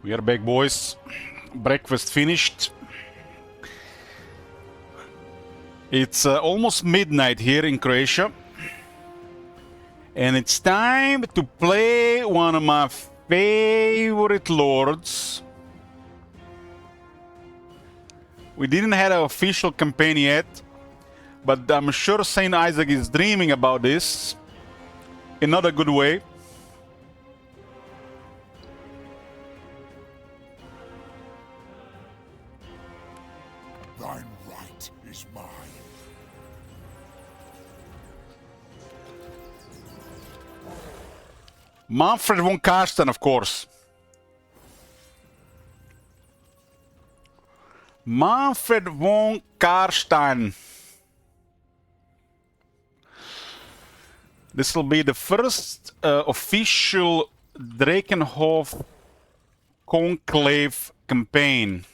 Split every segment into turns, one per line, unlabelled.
We are back, boys. Breakfast finished. It's almost midnight here in Croatia. And it's time to play one of my favorite lords. We didn't have an official campaign yet, but I'm sure Saint Isaac is dreaming about this in not a good way.
Thine right is mine.
Manfred von Karsten, of course. Manfred von Karsten. This will be the first official Drakenhof Conclave campaign.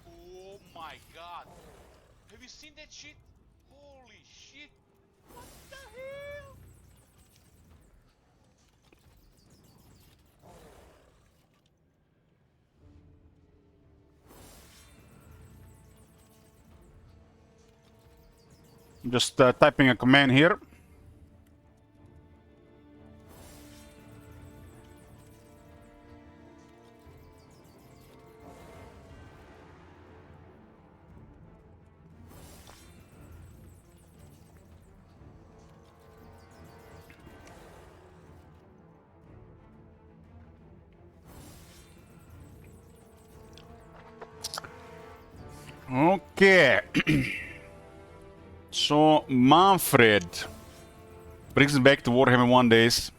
Oh my god! Have you seen that shit? Holy shit! What the hell? I'm just typing a command here. Okay. So Manfred brings us back to Warhammer 1 days.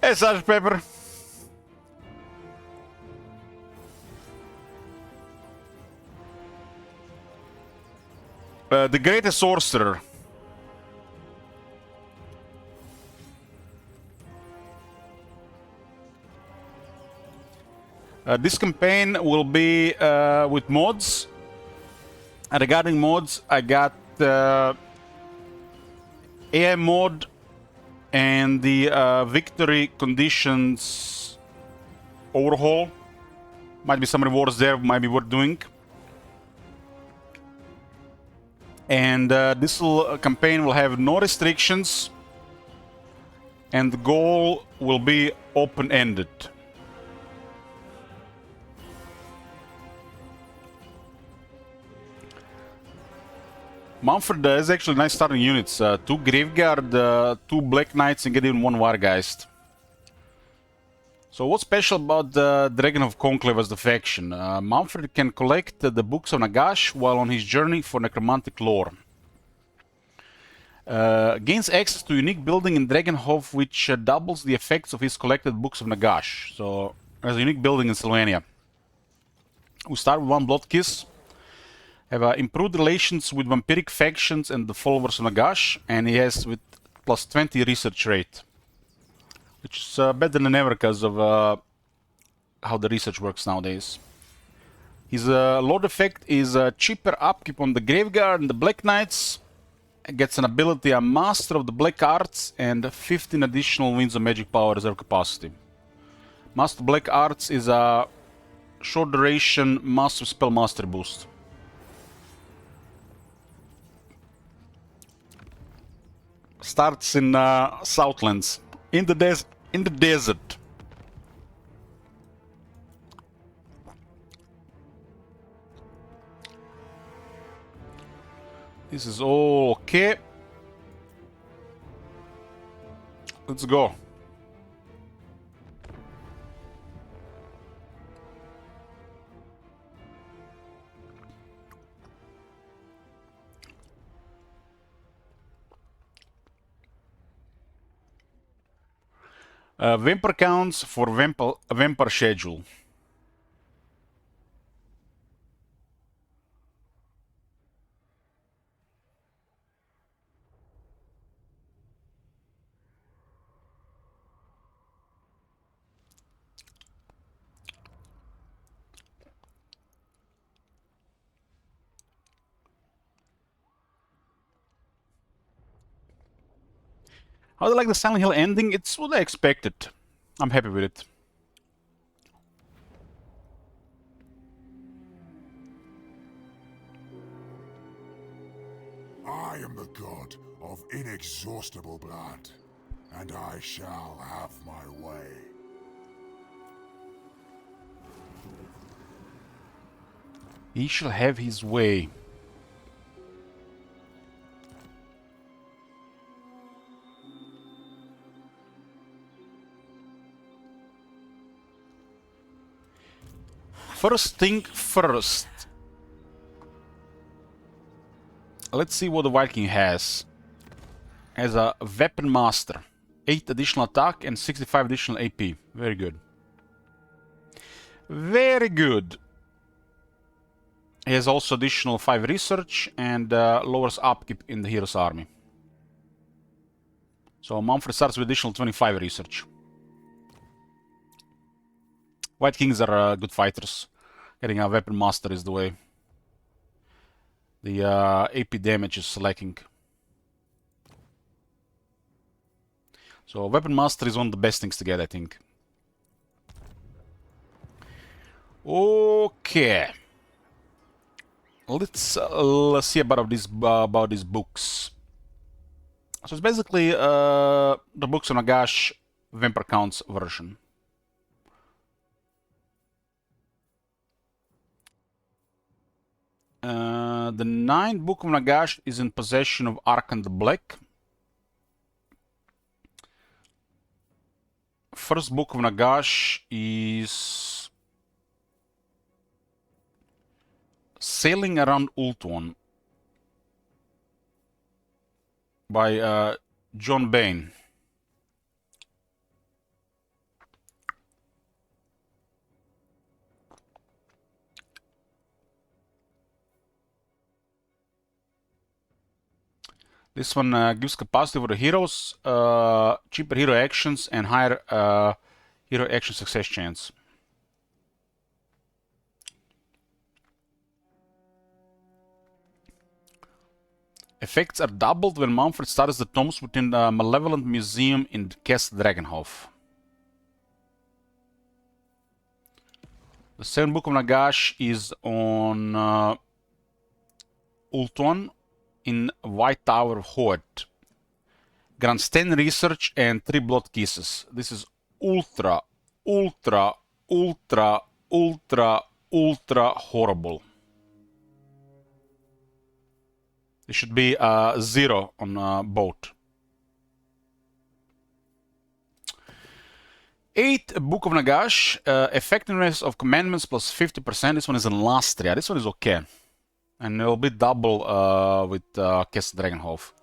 Hey, Sergeant Pepper. The Greatest Sorcerer. This campaign will be with mods. And regarding mods, I got AI mod and the victory conditions overhaul. Might be some rewards there, might be worth doing. And this campaign will have no restrictions, and the goal will be open-ended. Manfred is actually nice starting units. 2 Graveguard, 2 Black Knights, and get even 1 Wargeist. So what's special about the Drakenhof Conclave as the faction? Manfred can collect the books of Nagash while on his journey for necromantic lore. Gains access to unique building in Drakenhof which doubles the effects of his collected books of Nagash. So there's a unique building in Sylvania. We start with 1 Blood Kiss. Have improved relations with vampiric factions and the followers of Nagash, and he has with plus 20 research rate, which is better than ever because of how the research works nowadays. His Lord effect is cheaper upkeep on the Graveguard and the Black Knights. Gets an ability, a Master of the Black Arts, and 15 additional Winds of Magic Power reserve capacity. Master of Black Arts is a short duration Master Spell Mastery boost. Starts in Southlands, in the desert. This is all okay. Let's go. Vampire counts for Vampire schedule. How do you like the Silent Hill ending? It's what I expected. I'm happy with it.
I am the god of inexhaustible blood, and I shall have my way.
He shall have his way. First thing first. Let's see what the Viking has. As a weapon master. 8 additional attack and 65 additional AP. Very good. Very good. He has also additional 5 research and lowers upkeep in the hero's army. So Manfred starts with additional 25 research. White Kings are good fighters. Getting a weapon master is the way. The AP damage is lacking. So weapon master is one of the best things to get, I think. Okay. Let's see about these books. So it's basically the books on Nagash Vampire Counts version. The 9th book of Nagash is in possession of Arkan the Black. First book of Nagash is Sailing Around Ultuan by John Bain. This one gives capacity for the heroes, cheaper hero actions, and higher hero action success chance. Effects are doubled when Manfred studies the tomes within the Malevolent Museum in Castle Drakenhof. The 7th book of Nagash is on Ultuan in White Tower of Hoet. Grants 10 research and 3 blood kisses. This is ultra, ultra, ultra, ultra, ultra horrible. It should be 0 on both. 8th Book of Nagash, effectiveness of commandments plus 50%. This one is in Lastria. This one is okay. And it will be double with Castle Drakenhof.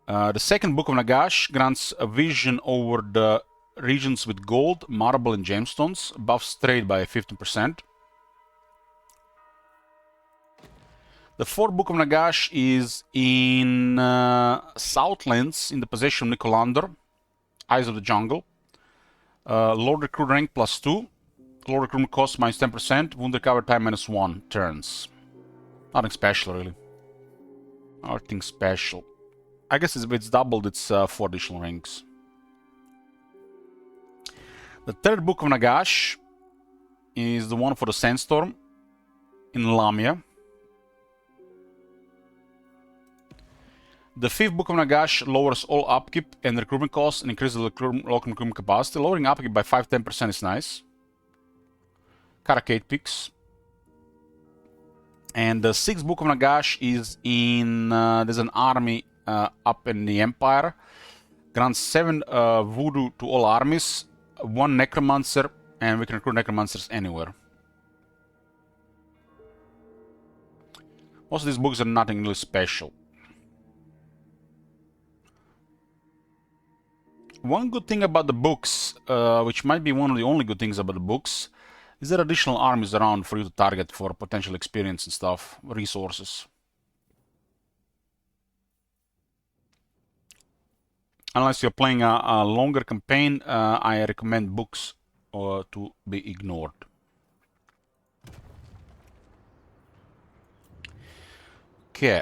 The 2nd Book of Nagash grants a vision over the regions with gold, marble, and gemstones, buffs trade by 15%. The 4th Book of Nagash is in Southlands, in the possession of Nicolander, Eyes of the Jungle. Lord Recruit rank plus 2, Lord Recruitment cost minus 10%, wound recover time minus 1 turns. Nothing special, really. Nothing special. I guess if it's doubled, it's 4 additional ranks. The 3rd Book of Nagash is the one for the Sandstorm in Lamia. The 5th Book of Nagash lowers all upkeep and recruitment costs and increases the local recruitment capacity. Lowering upkeep by 5-10% is nice. Karakate picks. And the 6th Book of Nagash is in... there's an army up in the Empire. Grants 7 voodoo to all armies. 1 necromancer, and we can recruit necromancers anywhere. Most of these books are nothing really special. One good thing about the books, which might be one of the only good things about the books, is there are additional armies around for you to target for potential experience and stuff, resources. Unless you're playing a longer campaign, I recommend books to be ignored. Okay,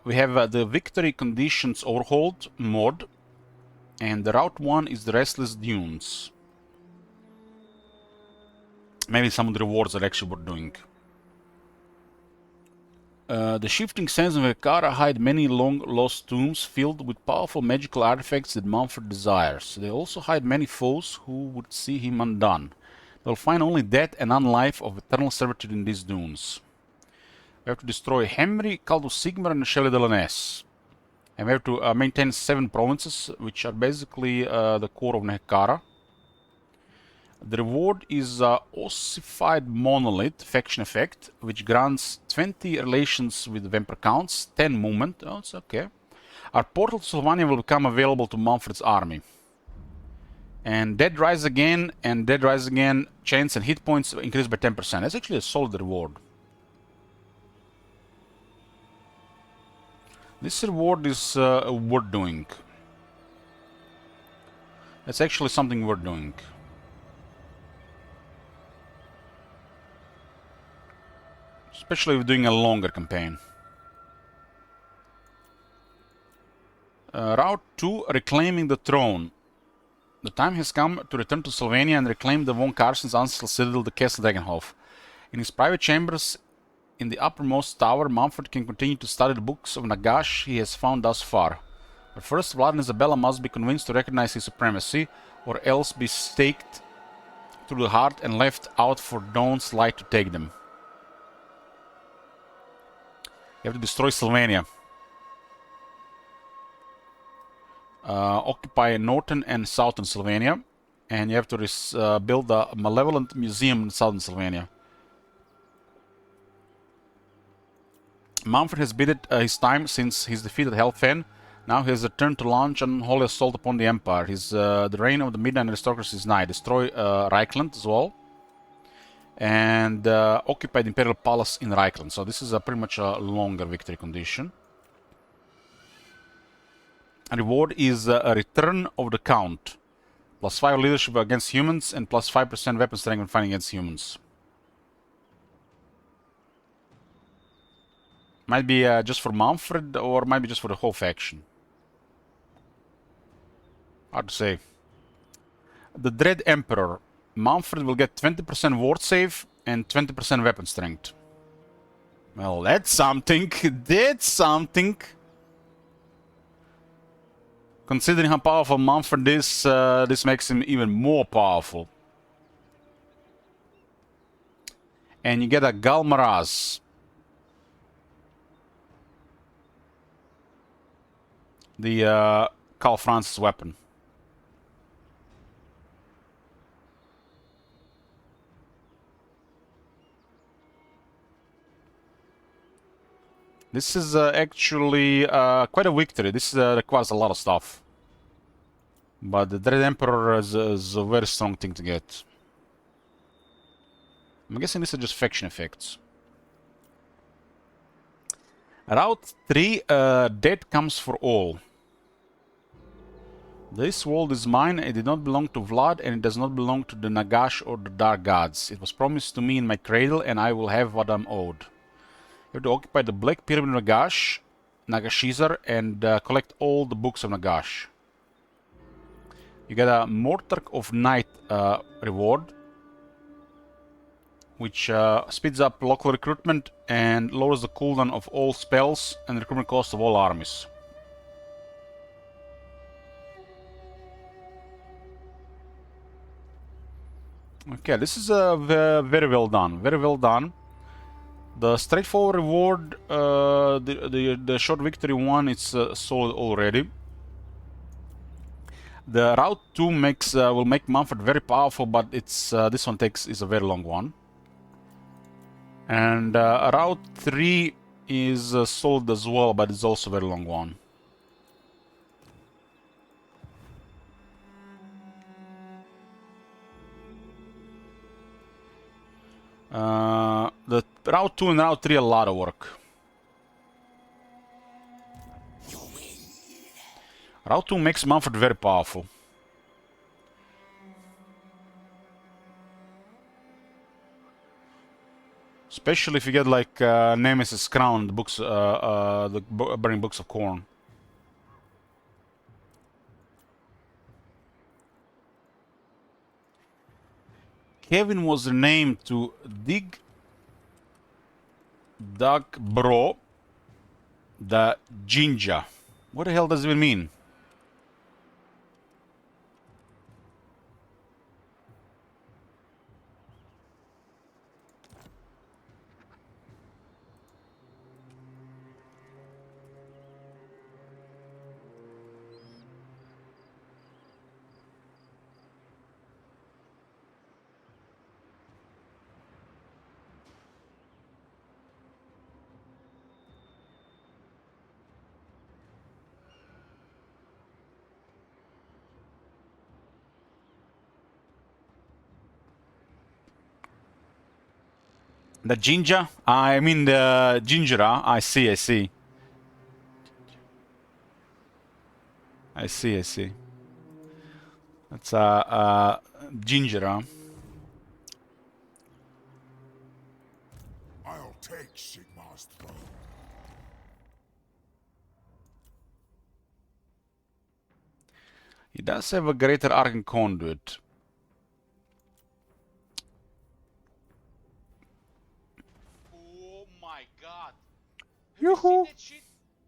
we have the victory conditions overhauled mod, and the route 1 is the restless dunes. Maybe some of the rewards are actually worth doing. The shifting sands of Hekara hide many long-lost tombs filled with powerful magical artifacts that Mumford desires. They also hide many foes who would see him undone. They'll find only death and unlife of eternal servitude in these dunes. We have to destroy Hemri, Kaldus Sigmar, and Shelley de la Ness. And we have to maintain 7 provinces, which are basically the core of Hekara. The reward is Ossified Monolith Faction Effect, which grants 20 relations with Vampire Counts, 10 movement. Oh, it's okay. Our portal to Sylvania will become available to Mumford's army. And Dead Rise Again and Dead Rise Again chance and hit points increased by 10%. That's actually a solid reward. This reward is worth doing. It's actually something worth doing. Especially if doing a longer campaign. Route 2, Reclaiming the Throne. The time has come to return to Sylvania and reclaim the von Carsten's ancestral citadel, the Castle Drakenhof. In his private chambers in the uppermost tower, Mumford can continue to study the books of Nagash he has found thus far. But first, Vlad and Isabella must be convinced to recognize his supremacy, or else be staked through the heart and left out for Dawn's light to take them. You have to destroy Sylvania. Occupy northern and southern Sylvania. And you have to build a malevolent museum in southern Sylvania. Mumford has bided his time since his defeat at Helfen. Now he has returned to launch an unholy assault upon the Empire. The reign of the Midnight Aristocracy is nigh. Destroy Reichland as well. And occupy the Imperial Palace in Reichland. So this is pretty much a longer victory condition. And reward is a Return of the Count. +5 leadership against humans and +5% weapon strength when fighting against humans. Might be just for Mumford or might be just for the whole faction. Hard to say. The Dread Emperor. Mumford will get 20% ward save and 20% weapon strength. Well, that's something. That's something. Considering how powerful Mumford is, this makes him even more powerful. And you get a Galmaraz. The Carl Francis weapon. This is actually quite a victory. This requires a lot of stuff. But the Dread Emperor is a very strong thing to get. I'm guessing these are just faction effects. Route 3, Death Comes for All. This world is mine. It did not belong to Vlad, and it does not belong to the Nagash or the Dark Gods. It was promised to me in my cradle, and I will have what I'm owed. You have to occupy the Black Pyramid of Nagash, Nagashizar, and collect all the books of Nagash. You get a Mortarch of Night reward, which speeds up local recruitment and lowers the cooldown of all spells and the recruitment cost of all armies. Okay, this is very well done. Very well done. The straightforward reward, the short victory one, it's solid already. The Route 2 will make Mumford very powerful, but it's this one is a very long one. And Route 3 is solid as well, but it's also a very long one. The Route 2 and Route 3 are a lot of work. Route 2 makes Mumford very powerful. Especially if you get like Nemesis Crown, the books, Burning Books of Corn. Kevin was renamed to Doug Bro the Jinja. What the hell does it even mean? The Jinja? I mean the Gingera. I see, I see. I see, I see. That's Gingera.
I'll take Sigmar's throne.
He does have a greater Arcane Conduit.
Oh my god! Have
Yoo-hoo.
you seen that shit?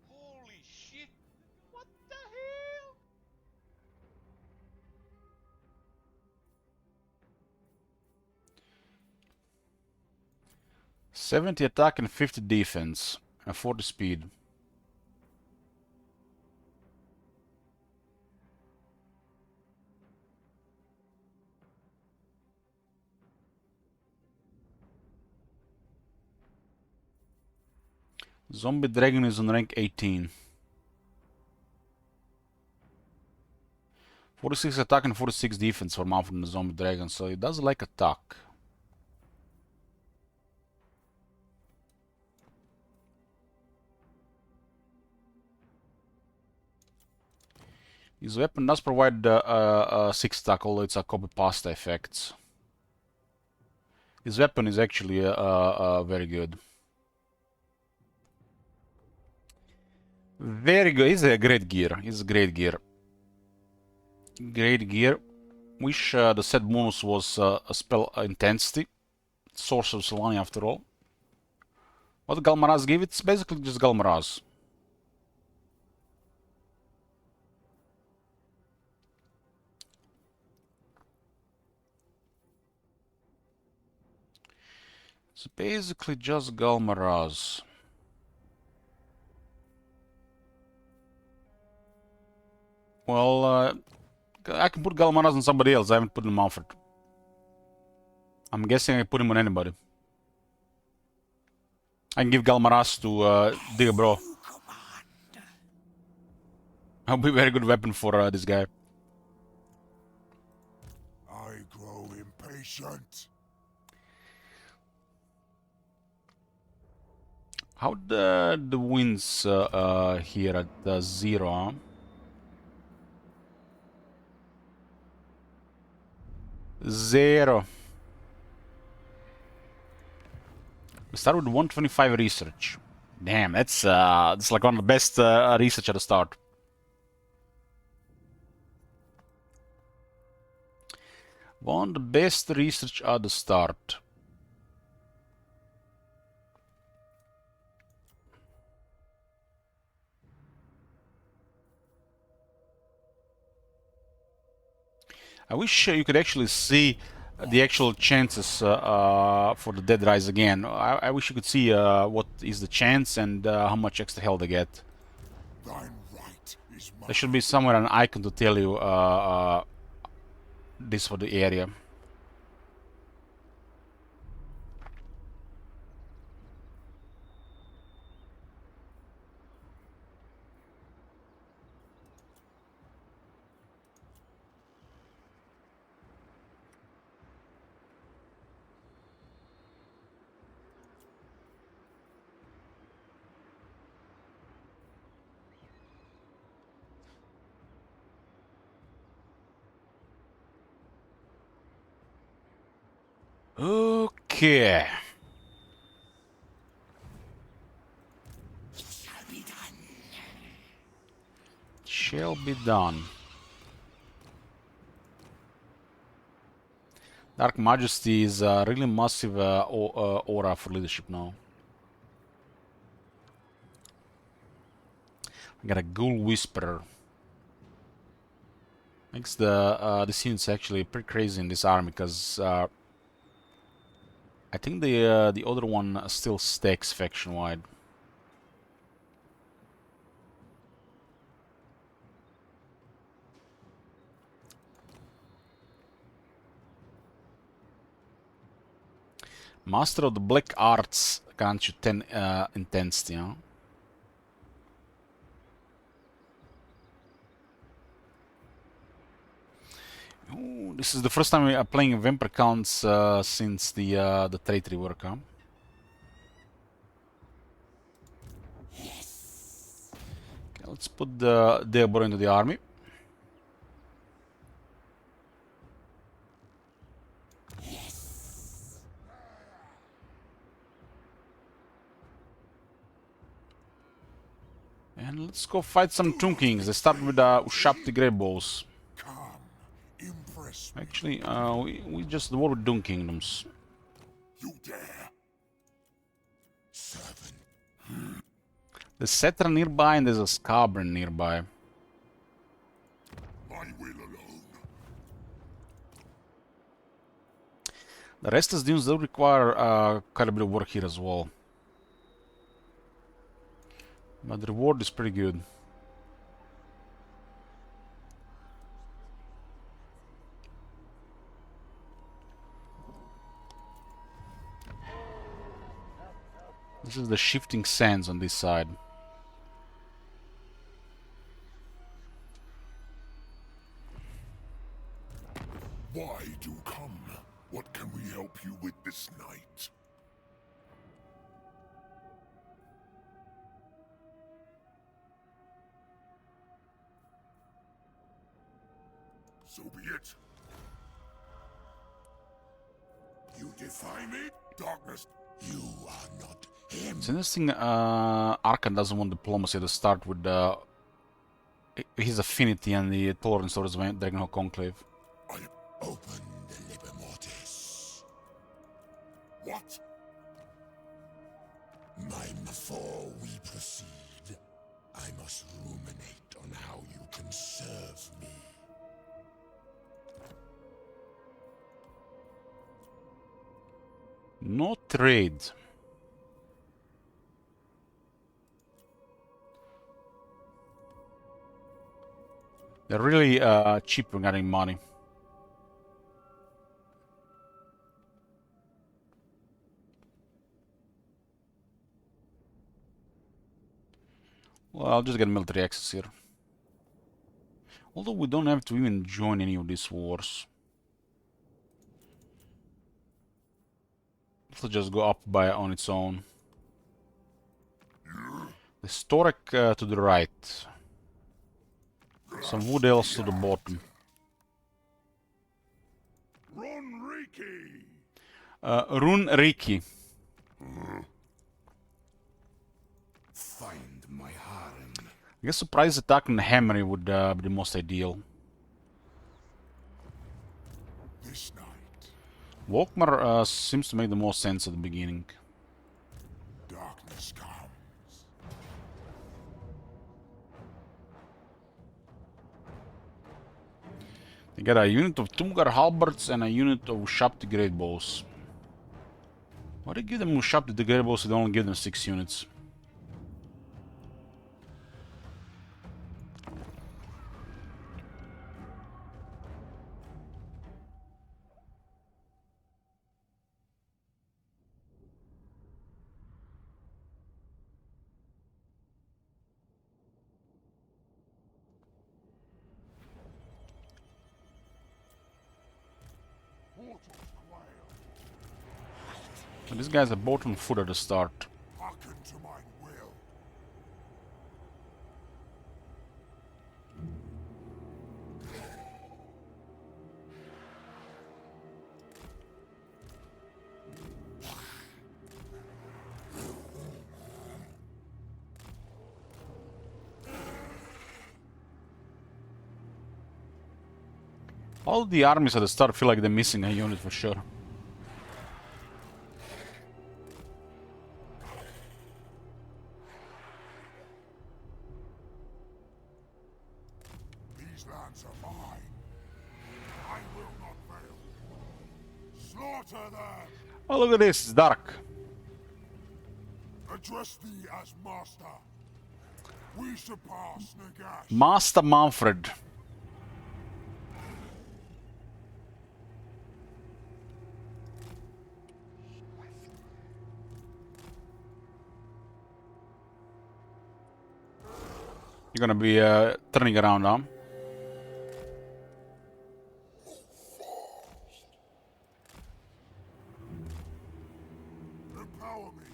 Holy shit! What the hell?
'70 attack and 50 defense and 40 speed. Zombie Dragon is on rank 18. 46 attack and 46 defense for Mount from the Zombie Dragon, so he does like attack. His weapon does provide 6 attack, although it's a copy pasta effects. His weapon is actually very good. Very good. He's a great gear. He's a great gear. Great gear. Wish the set bonus was a spell intensity. Sorcerer Solani after all. What Galmaraz gave it? It's basically just Galmaraz. It's basically just Galmaraz. Well, I can put Galmaraz on somebody else. I haven't put him on Alfred. I'm guessing I put him on anybody. I can give Galmaraz to Digger Bro. That'll be a very good weapon for this guy.
I grow impatient.
How the winds here at 0? Huh? Zero. We start with 125 research. Damn, that's like one of the best research at the start. One of the best research at the start. I wish you could actually see the actual chances for the Dead Rise again. I wish you could see what is the chance and how much extra health they get.
Thine right is mine.
There should be somewhere an icon to tell you this for the area. Okay. shall be done. Dark Majesty is a really massive aura for leadership now. I got a Ghoul Whisperer. Makes the scenes actually pretty crazy in this army, because I think the other one still stacks faction wide. Master of the Black Arts grants you 10 intensity, huh? Ooh, this is the first time we are playing Vampire Counts since the trait rework, huh? Okay, let's put the Deobor into the army. And let's go fight some Tomb Kings. They start with Ushapti Great Balls.
Come, impress me.
Actually, we just war with Doom Kingdoms.
You dare. Servant.
There's Cetra nearby and there's a Scabrand nearby.
My will alone.
The rest of the dunes do require quite a bit of work here as well. But the reward is pretty good. This is the shifting sands on this side.
Why do come? What can we help you with this night? So be it. You defy me? Darkness. You are not him.
It's interesting, Arkan doesn't want diplomacy to start with his affinity and the tolerance towards Drakenhof Conclave.
I open the Liber Mortis. What? Before we proceed, I must ruminate on how you can serve me.
No trade. They're really cheap regarding money. Well, I'll just get military access here. Although we don't have to even join any of these wars. Let's just go up by on its own. The Stork to the right. Some wood elves to the bottom. Run Riki.
Find my harem.
I guess surprise attack on the Hammery would be the most ideal.
This night,
Volkmar seems to make the most sense at the beginning.
darkness comes.
They got a unit of Tumgar Halberds and a unit of Ushapti Great Bows. Why do they give them Ushapti the Great Bows if they only give them 6 units? But these guys are both on foot at the start.
Hearken to my will.
All the armies at the start feel like they're missing a unit for sure.
These lands are mine. I will not fail. Slaughter them!
Oh, look at this, it's dark.
Address thee as master. We surpass Nagash.
Master Manfred. You're gonna be turning around, huh?
Empower me.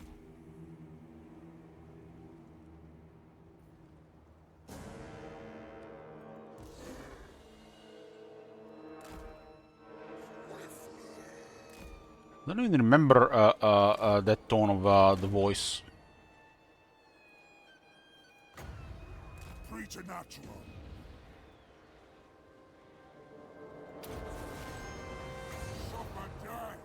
I don't even remember that tone of the voice.
Preternatural. Suffer death.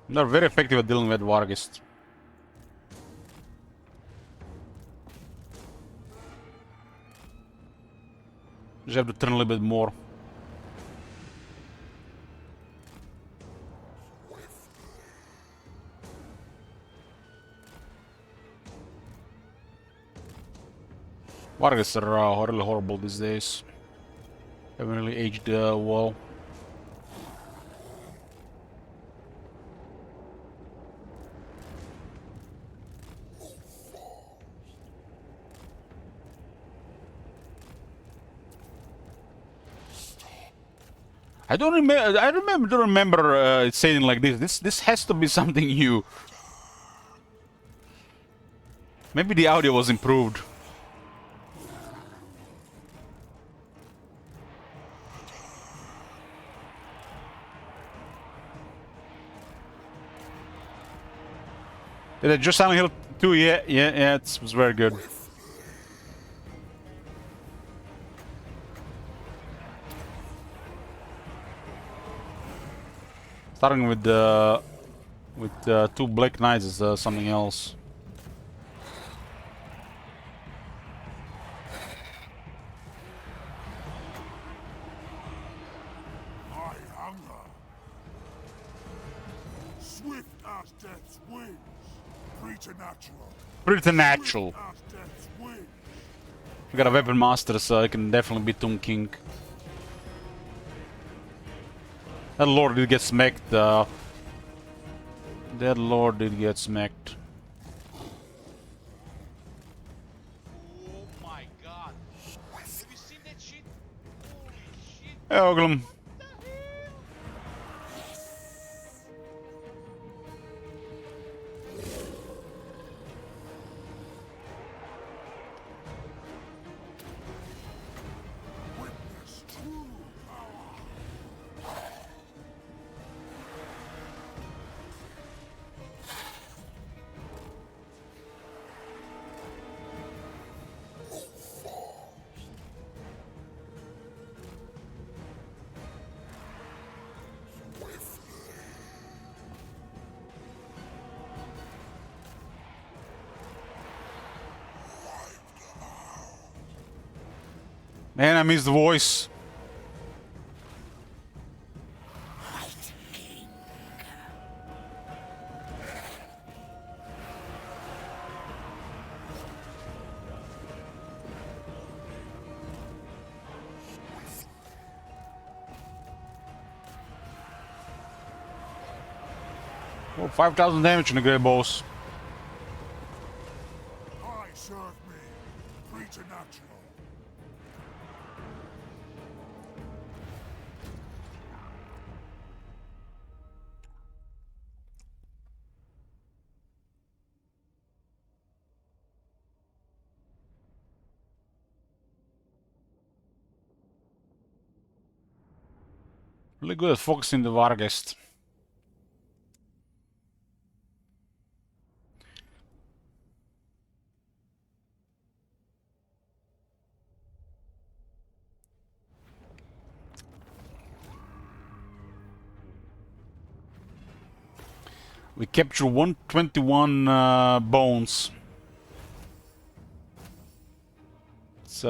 They're very effective at dealing with Vargist. Just have to turn a little bit more. Vargas are really horrible these days. Haven't really aged well. I don't remember. Don't remember it saying like this. This has to be something new. Maybe the audio was improved. Did I just Silent Hill 2? Yeah, it was very good. Starting with two Black Knights is something else.
I hunger. Swift as death's wings. Preternatural.
Preternatural.
Swift as death's wings.
We got a weapon master, so I can definitely be Tomb King. That lord did get smacked. That lord did get smacked.
Oh my god. Have you seen that shit? Holy shit.
Hey, Oglum.
What the hell?
Witness true power.
Man, I miss the voice. Oh, 5,000 damage on the Grey Boss.
I serve me. Preternatural.
Really good at focusing the Vargest. We capture 121 bones. Let's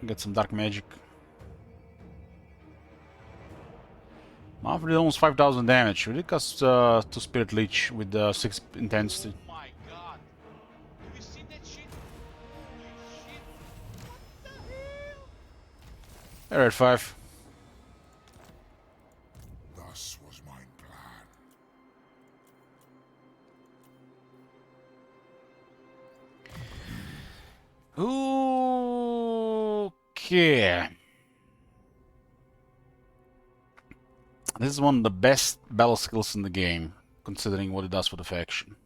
get some dark magic. After almost 5,000 damage. We did cast 2 Spirit Leech with 6 intensity.
Oh my god. Have you seen that shit? Holy shit. What the hell?
They're at 5.
Thus was my plan.
Okay. This is one of the best battle skills in the game, considering what it does for the faction.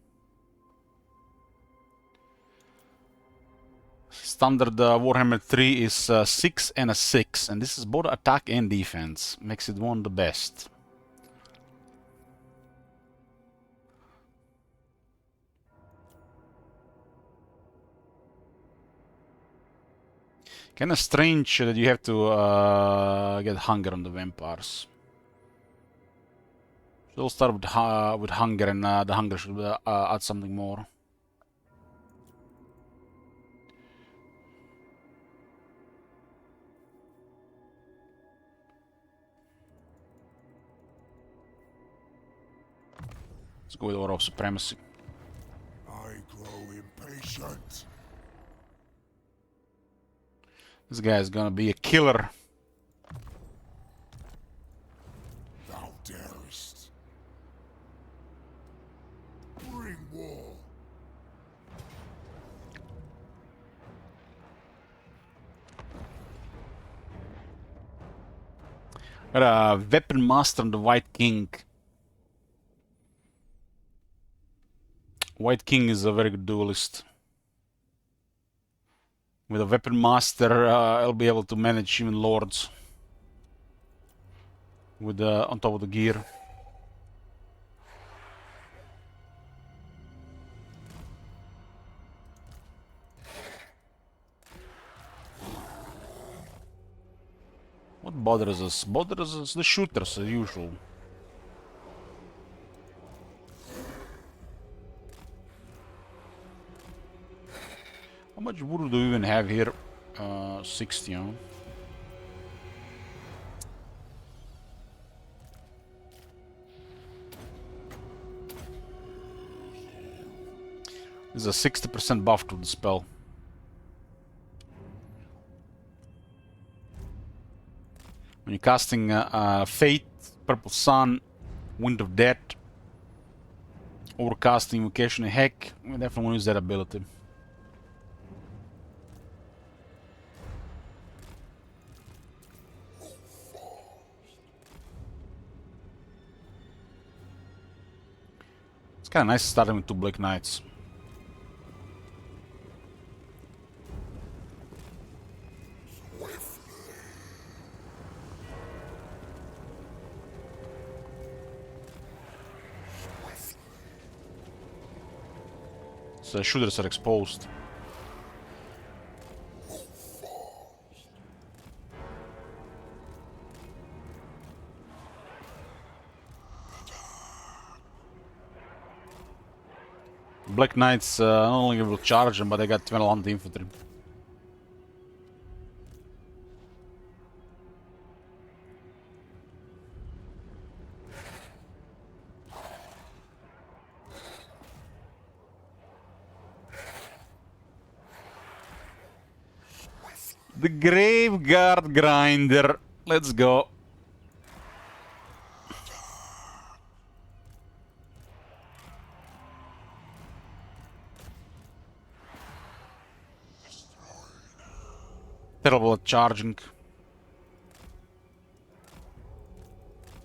Standard Warhammer 3 is 6 and a 6, and this is both attack and defense. Makes it one of the best. Kinda strange that you have to get hunger on the vampires. So we'll start with hunger, and the hunger should add something more. Let's go with Aura of Supremacy.
I grow impatient.
This guy is gonna be a killer.
Thou darest. Bring war.
Got a Weapon Master on the White King. White King is a very good duelist. With a Weapon Master, I'll be able to manage even Lords. With on top of the gear. What bothers us? Bothers us the shooters, as usual. How much wood do we even have here? 60, huh? There's a 60% buff to the spell. When you're casting Fate, Purple Sun, Wind of Death, or casting Invocation of Heck, we definitely want to use that ability. It's kind of nice starting with 2 Black Knights. So shooters are exposed. Black Knights not only will charge them, but they got 1200 infantry. The Graveguard Grinder. Let's go. Terrible at charging.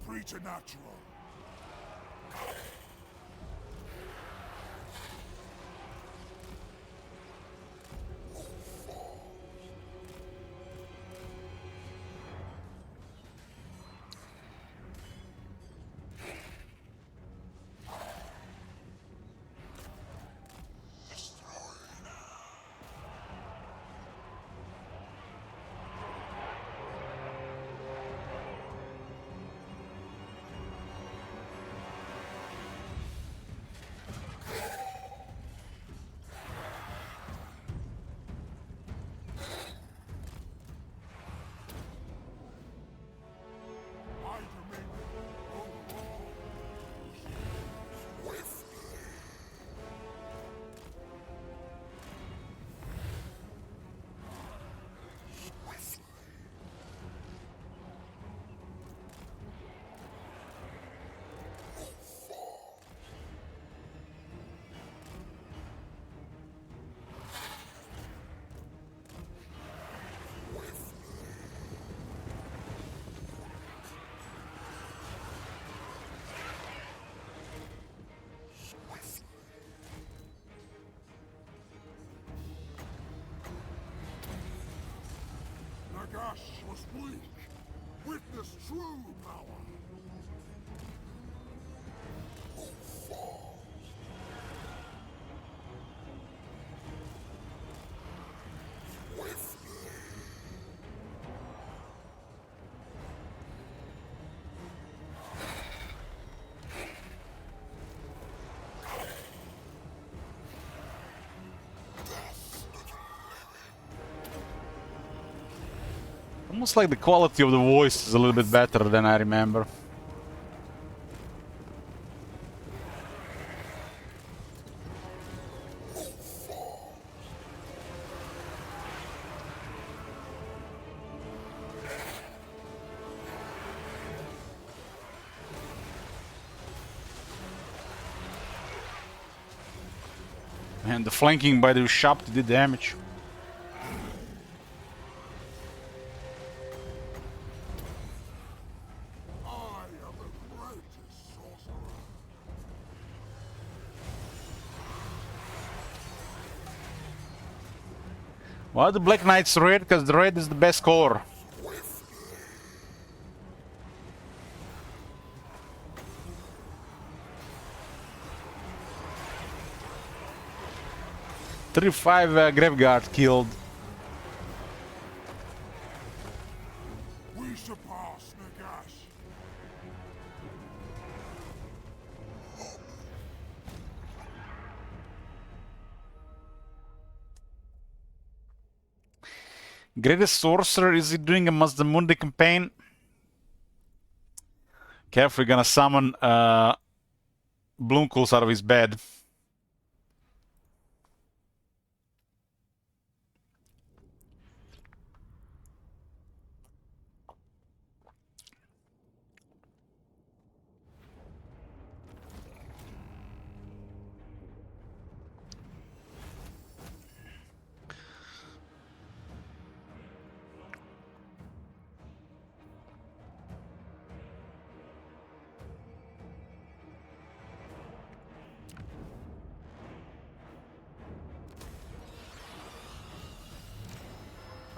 Preternatural. Nagash was weak. Witness true power. Who falls? Swiftly.
Almost like the quality of the voice is a little bit better than I remember. And the flanking by the shop did damage.
I am the greatest sorcerer.
Why the Black Knight's red? Because the red is the best color.
Swiftly.
35 Graveguard killed.
We surpass Nagash.
Greatest Sorcerer, is he doing a Mazdamundi campaign? Careful, we're gonna summon Bloomcools out of his bed.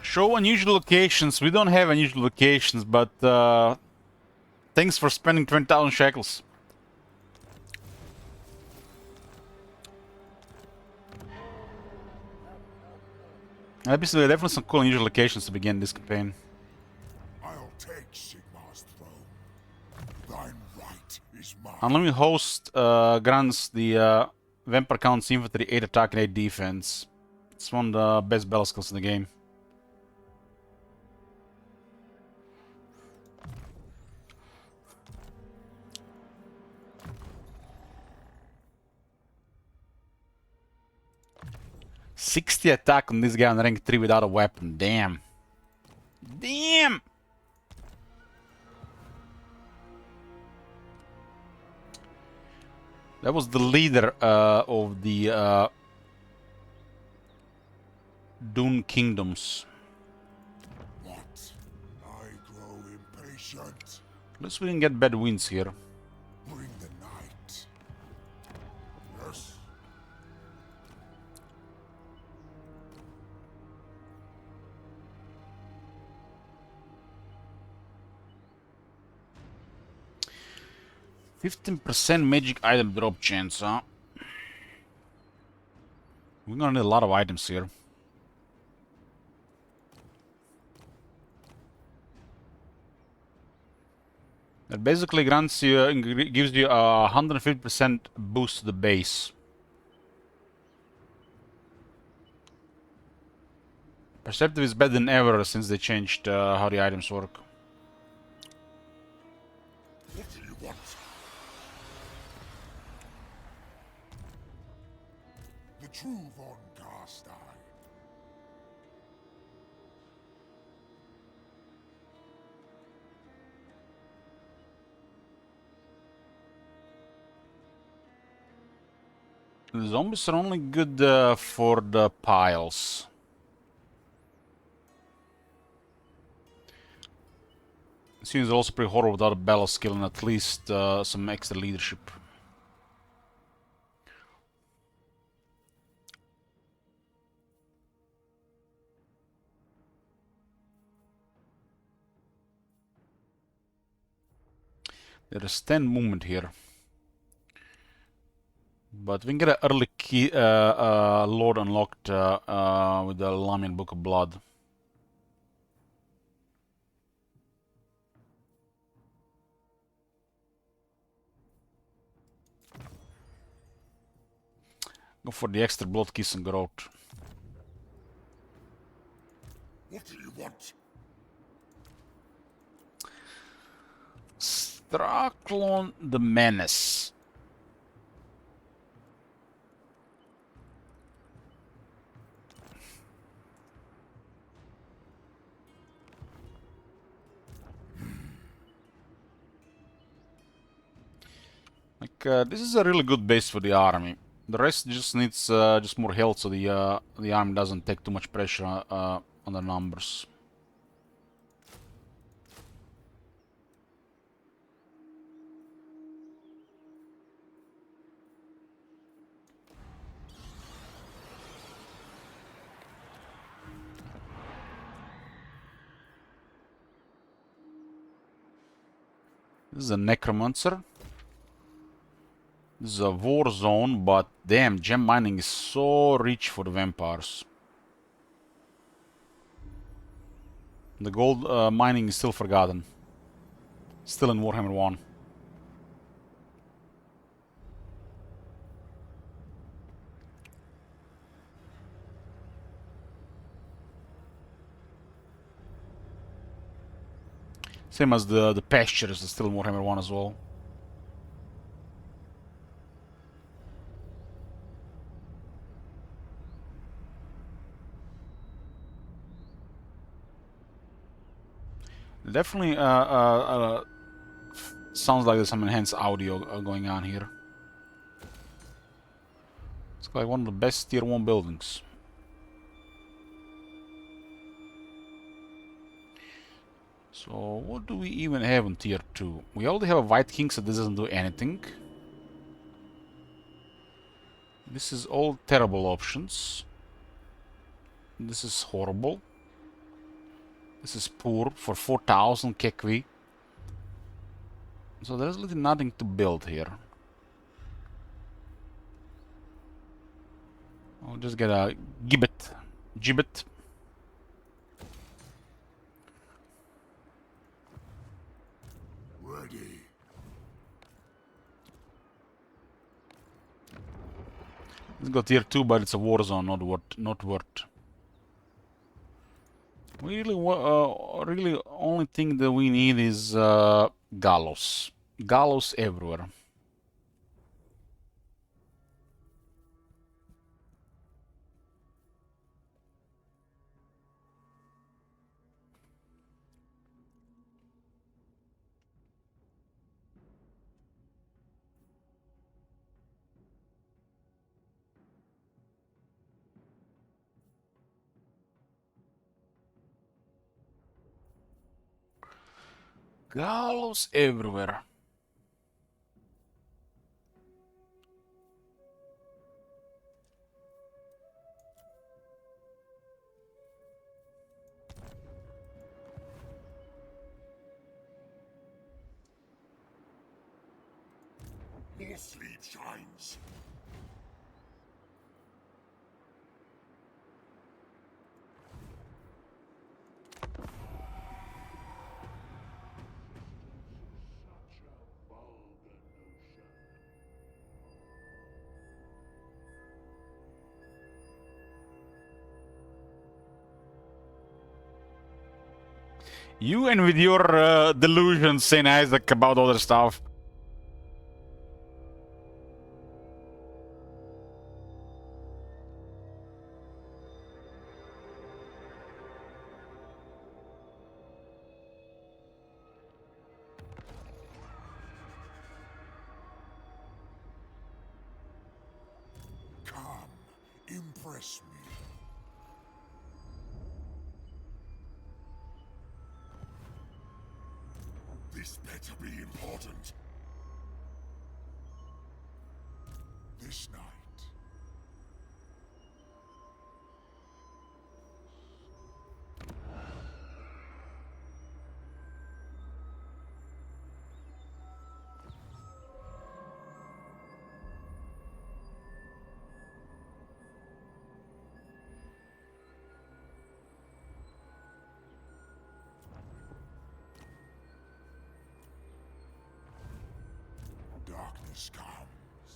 Show unusual locations. We don't have unusual locations, but thanks for spending 20,000 shekels. Obviously, definitely some cool unusual locations to begin this campaign.
I'll take Sigmar's throne. Thine right is mine.
Unlimited Host grants the Vampire Count's infantry 8 attack and 8 defense. It's one of the best battle skills in the game. "60 attack on this guy on rank 3 without a weapon. Damn. Damn! That was the leader of the Dune kingdoms.
What? I grow impatient.
At least we didn't get bad wins here.
Bring the night. Yes.
%15 magic item drop chance, huh? We're gonna need a lot of items here. That basically grants you, gives you a 150% boost to the base. Perceptive is better than ever since they changed how the items work.
What do you want? The true Von Carstein.
The zombies are only good for the piles. Seems also pretty horrible without a battle skill and at least some extra leadership. There is 10 movement here. But we can get an early key, lord unlocked with the Lamian Book of Blood. Go for the extra blood keys and growth.
What do you want?
Straklon the Menace. This is a really good base for the army. The rest just needs just more health, so the army doesn't take too much pressure on the numbers. This is a necromancer. This is a war zone, but damn, gem mining is so rich for the vampires. The gold mining is still forgotten. Still in Warhammer 1. Same as the pastures is still in Warhammer 1 as well. Definitely sounds like there's some enhanced audio going on here. It's like one of the best tier 1 buildings. So what do we even have in tier 2? We already have a White King, so this doesn't do anything. This is all terrible options. This is horrible. This is poor for 4000 Kekwi. So there's really nothing to build here. I'll just get a gibbet.
Ready.
Let's go tier 2, but it's a war zone, not worth. We really only thing that we need is gallows. Gallows everywhere. Gallows everywhere.
More sleep shines.
You and with your delusions, Saint Isaac, about other stuff.
Come, impress me. This better be important. This night. darkness comes.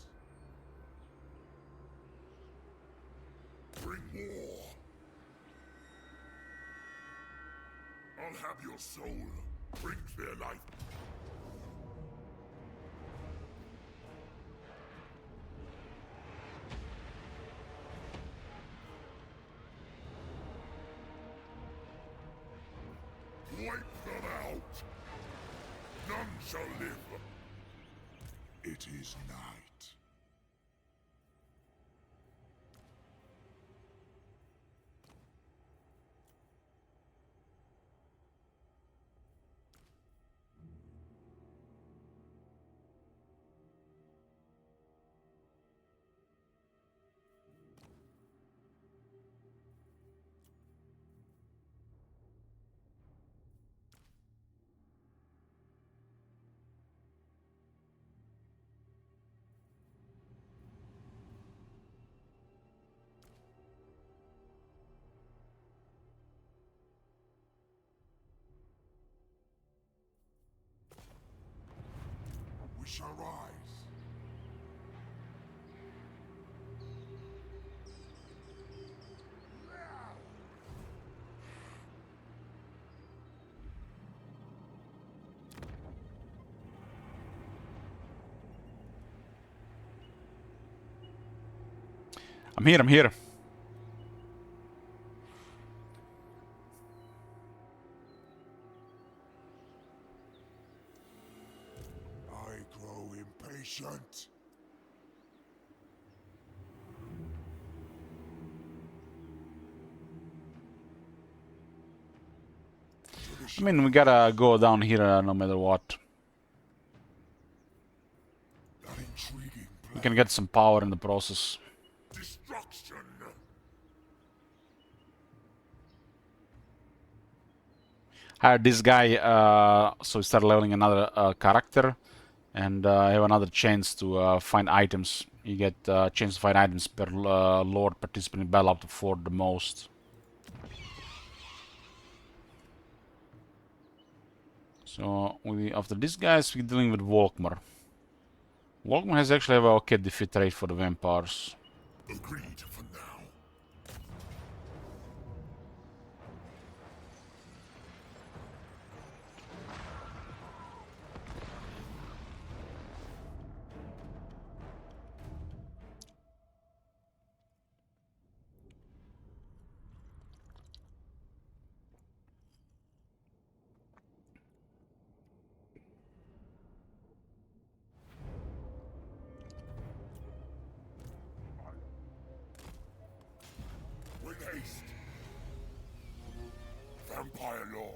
Bring war. I'll have your soul. Bring their life. Wipe them out. None shall live. It is night. We shall rise.
I'm here, I'm here.
I grow impatient.
I mean, we gotta go down here no matter what.
That intriguing
We
plan.
can get some power in the process.
Destruction.
Hired this guy, so we start leveling another character, and I have another chance to find items. You get chance to find items per lord participating in battle up to 4 the most. So after these guys, we're dealing with Volkmar. Volkmar has actually have a okay defeat rate for the vampires.
Agreed for now. With haste. Vampire Lord.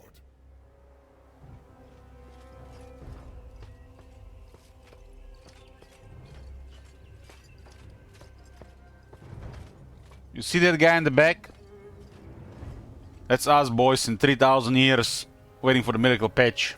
You see that guy in the back? That's us, boys, in 3,000 years, waiting for the miracle patch.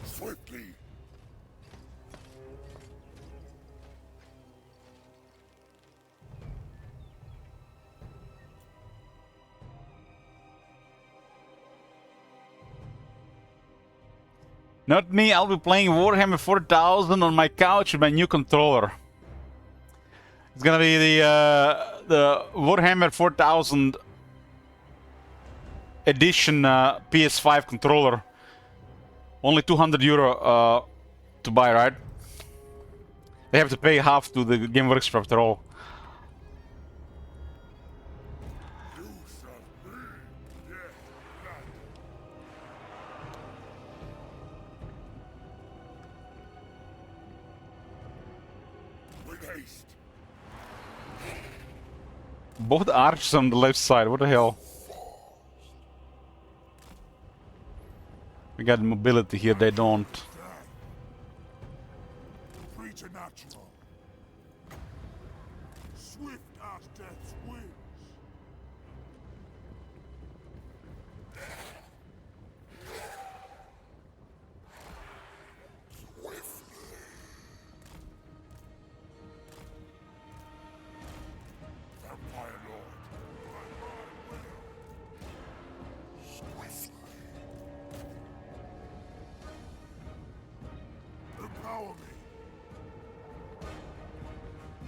Swiftly.
Not me, I'll be playing Warhammer 4000 on my couch with my new controller. It's gonna be the Warhammer 4000 edition PS5 controller. Only 200 euro to buy, right? They have to pay half to the Game Workshop after all.
You serve me. Yes, that. With haste.
Both archers on the left side, what the hell? We got mobility here, they don't.
Preternatural. Swift as death's wings.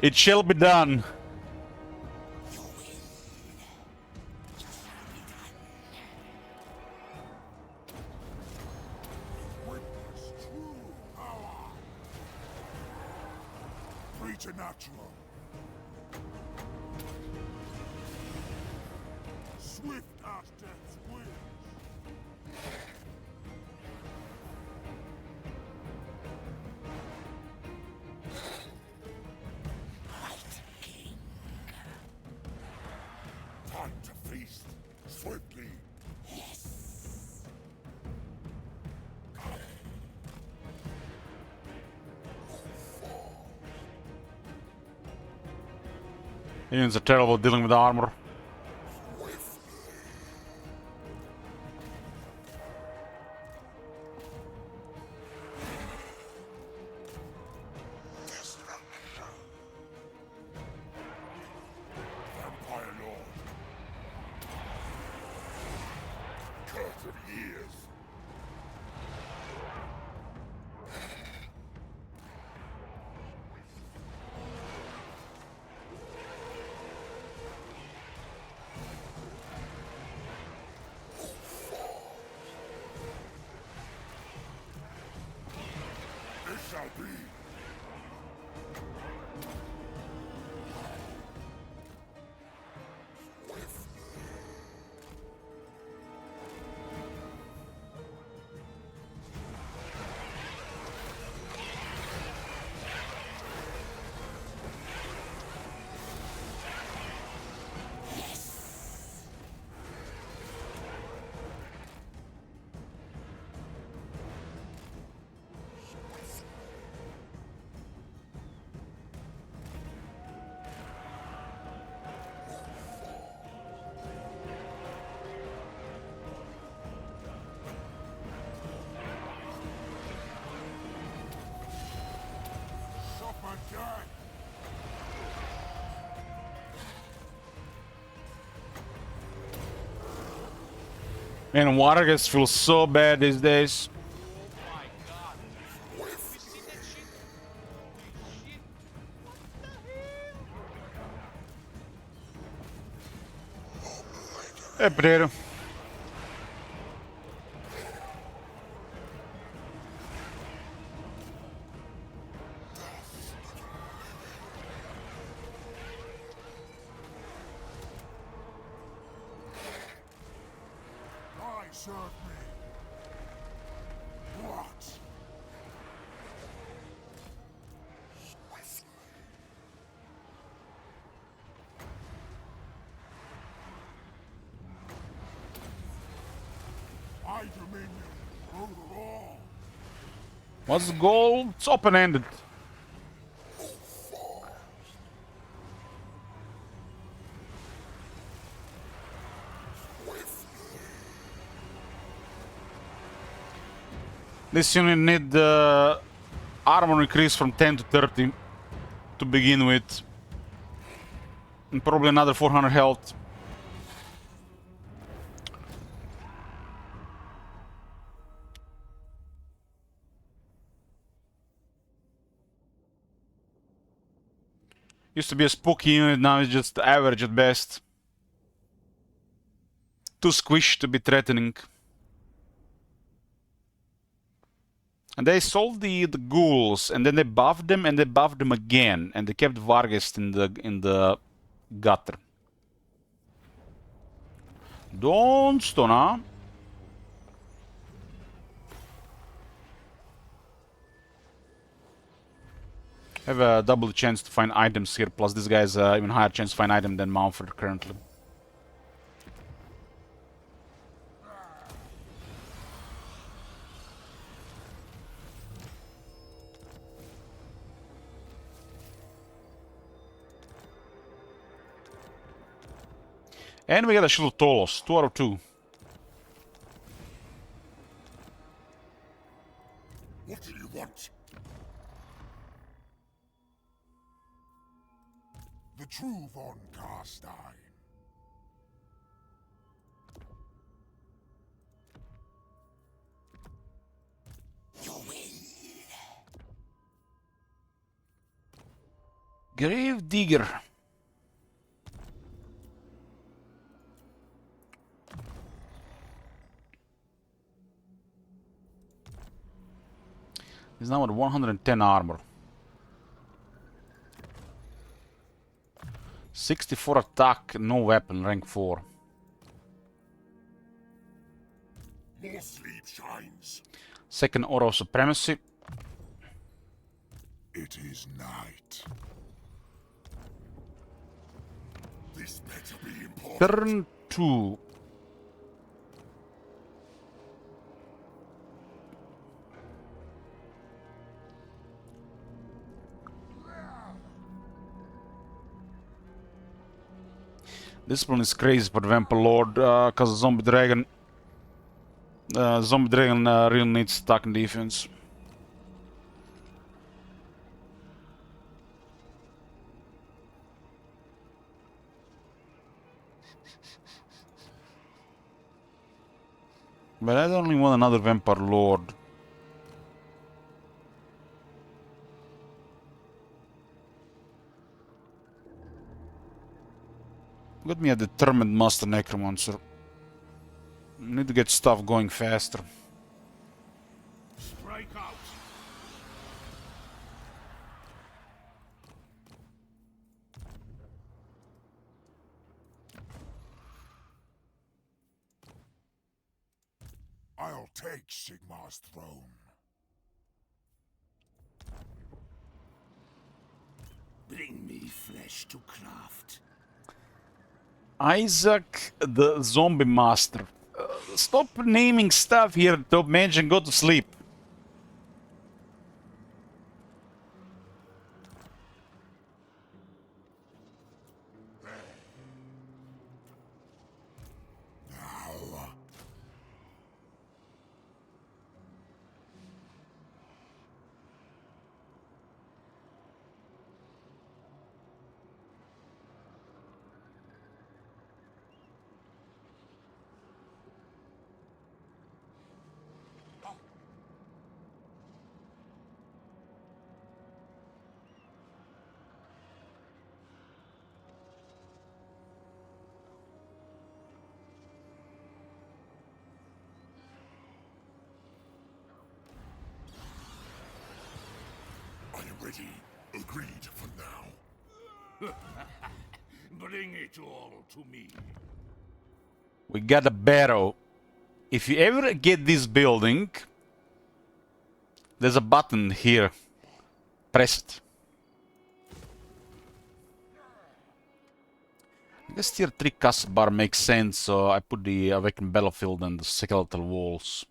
It shall be done.
Witness true power. Preternatural. Swift as death's wings. Time to feast. Swiftly.
Unions are terrible at dealing with armor.
Vampire Lord. Curse of years. It shall be. Suffer death.
Man, water gets feels so bad these days.
Oh my god. Have you seen that shit? Holy shit. What the hell?
É pedreiro.
I serve me. What? My dominion over all.
What's the goal? It's open-ended. This unit need the armor increase from 10 to 30 to begin with. And probably another 400 health. Used to be a spooky unit, now it's just average at best. Too squished to be threatening. And they sold the ghouls, and then they buffed them, and they buffed them again, and they kept Vargas in the gutter. Don't stone, huh? Have a double chance to find items here, plus this guy's even higher chance to find item than Mountford currently. And we got a Shield of Tolos, 2 out of 2.
What do you want? The true von Carstein. You win.
Grave digger. He's now at 110 armor. 64 attack, no weapon, rank 4.
More sleep shines.
Second Aura of Supremacy.
It is night. This better be important.
Turn 2. Discipline is crazy for the Vampire Lord, cause Zombie Dragon really needs attack and defense. But I don't really want another Vampire Lord. Let me a determined Master Necromancer. Need to get stuff going faster.
Strike out. I'll take Sigmar's throne. Bring me flesh to craft.
Isaac the Zombie Master. Stop naming stuff here, top mage, and go to sleep.
Now, I am ready. Agreed for now. Bring it all to me.
We got a barrow. If you ever get this building, there's a button here. Press it. I guess tier 3 castle bar makes sense, so I put the awakened battlefield and the skeletal walls.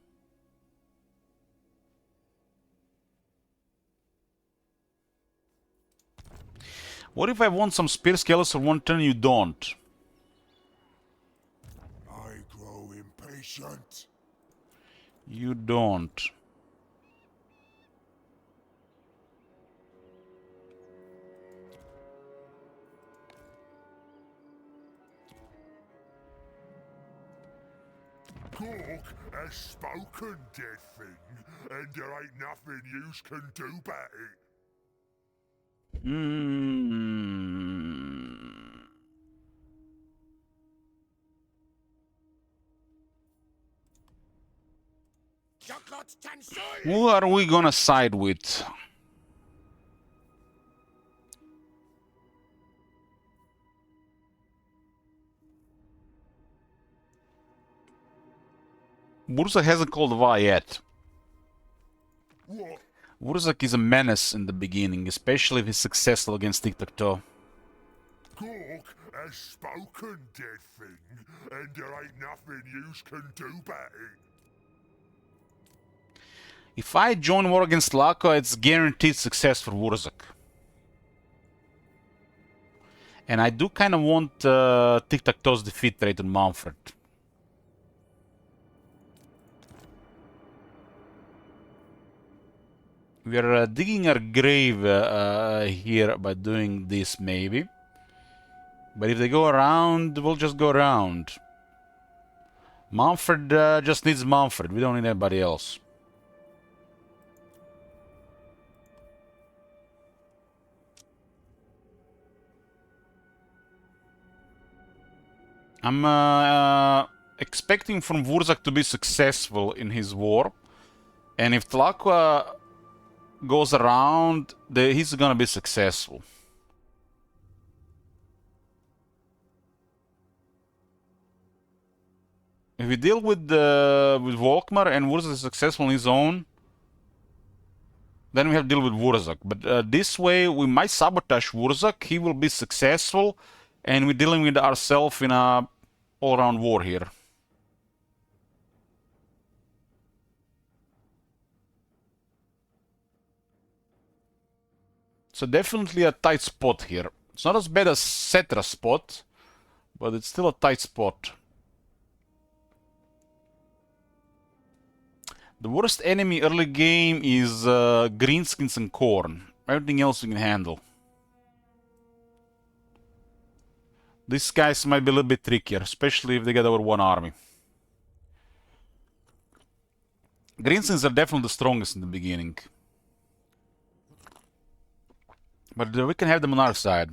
What if I want some spear scales for one turn you don't?
I grow impatient.
You don't.
Gork has spoken, dead thing, and there ain't nothing yous can do about it.
Who are we gonna side with? Burza hasn't called Va yet.
What?
Wurzak is a menace in the beginning, especially if he's successful against Tic-Tac-Toe.
Gork has spoken, dead thing, and there ain't nothing yous can do about it.
If I join war against Lako, it's guaranteed success for Wurzak. And I do kind of want Tic-Tac-Toe's defeat rate on Manfred. We are digging our grave here by doing this, maybe. But if they go around, we'll just go around. Manfred just needs Manfred. We don't need anybody else. I'm expecting from Wurzak to be successful in his war. And if Tlaqua goes around, he's gonna be successful. If we deal with Volkmar and Wurzak is successful on his own, then we have to deal with Wurzak. But this way, we might sabotage Wurzak. He will be successful, and we're dealing with ourselves in a all-around war here. So definitely a tight spot here. It's not as bad as Cetra's spot, but it's still a tight spot. The worst enemy early game is greenskins and corn. Everything else we can handle. These guys might be a little bit trickier, especially if they get over one army. Greenskins are definitely the strongest in the beginning. But we can have them on our side.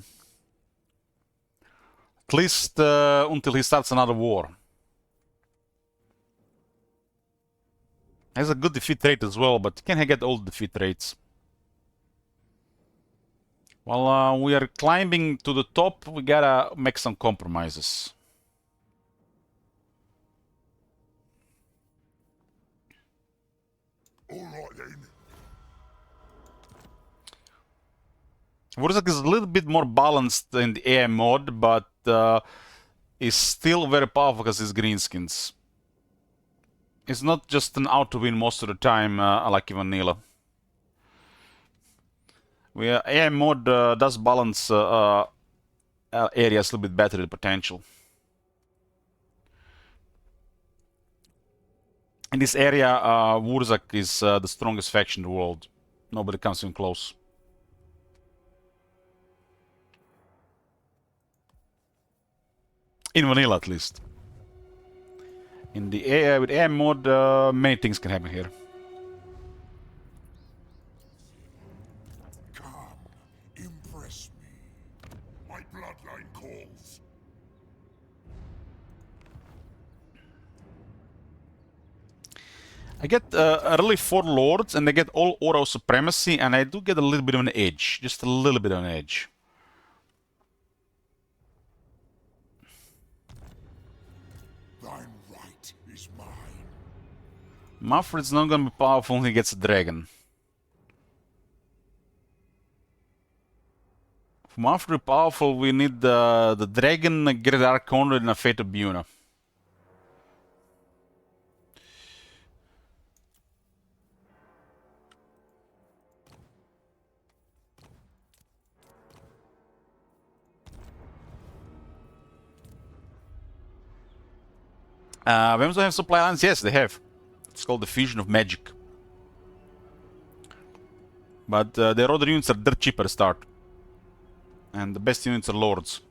At least until he starts another war. Has a good defeat rate as well, but you can't get all the defeat rates. While we are climbing to the top, we gotta make some compromises.
Alright then.
Wurzak is a little bit more balanced in the AI mode, but is still very powerful because it's greenskins. It's not just an out-to-win most of the time, like in Vanilla. AI mode does balance areas a little bit better than potential. In this area, Wurzak is the strongest faction in the world. Nobody comes in close. In Vanilla, at least. In the AI, with AI mode, many things can happen here.
Come, impress me. My bloodline calls.
I get early 4 lords, and they get all Oro supremacy, and I do get a little bit of an edge. Just a little bit of an edge.
Thine right is mine.
Manfred's not gonna be powerful when he gets a dragon. For Manfred to be powerful, we need the dragon, Great Archon, and a Fate of Buna. Vems don't have supply lines? Yes, they have. It's called the Fusion of Magic. But their other units are dirt cheaper to start. And the best units are lords.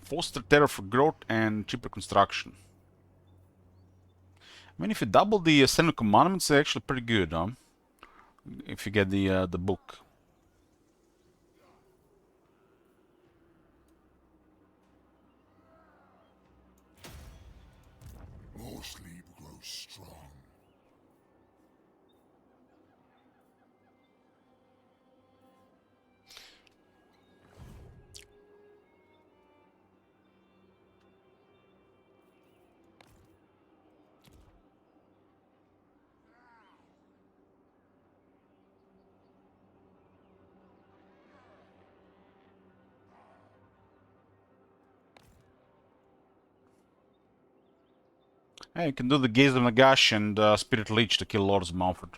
Foster terror for growth and cheaper construction. I mean, if you double the Seven Commandments, they're actually pretty good, huh? If you get the book.
More sleep grows strong.
Hey, you can do the Gaze of Nagash and Spirit Leech to kill Lords of Manfred.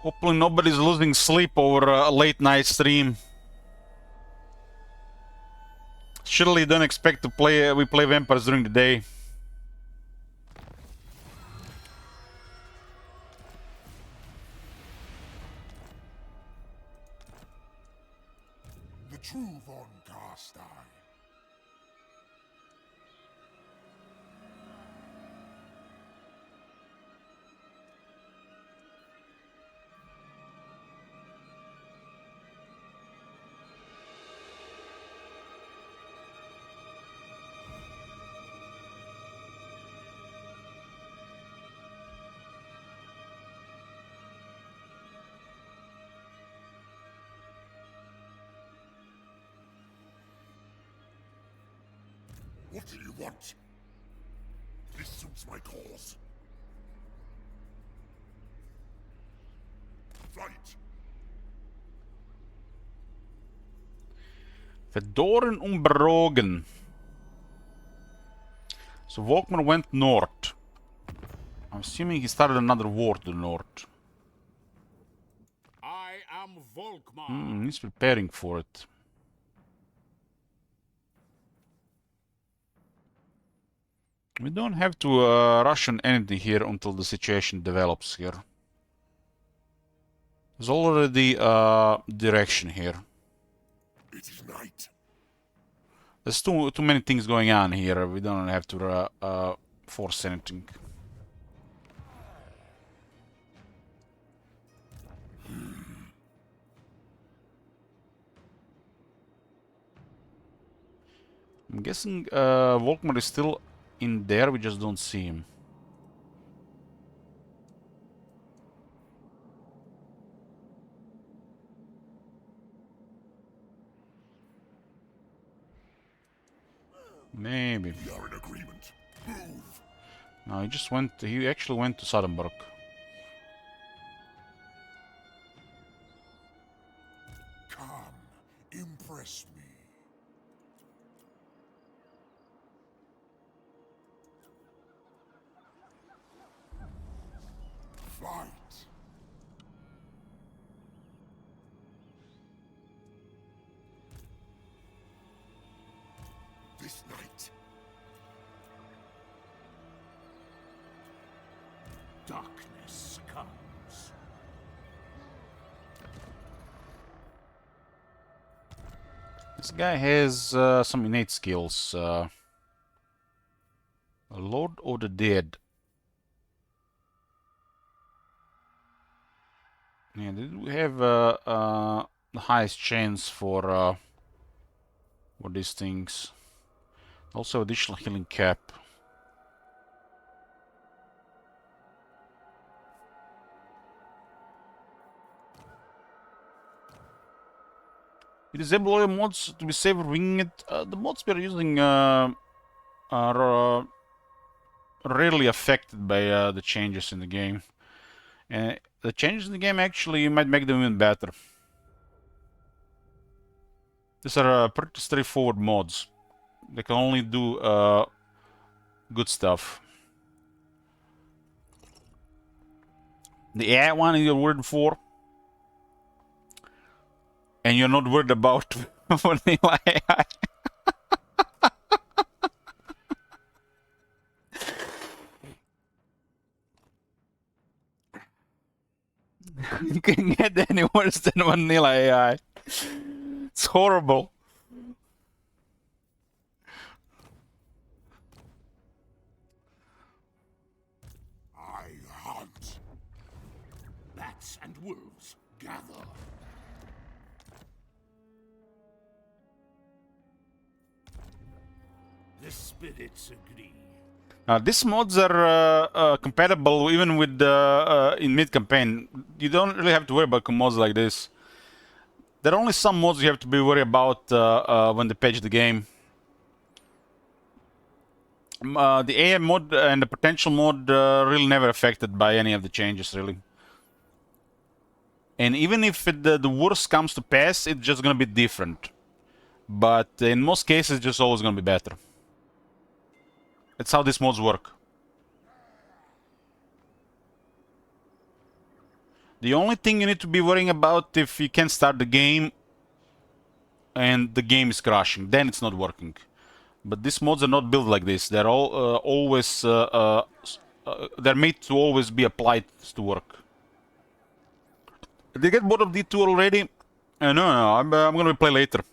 Hopefully nobody's losing sleep over a late night stream. Surely don't expect to play. We play vampires during the day.
The true Von Carstein. What do you want? This suits my cause. Fight!
Verdoren unberogen. So Volkmar went north. I'm assuming he started another war to the north.
I am Volkmar.
He's preparing for it. We don't have to rush on anything here until the situation develops here. There's already direction here.
It is night.
There's too many things going on here. We don't have to force anything. I'm guessing Volkmar is still in there, we just don't see him. Maybe.
We are in agreement. Move!
No, he actually went to Soddenburg.
Come, impress me. Fight! This night. Darkness comes.
This guy has some innate skills. A Lord of the Dead. Yeah, they do have the highest chance for these things. Also additional healing cap. We disable all your mods to be safe winging it. The mods we are using are rarely affected by the changes in the game. The changes in the game actually might make them even better. These are pretty straightforward mods. They can only do good stuff. The AI one you're worried for, and you're not worried about vanilla AI. You can get any worse than vanilla AI. It's horrible.
I hunt. Bats and wolves gather. The spirits agree.
These mods are compatible even with in mid-campaign. You don't really have to worry about mods like this. There are only some mods you have to be worried about when they patch the game. The AI mod and the potential mod really never affected by any of the changes, really. And even if the worst comes to pass, it's just gonna be different. But in most cases, it's just always gonna be better. That's how these mods work. The only thing you need to be worrying about if you can't start the game and the game is crashing, then it's not working. But these mods are not built like this. They're all always they're made to always be applied to work. Did you get bored of D2 already? No, I'm gonna play later.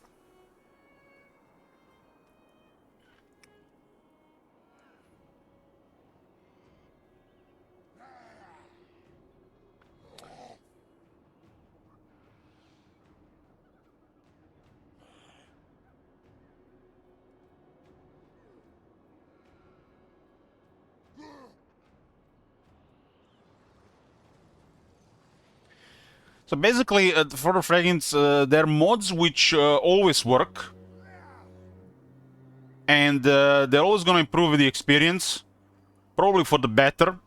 So basically, for the fragments, there are mods which always work, and they're always going to improve the experience, probably for the better.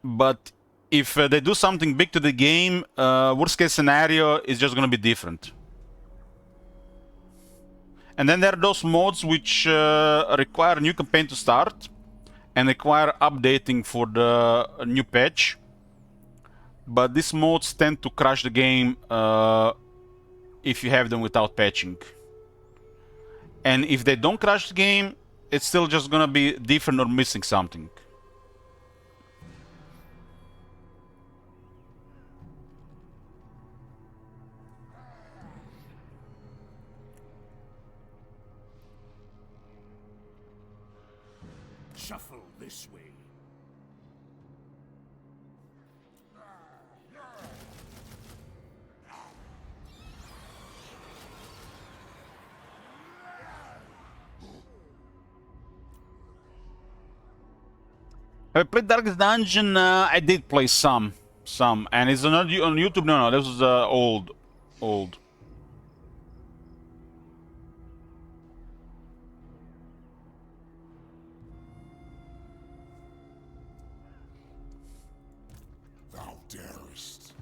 But if they do something big to the game, worst case scenario is just going to be different. And then there are those mods which require a new campaign to start and require updating for the new patch. But these mods tend to crash the game if you have them without patching. And if they don't crash the game, it's still just gonna be different or missing something.
Shuffle this way.
Have I played Darkest Dungeon? I did play some, and it's not on YouTube. No, this was old.
Thou darest.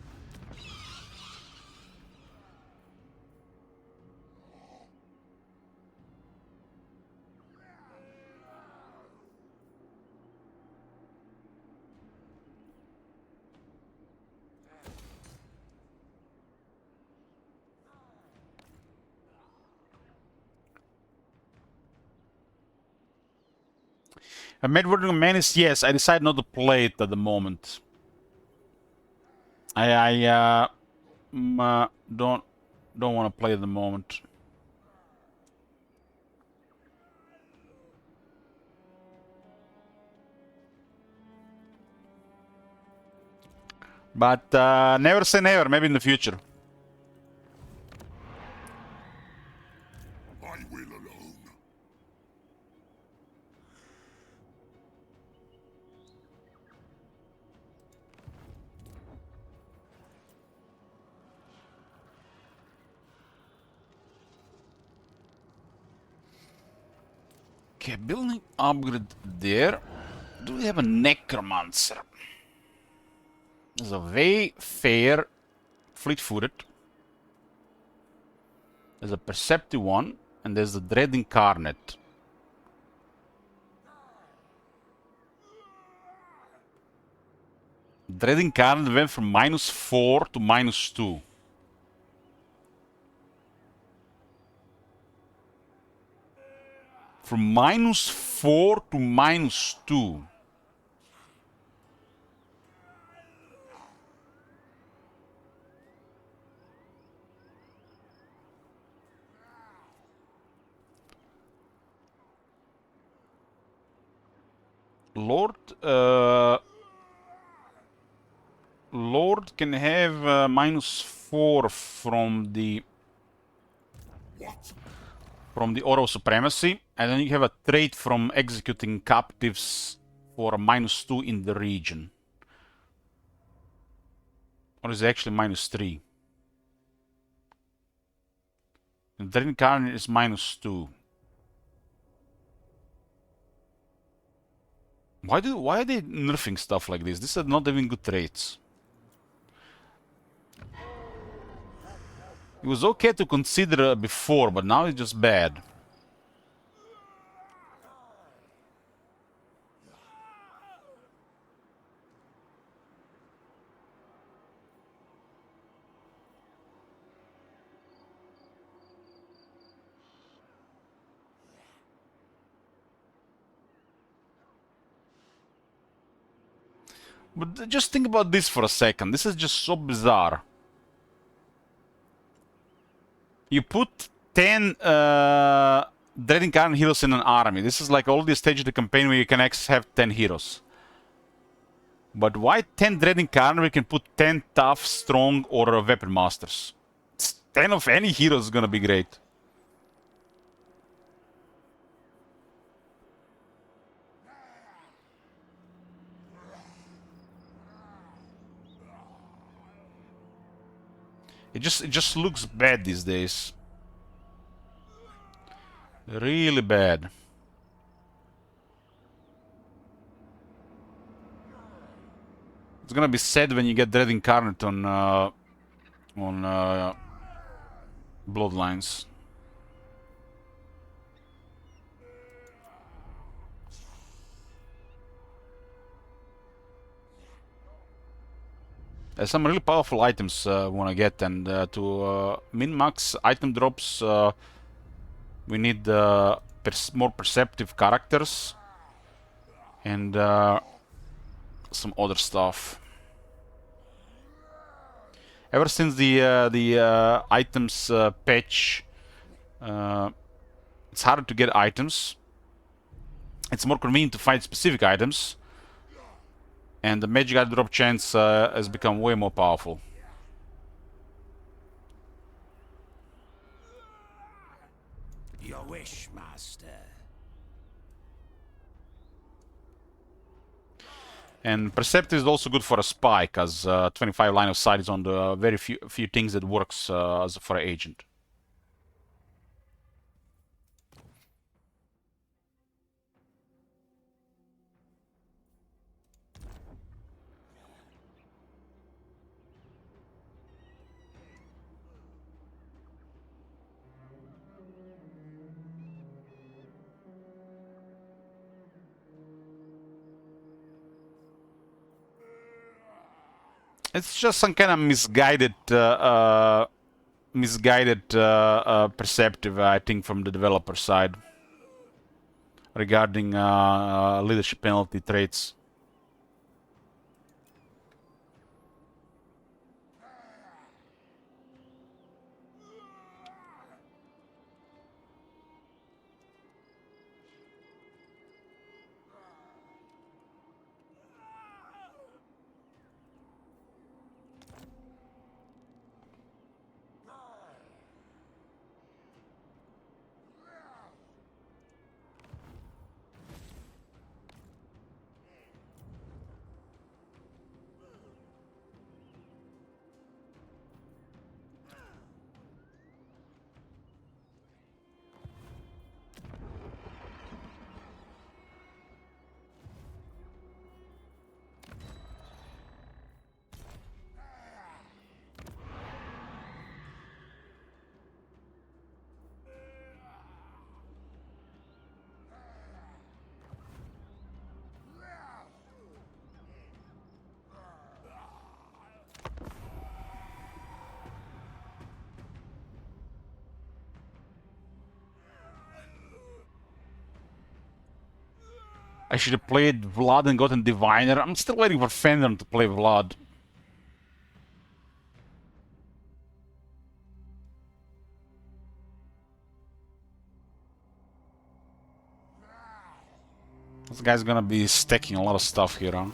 I made Wording Menace. Yes, I decided not to play it at the moment. I don't want to play at the moment. But never say never. Maybe in the future.
I will alone.
Okay, building upgrade there. Do we have a necromancer? There's a Wayfarer, fleet-footed. There's a perceptive one, and there's the Dread Incarnate. Dread Incarnate went from -4 to -2. From -4 to -2. Lord can have -4 from the Aura of Supremacy, and then you have a trait from executing captives for a -2 in the region. Or is it actually -3? And Dread Incarnate is -2. Why are they nerfing stuff like this? These are not even good traits. It was okay to consider before, but now it's just bad. But just think about this for a second. This is just so bizarre. You put 10 Dread Incarnate heroes in an army. This is like all the stage of the campaign where you can actually have 10 heroes. But why 10 Dread Incarnate? We can put 10 tough, strong, or weapon masters. 10 of any hero is gonna be great. It just looks bad these days. Really bad. It's gonna be sad when you get Dread Incarnate on Bloodlines. There's some really powerful items we want to get, and to min-max item drops, we need more perceptive characters and some other stuff. Ever since the items patch, it's harder to get items. It's more convenient to find specific items. And the magic item drop chance has become way more powerful.
Your wish, master.
And perceptive is also good for a spy, because 25 line of sight is on the very few things that works as for an agent. It's just some kind of misguided perceptive, I think, from the developer side regarding leadership penalty traits. I should have played Vlad and gotten Diviner. I'm still waiting for Fandom to play Vlad. This guy's gonna be stacking a lot of stuff here, huh?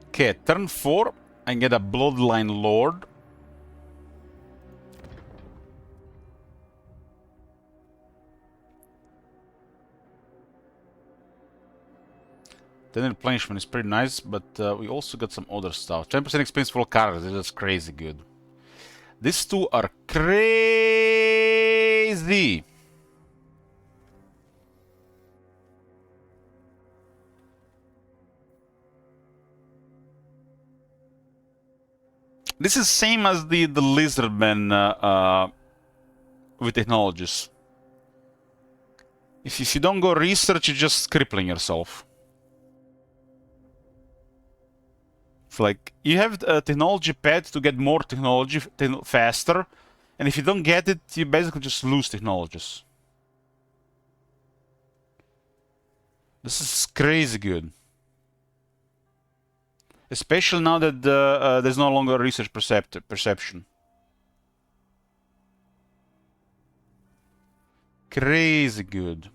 Okay, turn 4, I get a Bloodline Lord. Then replenishment is pretty nice, but we also got some other stuff. 10% experience for all characters, that's crazy good. These two are crazy! This is same as the Lizardmen with technologies. If you don't go research, you're just crippling yourself. Like, you have a technology pad to get more technology faster, and if you don't get it, you basically just lose technologies. This is crazy good. Especially now that there's no longer research perception. Crazy good.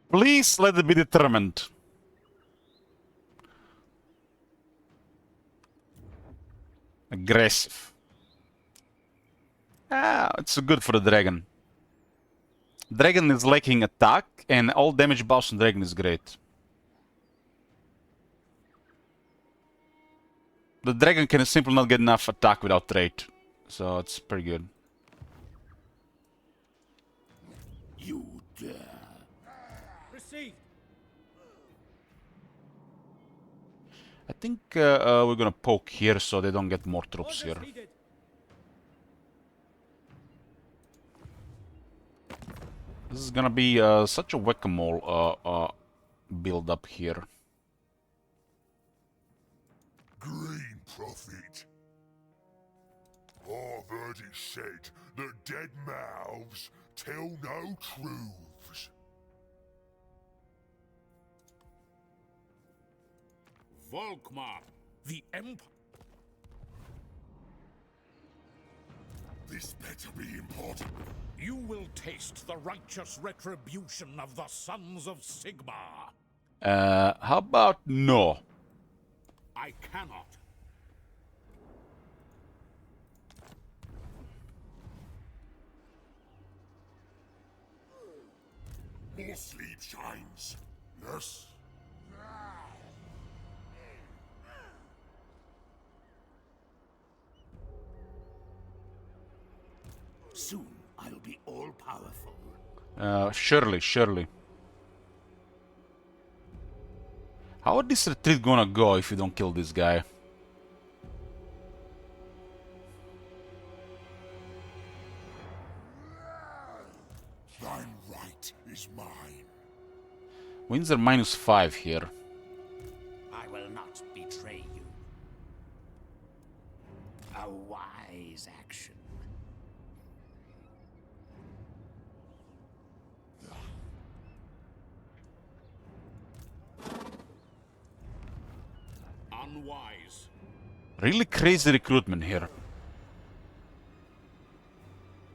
Please let it be determined. Aggressive. Ah, it's good for the dragon. Dragon is lacking attack, and all damage buffs on dragon is great. The dragon can simply not get enough attack without trait, so it's pretty good.
You dare. Received.
I think we're gonna poke here so they don't get more troops here. This is gonna be such a whack-a-mole build up here.
Green prophet. I've heard it said that dead mouths tell no truths.
Volkmar, the Empire.
This better be important.
You will taste the righteous retribution of the sons of Sigmar.
How about no?
I cannot.
More sleep shines. Yes.
Soon I'll be all-powerful.
Surely. How is this retreat gonna go if you don't kill this guy?
Thine right is mine.
Wins are -5 here.
I will not betray you. A wise action. Unwise.
Really crazy recruitment here.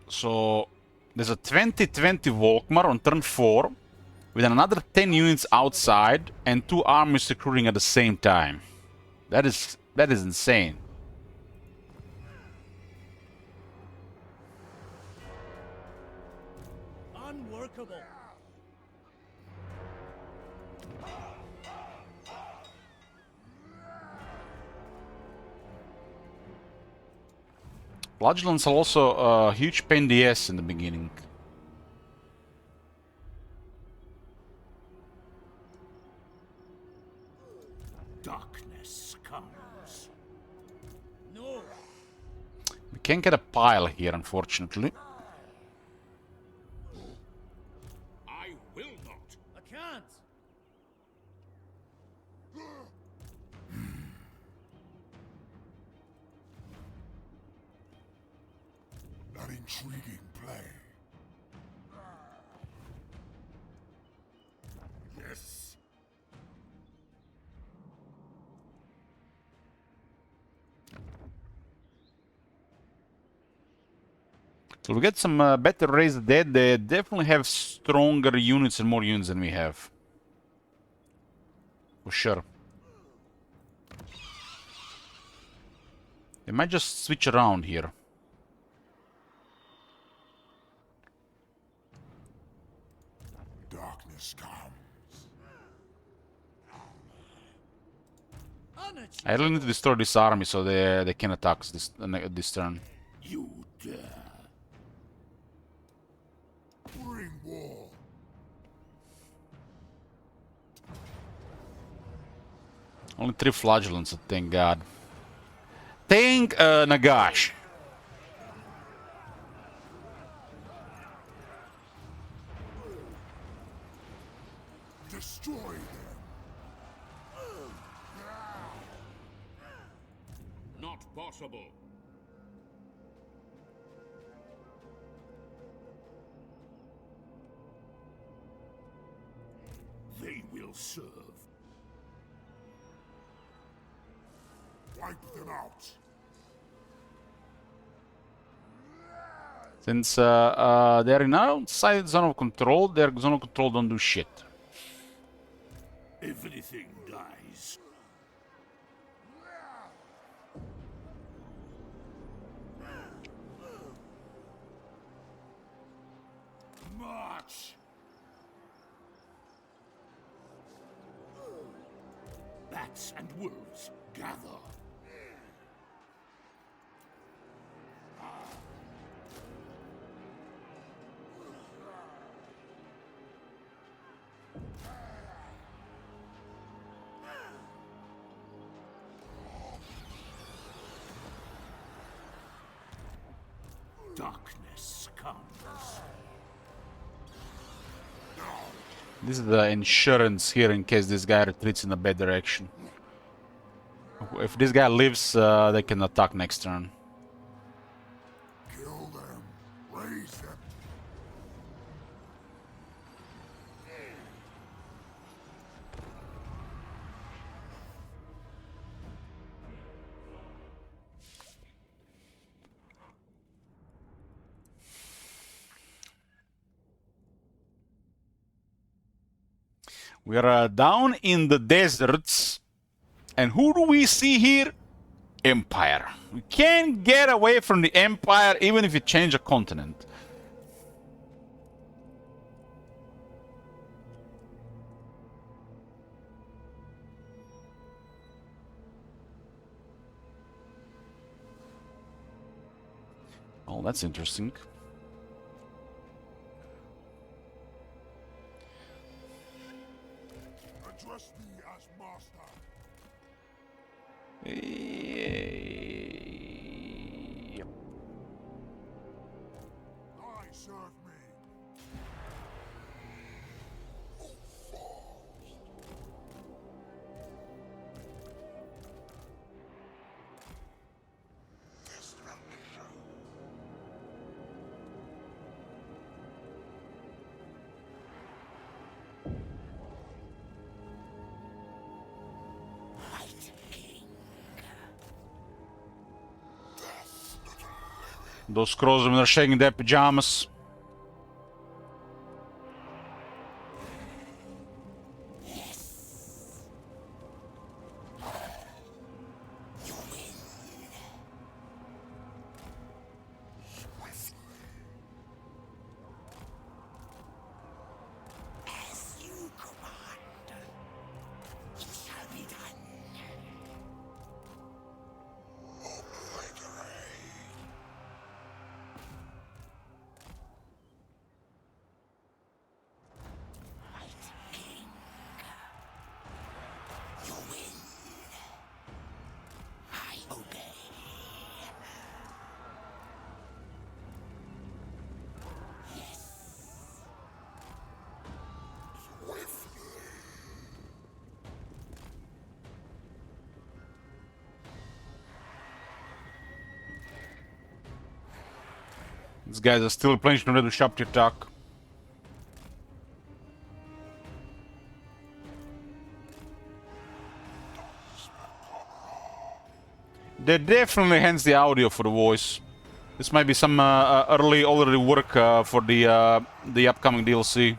So there's a 20-20 Volkmar on turn 4, with another 10 units outside and 2 armies recruiting at the same time. That is insane.
Unworkable.
Flagellants are also a huge pain in the ass in the beginning.
Darkness comes. No.
We can't get a pile here, unfortunately.
I will not. I can't.
An intriguing play. Yes.
So we get some better raised dead. They definitely have stronger units and more units than we have. For sure. They might just switch around here.
Darkness comes.
I really need to destroy this army so they can attack us this turn.
You dare.
Bring war.
Only 3 flagellants, thank God. Thank Nagash.
Destroy them.
Not possible. They will serve.
Wipe them out.
Since they're in outside zone of control, their zone of control don't do shit.
Everything dies.
March.
Bats and wolves, gather. Darkness comes.
This is the insurance here in case this guy retreats in a bad direction. If this guy lives, they can attack next turn.
Kill them. Raise them.
We are down in the deserts. And who do we see here? Empire. We can't get away from the Empire even if you change a continent. Oh, that's interesting.
Address me as master.
Yep.
I serve me.
Those scrolls when they're shaking their pajamas. These guys are still planning to sharp to attack. They definitely enhance the audio for the voice. This might be some early already work for the upcoming DLC.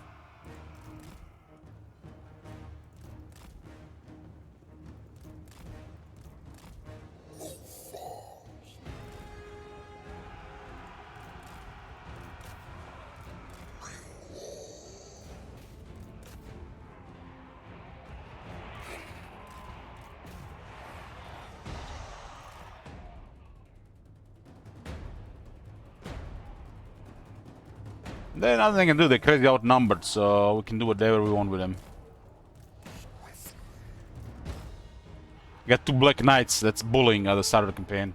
There's nothing they can do. They're crazy outnumbered, so we can do whatever we want with them. Got 2 Black Knights. That's bullying at the start of the campaign.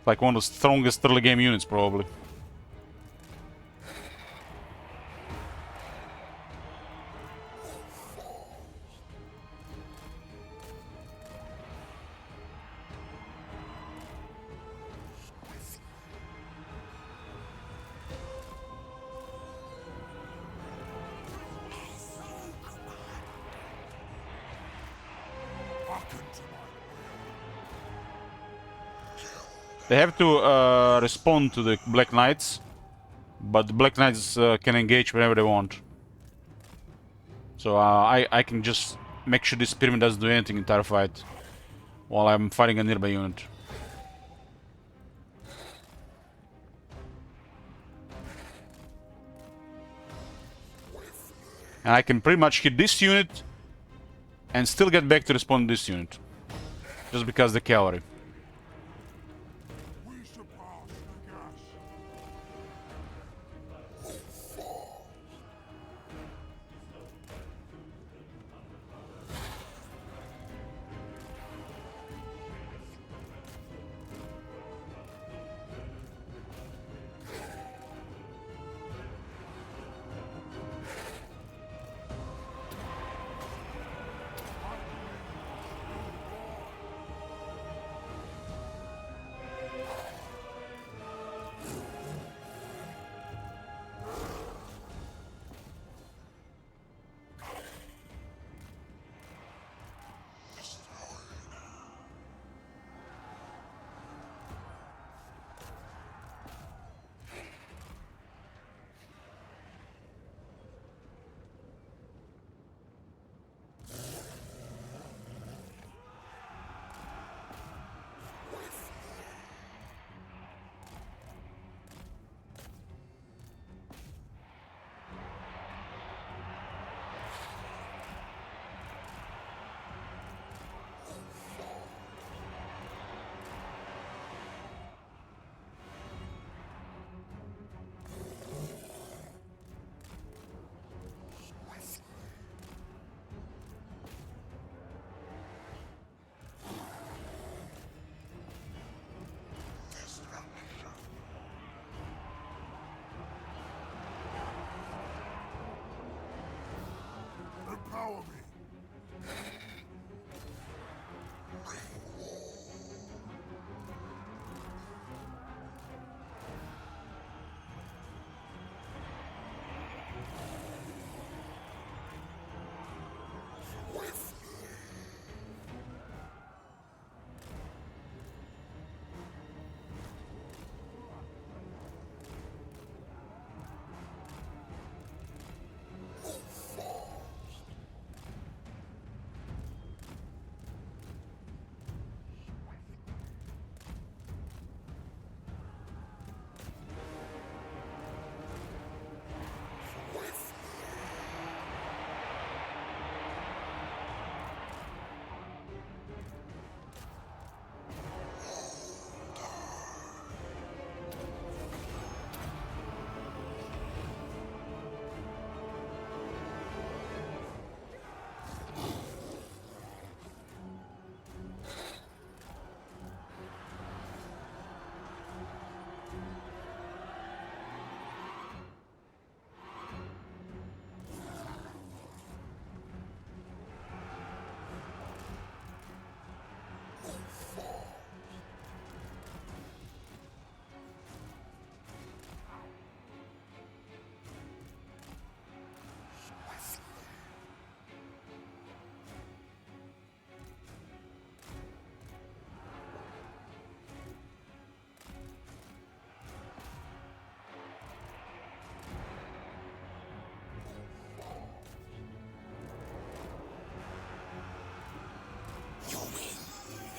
Like one of the strongest early game units, probably. They have to respond to the Black Knights, but the Black Knights can engage whenever they want. So I can just make sure this pyramid doesn't do anything in entire fight while I'm fighting a nearby unit. And I can pretty much hit this unit and still get back to respond to this unit. Just because the cavalry.
We surpass Nagash. Empower me.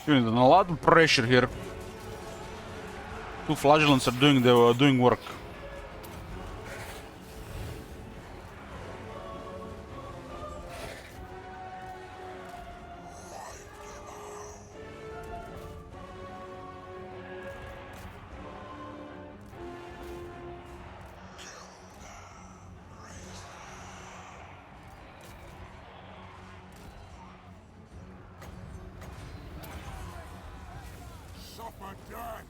There's a lot of pressure here. 2 flagellants are doing work.
death.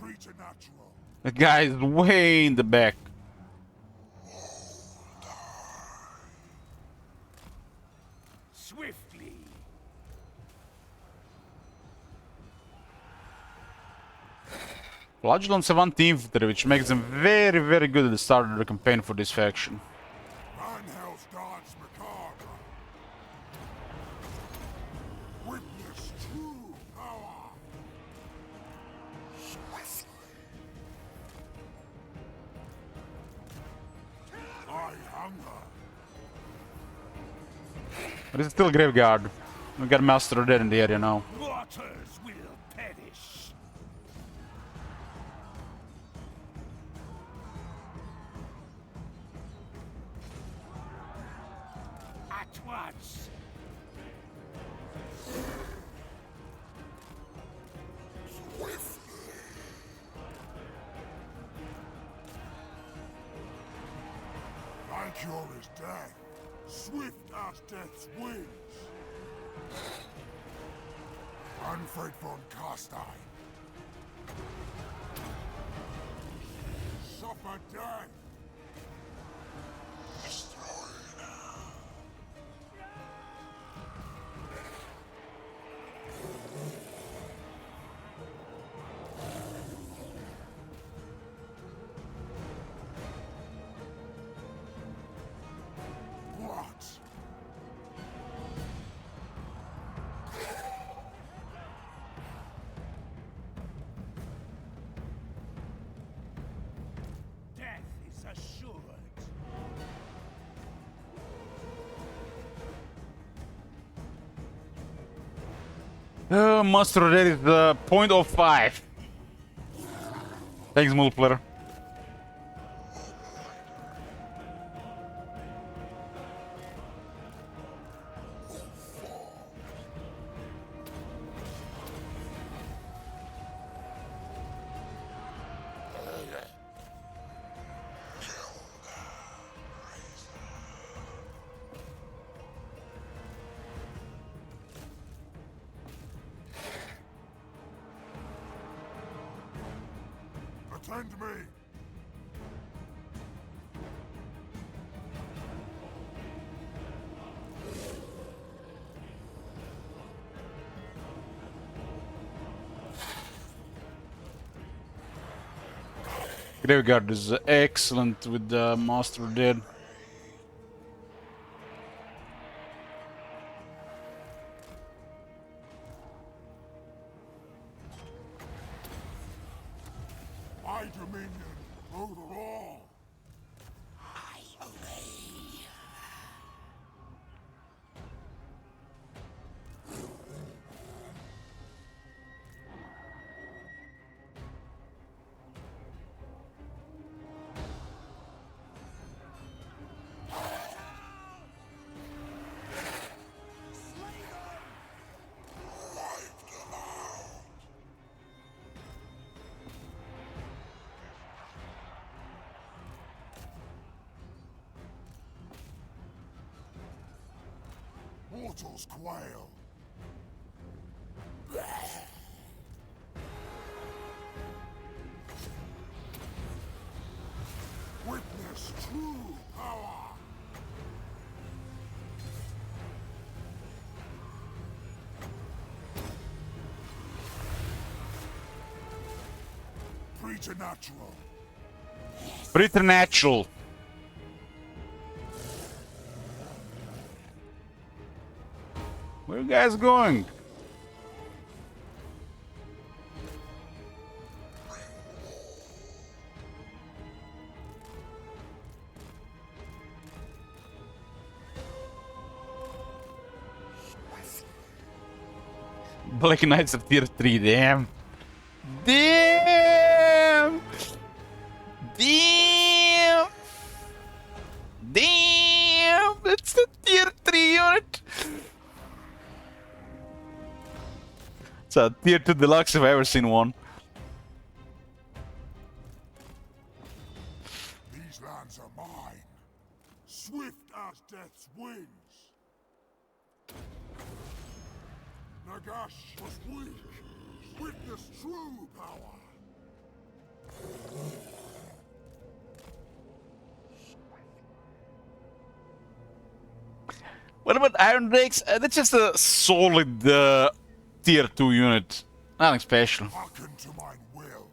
Preternatural.
The guy is way in the back.
Swiftly.
Flagellants have anti-infantry, which makes them very, very good at the start of the campaign for this faction.
Van Hell's dance macabre. Witness true power. I hunger.
But it's still Graveguard. We got Master of Dead in the area now.
Waters will perish. At once.
Thy cure is death. Swift as death's wings. Unfred von Carstein. Suffer death. What?
Death is assured.
Master of Dead is 0.05. Thanks, multiplayer.
Attend me.
Graveguard is excellent with the Master of Dead.
My dominion over all. Mortals quail. Witness true power. Preternatural.
Preternatural. Where are you guys going? Black Knights of tier 3, damn. Damn! Damn! Damn! That's the tier 3 unit! It's a tier 2 deluxe if I've ever seen one.
These lands are mine. Swift as death's wings. Nagash was weak. Witness true power.
What about Iron Drakes? That's just a solid tier 2 unit. Nothing special.
Hearken to mine will.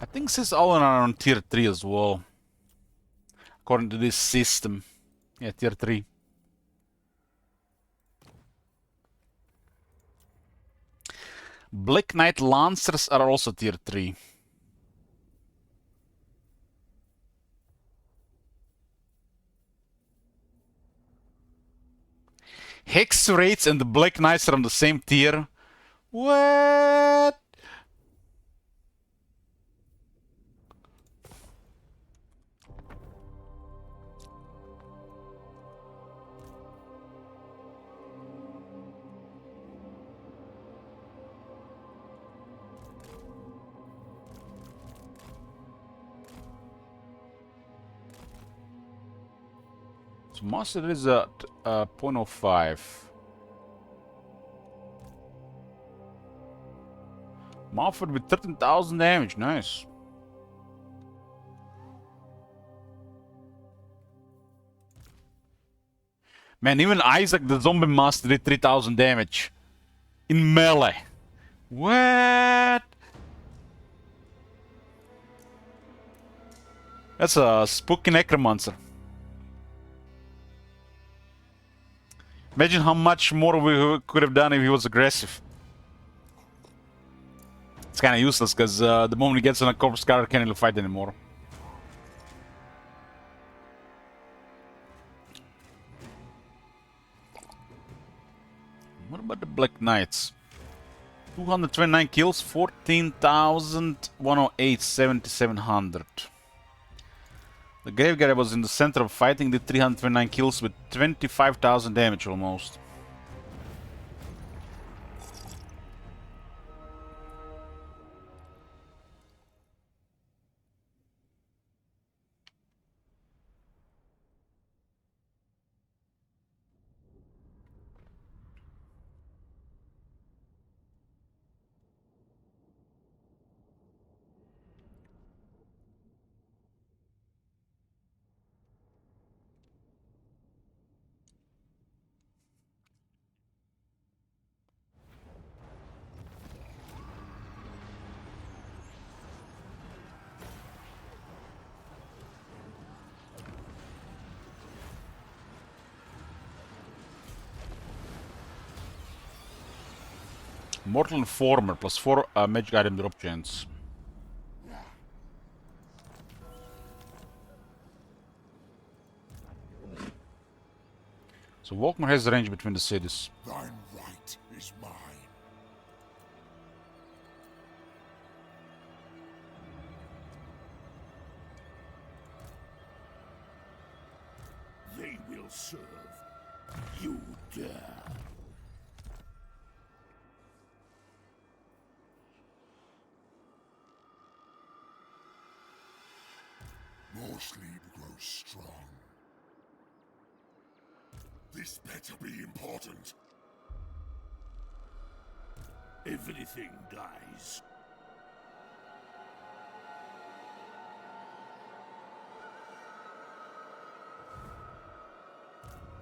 I think this is all around tier 3 as well. According to this system. Yeah, tier 3. Black Knight Lancers are also tier 3. Hex Raids and the Black Knights are on the same tier. What? So Master is at 0.05. Malford with 13,000 damage, nice. Man, even Isaac the Zombie Master did 3,000 damage. In melee. What? That's a spooky necromancer. Imagine how much more we could have done if he was aggressive. It's kind of useless because the moment he gets on a corpse card, he can't really fight anymore. What about the Black Knights? 229 kills, 14,108, 7,700. The Graveguard was in the center of fighting, did 329 kills with 25,000 damage almost. Mortal Informer plus 4 magic item drop chance. So Volkmar has range between the cities.
Thine right is mine.
They will serve. You dare.
More sleep grows strong. This better be important.
Everything dies.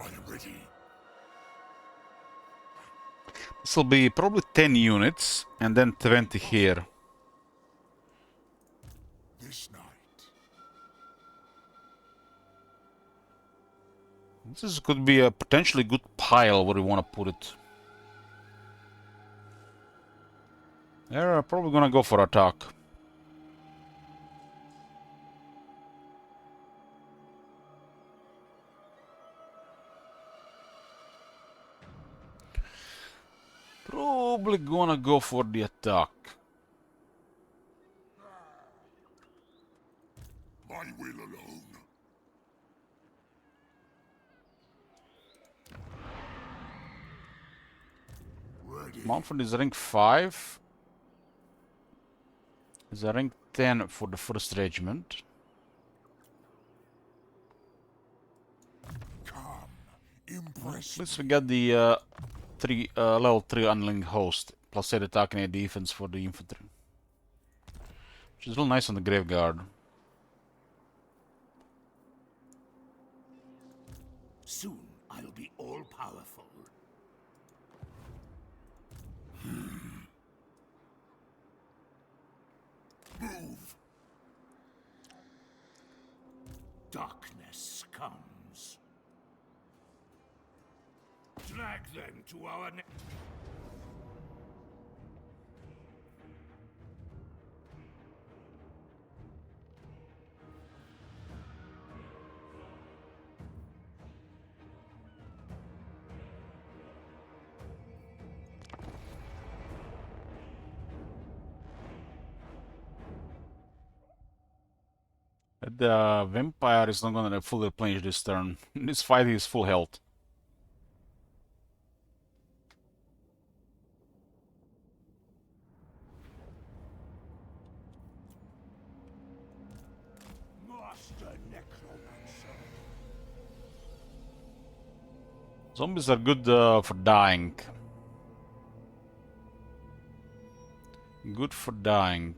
I am ready.
This will be probably 10 units and then 20 here.
This night.
This could be a potentially good pile where we want to put it. They're probably gonna go for attack. Probably gonna go for the attack.
My will alone. Ready.
Mountford is rank 5. Is a rank 10 for the first regiment.
Come. Impress.
At least we got the level 3 unlinked host. Plus 8 attack and 8 defense for the infantry. Which is real nice on the Graveguard.
Soon I'll be all-powerful.
Move.
Darkness comes. Drag them to our
The vampire is not gonna fully replenish this turn. This fight is full health.
Master Necromancer.
Zombies are good for dying. Good for dying.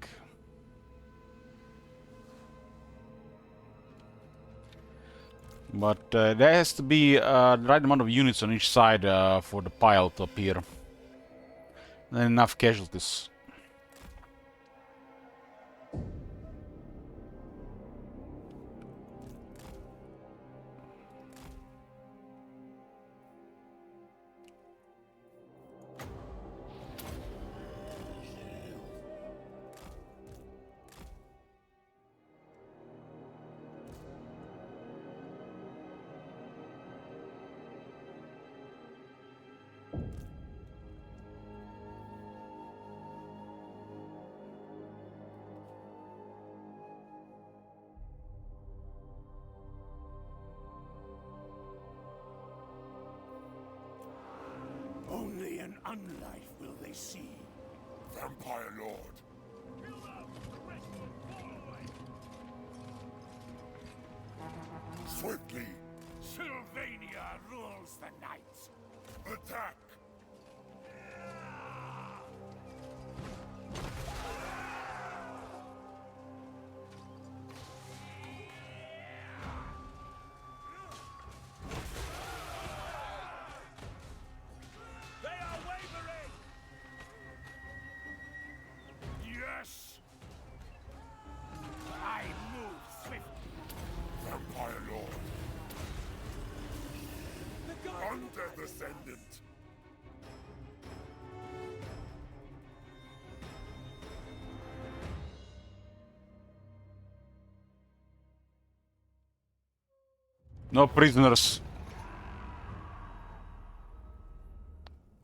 But there has to be the right amount of units on each side for the pile to appear. And enough casualties.
Only an unlife will they see.
Vampire Lord. Swiftly.
Sylvania rules the night.
Attack.
They are wavering! Yes! I move swiftly.
Vampire Lord. Undeath Ascendant.
No prisoners.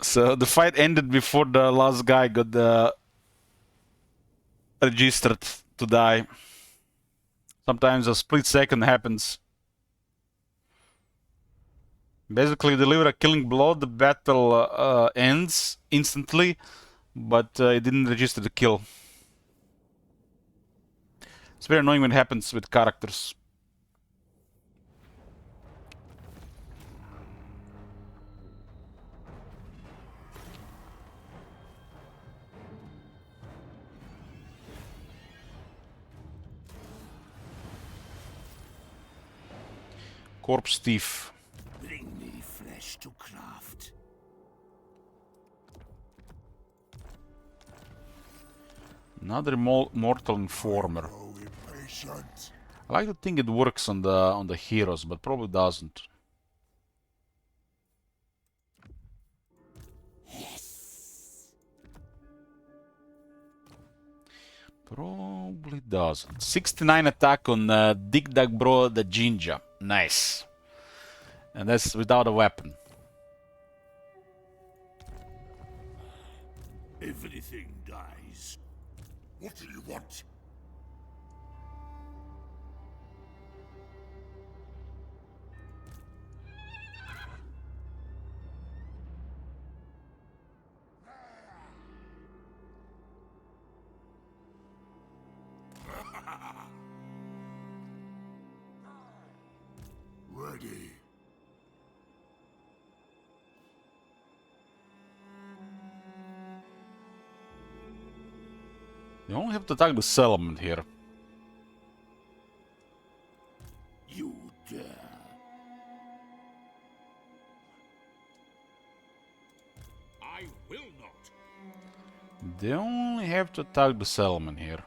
So the fight ended before the last guy got registered to die. Sometimes a split second happens. Basically, you deliver a killing blow, the battle ends instantly, but it didn't register the kill. It's very annoying when it happens with characters. Corpse thief.
Bring me flesh to craft.
Another mortal informer.
Oh, impatient.
I like to think it works on the heroes, but probably doesn't. Probably doesn't. 69 attack on Dig Dug Bro the Jinja. Nice. And that's without a weapon.
Everything dies.
What do you want? Ready.
You only have to attack the settlement here.
You dare. I will not.
They only have to attack the settlement here.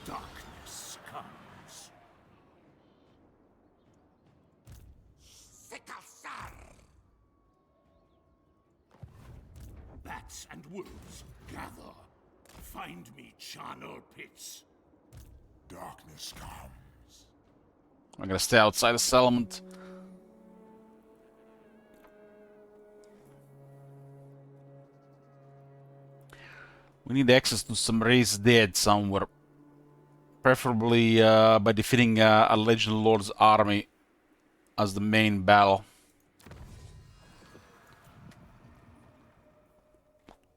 Darkness comes. Bats and wolves, gather. Find me charnel pits.
Darkness comes.
I'm gonna stay outside the settlement. We need access to some raised dead somewhere. Preferably by defeating a Legend Lord's army as the main battle.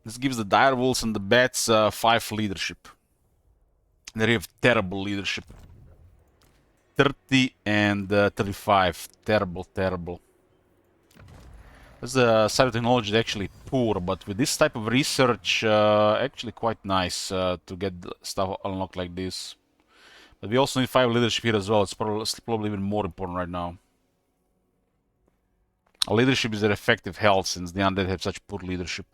This gives the direwolves and the bats 5 leadership. They have terrible leadership. 30 and 35. Terrible, terrible. This side of technology is actually poor, but with this type of research, actually quite nice to get stuff unlocked like this. But we also need 5 leadership here as well. It's probably even more important right now. Leadership is their effective health, since the undead have such poor leadership.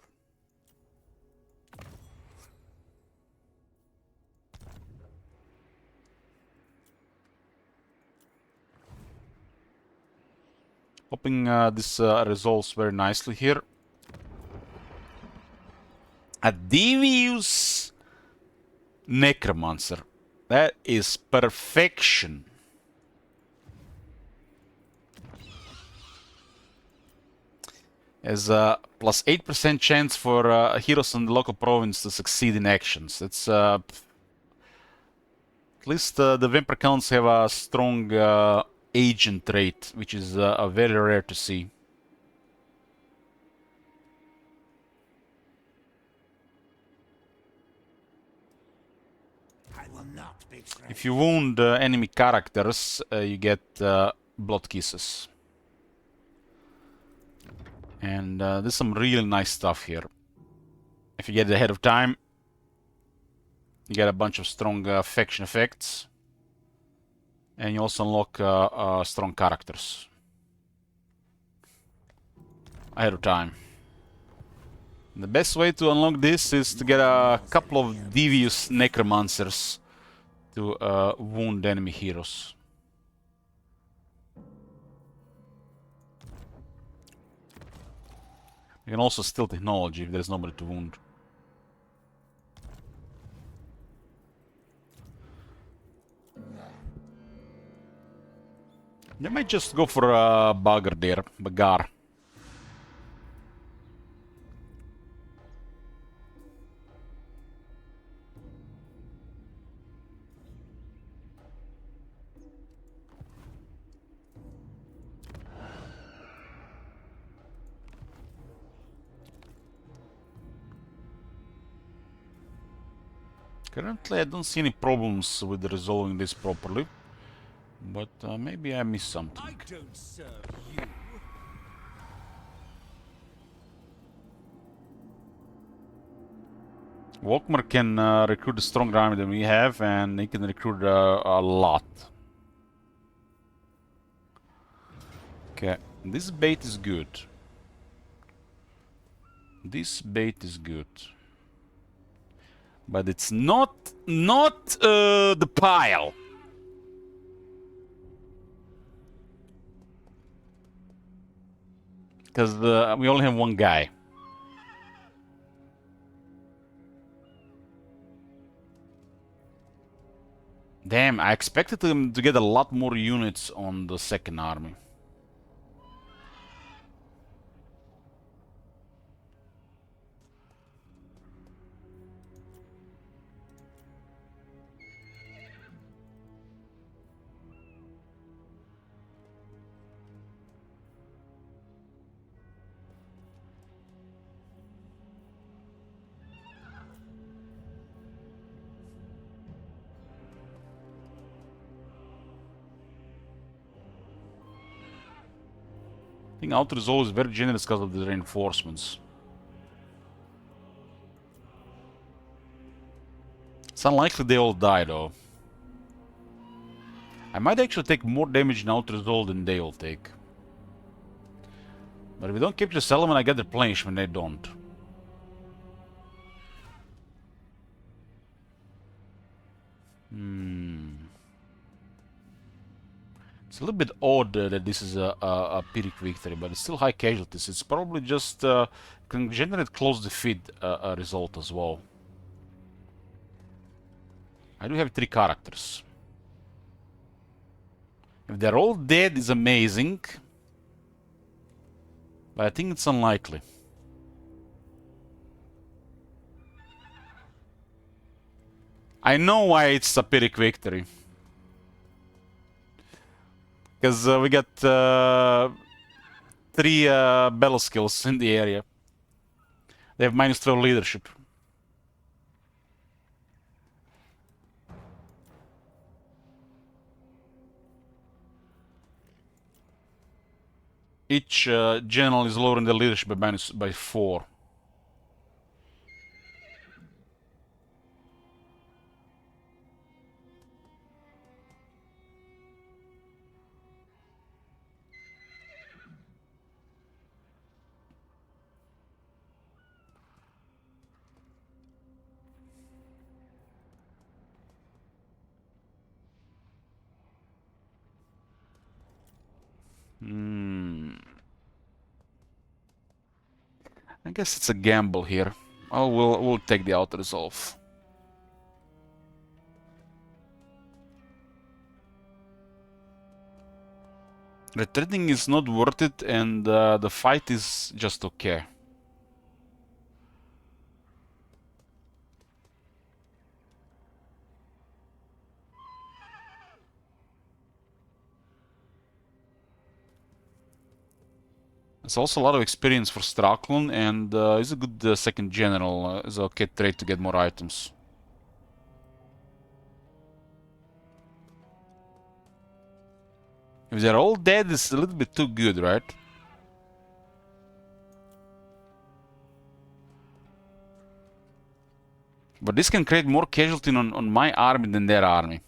Hoping this resolves very nicely here. A devious necromancer. That is perfection. Has a plus 8% chance for heroes in the local province to succeed in actions. It's at least the vampire counts have a strong agent trait, which is very rare to see. If you wound enemy characters, you get blood kisses. And there's some really nice stuff here. If you get it ahead of time, you get a bunch of strong faction effects. And you also unlock strong characters. Ahead of time. And the best way to unlock this is to get a couple of devious necromancers to wound enemy heroes. You can also steal technology if there's nobody to wound. They might just go for a bugger there, Bagar. Currently, I don't see any problems with resolving this properly, but maybe I missed something.
I don't serve you.
Walkmar can recruit a stronger army than we have, and he can recruit a lot. Okay, this bait is good. This bait is good. But it's not the pile. Because we only have one guy. Damn, I expected him to get a lot more units on the second army. I think Outer Zone is very generous because of the reinforcements. It's unlikely they all die though. I might actually take more damage in Outer Zone than they will take. But if we don't capture the settlement, I get replenishment, they don't. It's a little bit odd that this is a Pyrrhic victory, but it's still high casualties. It's probably just can generate close defeat result as well. I do have 3 characters. If they're all dead, is amazing. But I think it's unlikely. I know why it's a Pyrrhic victory. Because we got 3 battle skills in the area. They have -12 leadership. Each general is lowering the leadership by 4. I guess it's a gamble here. Oh, we'll take the outer resolve. Retreating is not worth it, and the fight is just okay. It's also a lot of experience for Straklon, and he's a good second general. It's a okay trade to get more items. If they're all dead, it's a little bit too good, right? But this can create more casualty on my army than their army.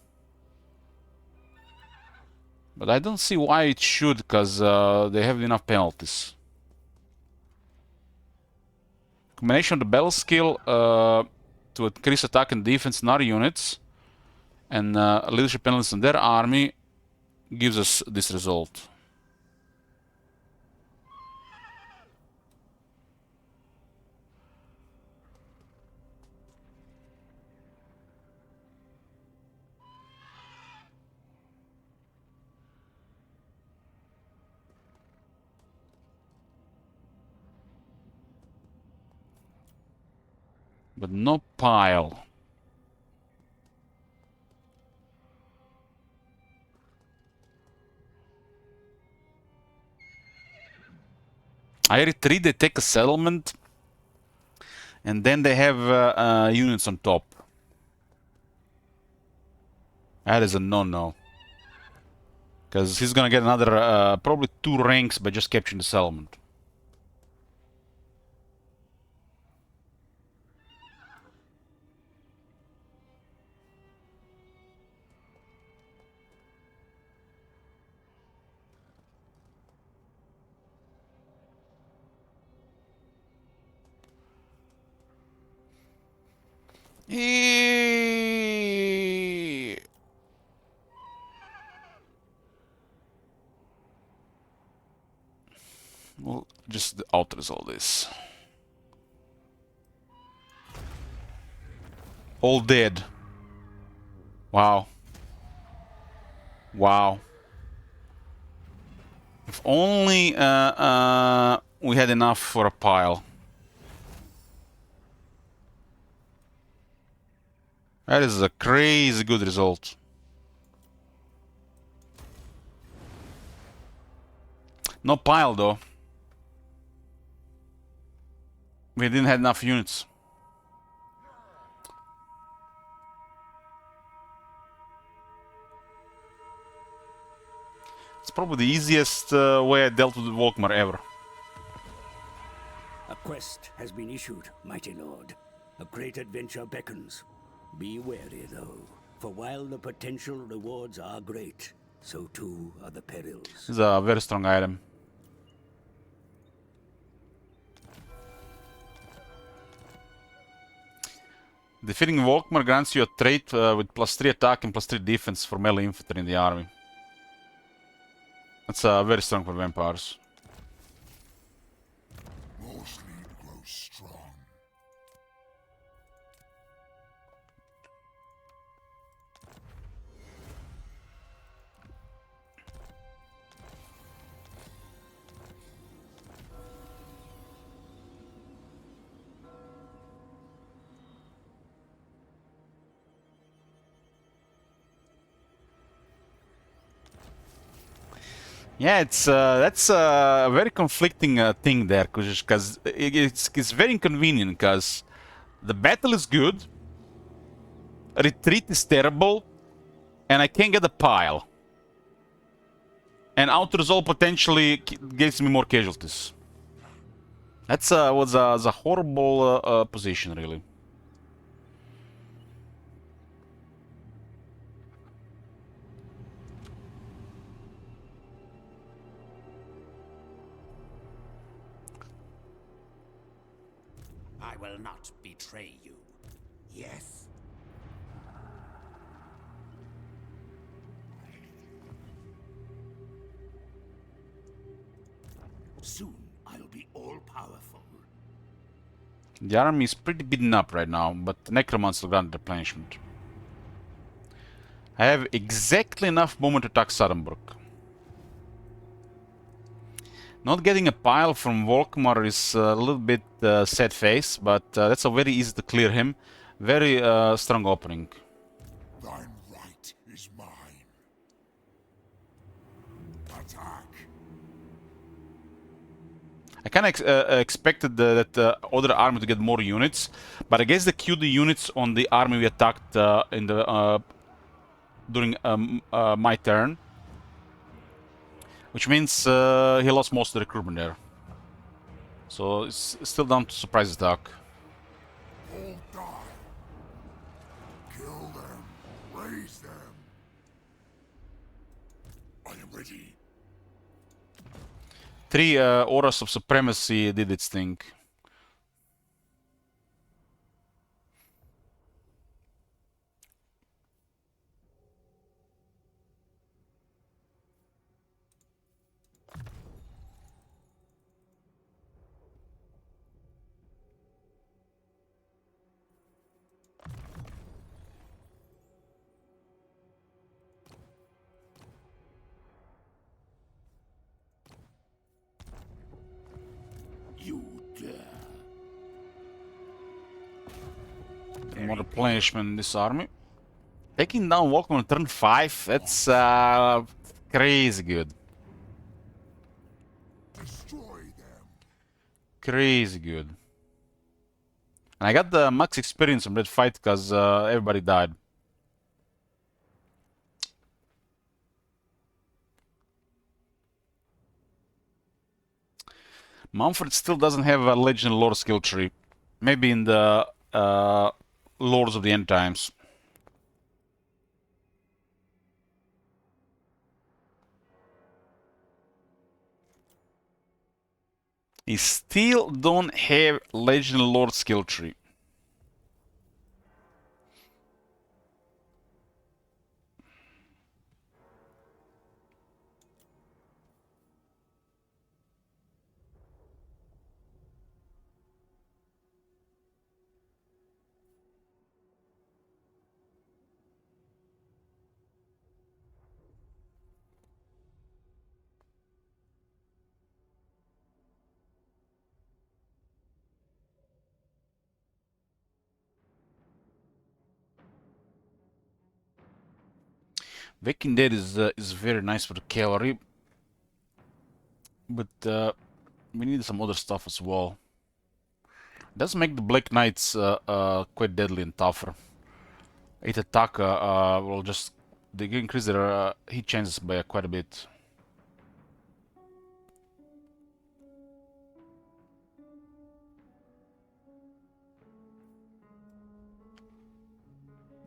But I don't see why it should, because they have enough penalties. Combination of the battle skill to increase attack and defense in our units and leadership penalties on their army gives us this result. But no pile. I retreat, they take a settlement, and then they have units on top. That is a no-no. Because he's gonna get another, probably 2 ranks by just capturing the settlement. We'll just out-resolve this. All dead. Wow. Wow. If only we had enough for a pile. That is a crazy good result. No pile though. We didn't have enough units. It's probably the easiest way I dealt with Volkmar ever.
A quest has been issued, mighty lord. A great adventure beckons. Be wary, though, for while the potential rewards are great, so too are the perils.
This is a very strong item. Defeating Volkmar grants you a trait with +3 attack and +3 defense for melee infantry in the army. That's very strong for vampires.
More sleep grows strong.
Yeah, it's that's a very conflicting thing there, because it's very inconvenient. Because the battle is good, retreat is terrible, and I can't get a pile. And out-resolve potentially gives me more casualties. That's was a horrible position, really.
I will not betray you. Yes.
Soon I'll be all-powerful.
The army is pretty beaten up right now, but the Necromancer granted replenishment. I have exactly enough moment to attack Suddenbrook. Not getting a pile from Volkmar is a little bit sad face, but that's a very easy to clear him. Very strong opening.
Thine right is mine. Attack.
I kind of expected that other army to get more units, but I guess they queued the units on the army we attacked in the during my turn, which means he lost most of the recruitment there. So it's still down to surprise attack.
All die. Kill them. Raise them. I am ready.
3 Auras of Supremacy did its thing.
You dare.
More replenishment in this army. Taking down Volkmar on turn 5, that's crazy good.
Destroy them.
Crazy good. And I got the max experience from that fight because everybody died. Mumford still doesn't have a Legend Lore skill tree. Maybe in the Lords of the End Times. He still don't have Legend Lord skill tree. Waking Dead is very nice for the cavalry, but we need some other stuff as well. Does make the Black Knights quite deadly and tougher. 8 attack will just they increase their hit chances by quite a bit.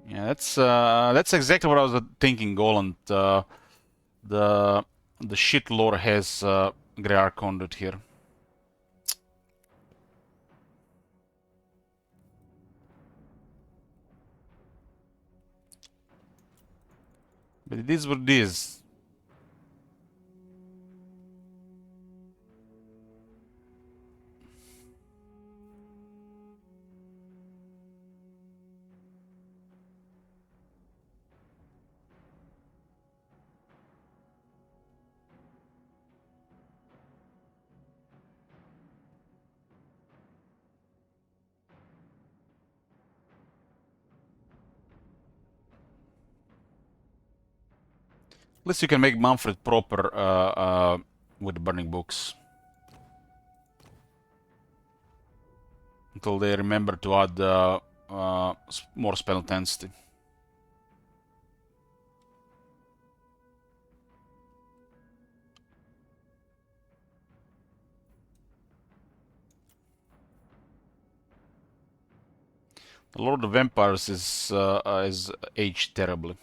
Yeah, that's exactly what I was thinking, Goland. The shit lore has Grey Archon here. But it is what it is. At least you can make Manfred proper with the burning books. Until they remember to add more spell intensity. The Lord of Vampires is aged terribly.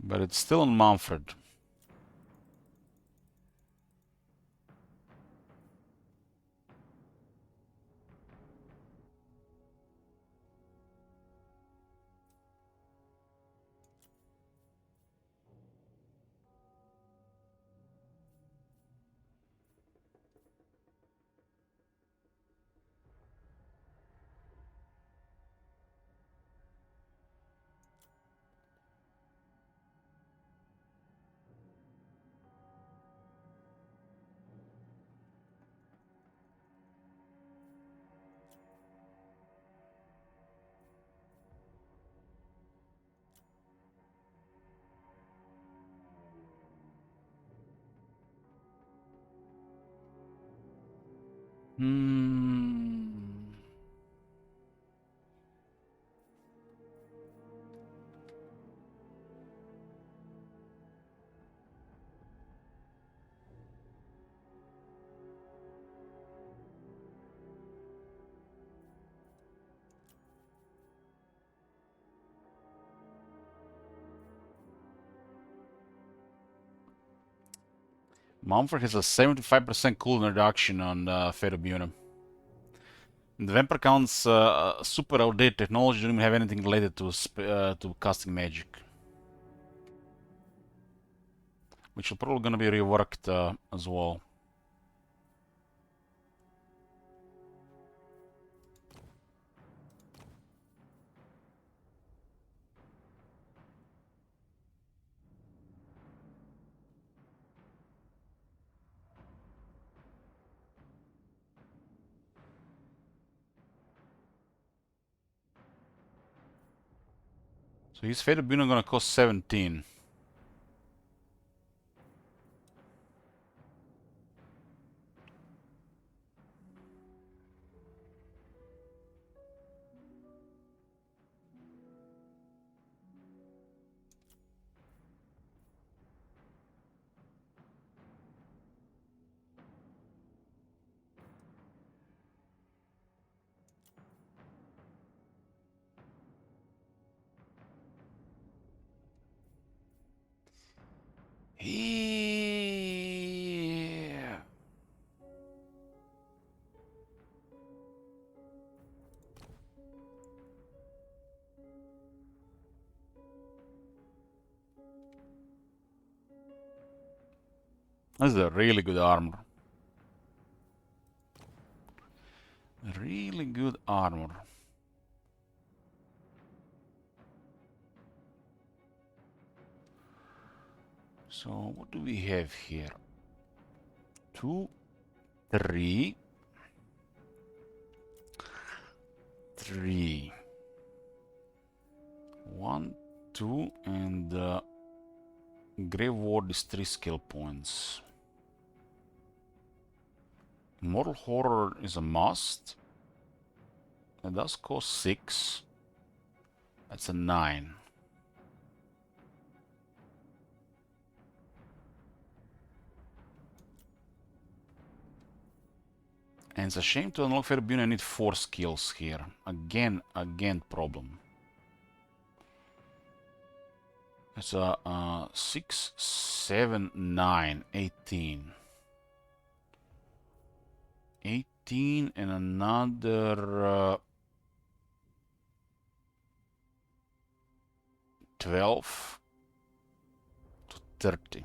But it's still on Manfred. Hmm. Manfred has a 75% cooldown reduction on Fate of Bune. The Vampire Count's super outdated technology doesn't even have anything related to casting magic. Which is probably gonna be reworked as well. So his Fate of Bune gonna cost 17. Yeah. That's a really good armor. Really good armor. So what do we have here? 2, 3. 3. 1, 2, and Grave Ward is 3 skill points. Mortal Horror is a must. It does cost 6. That's a 9. And it's a shame to unlock Fairbury, I need 4 skills here. Again problem. It's a 6, 7, 9, 18. 18 and another 12 to 30.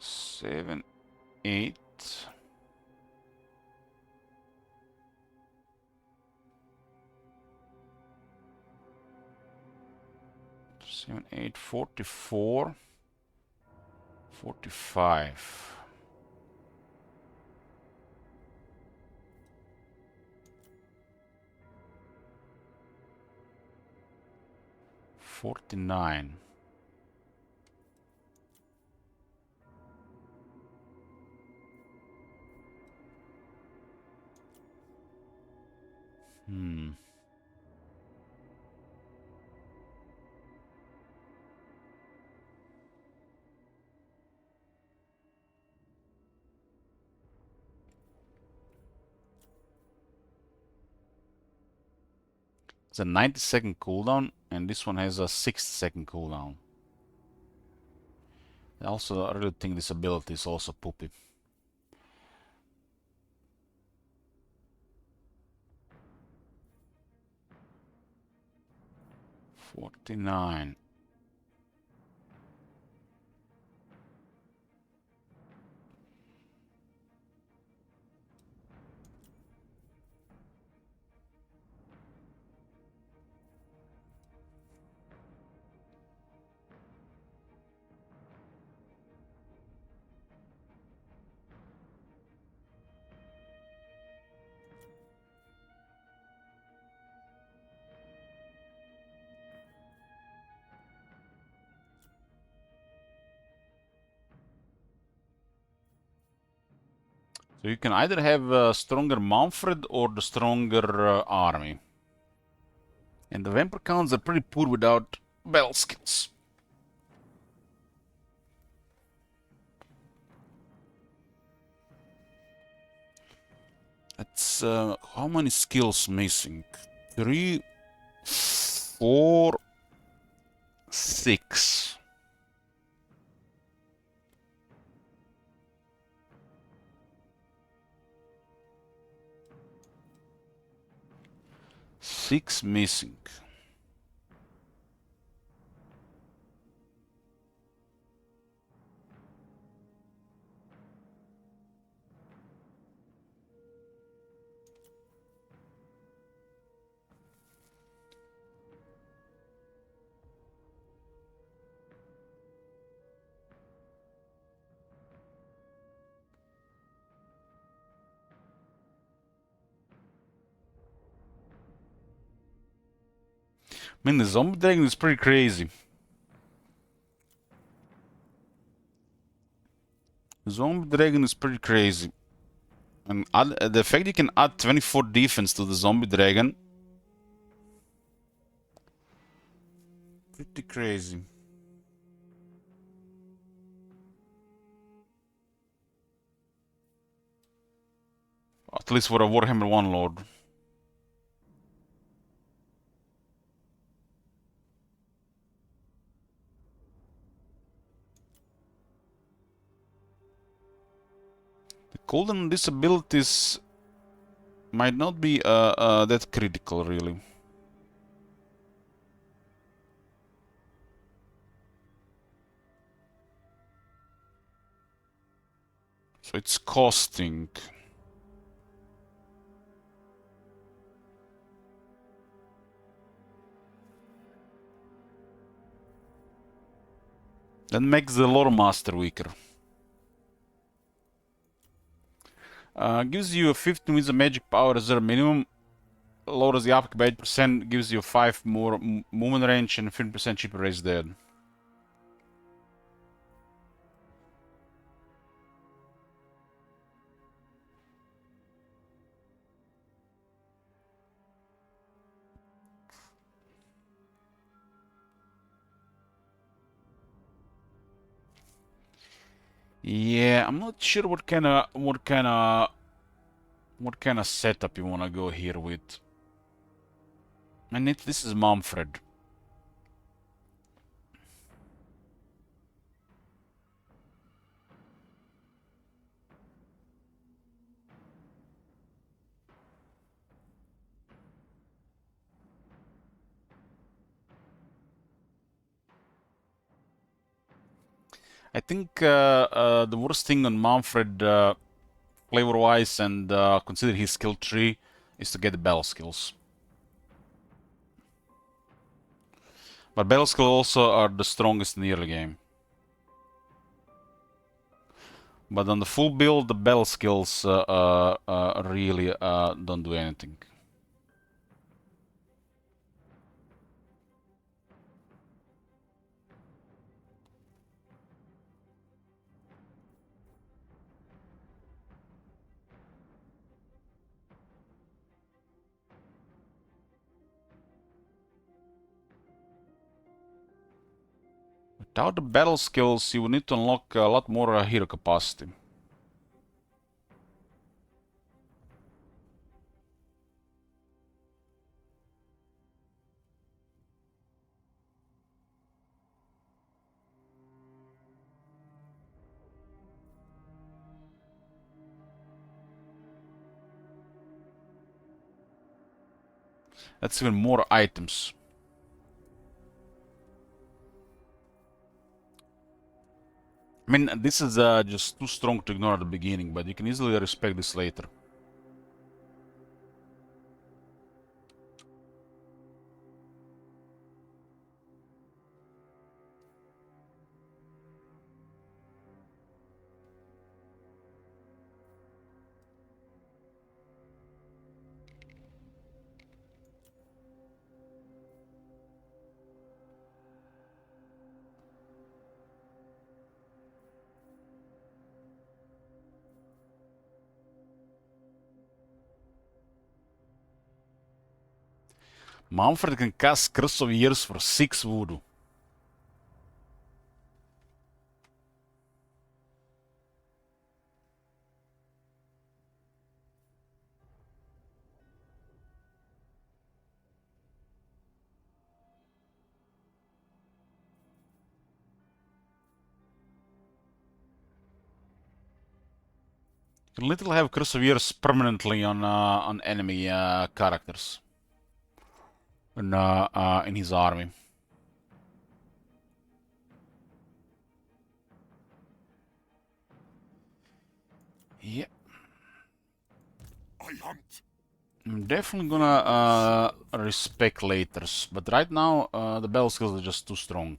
Seven, 8. 7, 8, 44, 45. $49. It's a 90-second cooldown, and this one has a 60-second cooldown. Also, I really think this ability is also poopy. $49. So you can either have a stronger Manfred or the stronger army. And the vampire counts are pretty poor without battle skills. That's how many skills missing? 3, 4, 6. Six missing. I mean, the zombie dragon is pretty crazy. The zombie dragon is pretty crazy. And the fact you can add 24 defense to the zombie dragon. Pretty crazy. At least for a Warhammer 1 Lord. The cooldown on these abilities might not be that critical, really. So it's costing That makes the Lore Master weaker. Gives you a 15 with the magic power reserve minimum. Lowers the upkeep by 8%, gives you 5 more movement range and 15% cheaper raise dead. Yeah, I'm not sure what kind of setup you wanna go here with. And this is Manfred. I think the worst thing on Manfred, flavor-wise, and consider his skill tree, is to get the battle skills. But battle skills also are the strongest in the early game. But on the full build, the battle skills really don't do anything. Without the battle skills, you will need to unlock a lot more hero capacity. That's even more items. I mean, this is just too strong to ignore at the beginning, but you can easily respect this later. Manfred can cast Curse of Years for 6 voodoo. You can literally have Curse of Years permanently on enemy characters in his army. Yeah.
I hunt.
I'm definitely gonna respect laters, but right now the battle skills are just too strong.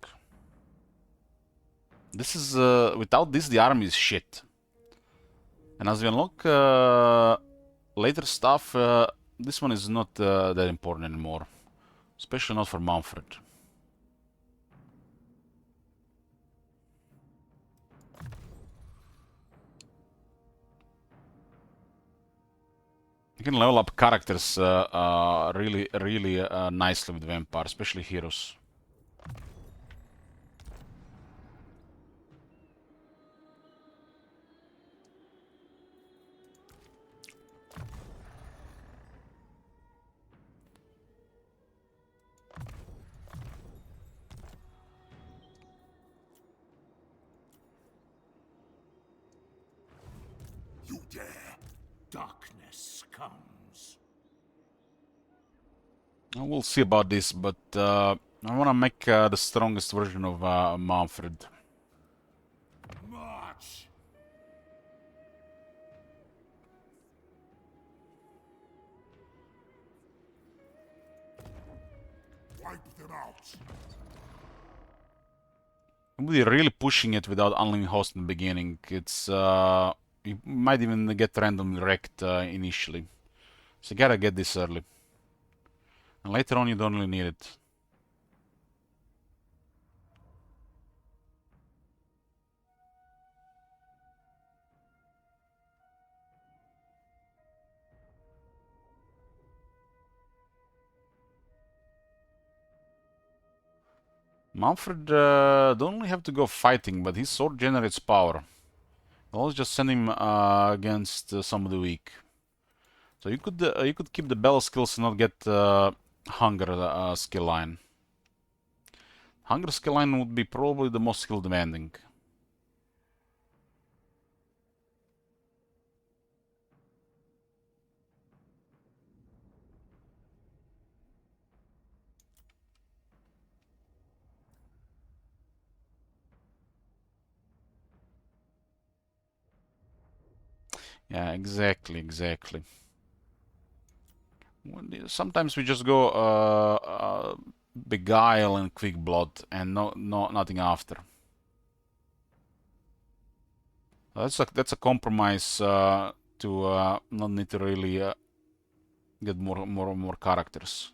This is without this the army is shit. And as we unlock later stuff, this one is not that important anymore, especially not for Manfred. You can level up characters really nicely with Vampire, especially heroes.
You dare.
Darkness comes.
We'll see about this, but I want to make the strongest version of Manfred.
March. Wipe them out.
We're really pushing it without unlimited host in the beginning. It's you might even get randomly wrecked initially. So you gotta get this early. And later on you don't really need it. Manfred don't only have to go fighting, but his sword generates power. I'll just send him against some of the weak. So you could keep the battle skills and not get hunger skill line. Hunger skill line would be probably the most skill demanding. Yeah, exactly. Sometimes we just go beguile and quick blood and nothing after. That's a compromise to not need to really get more characters.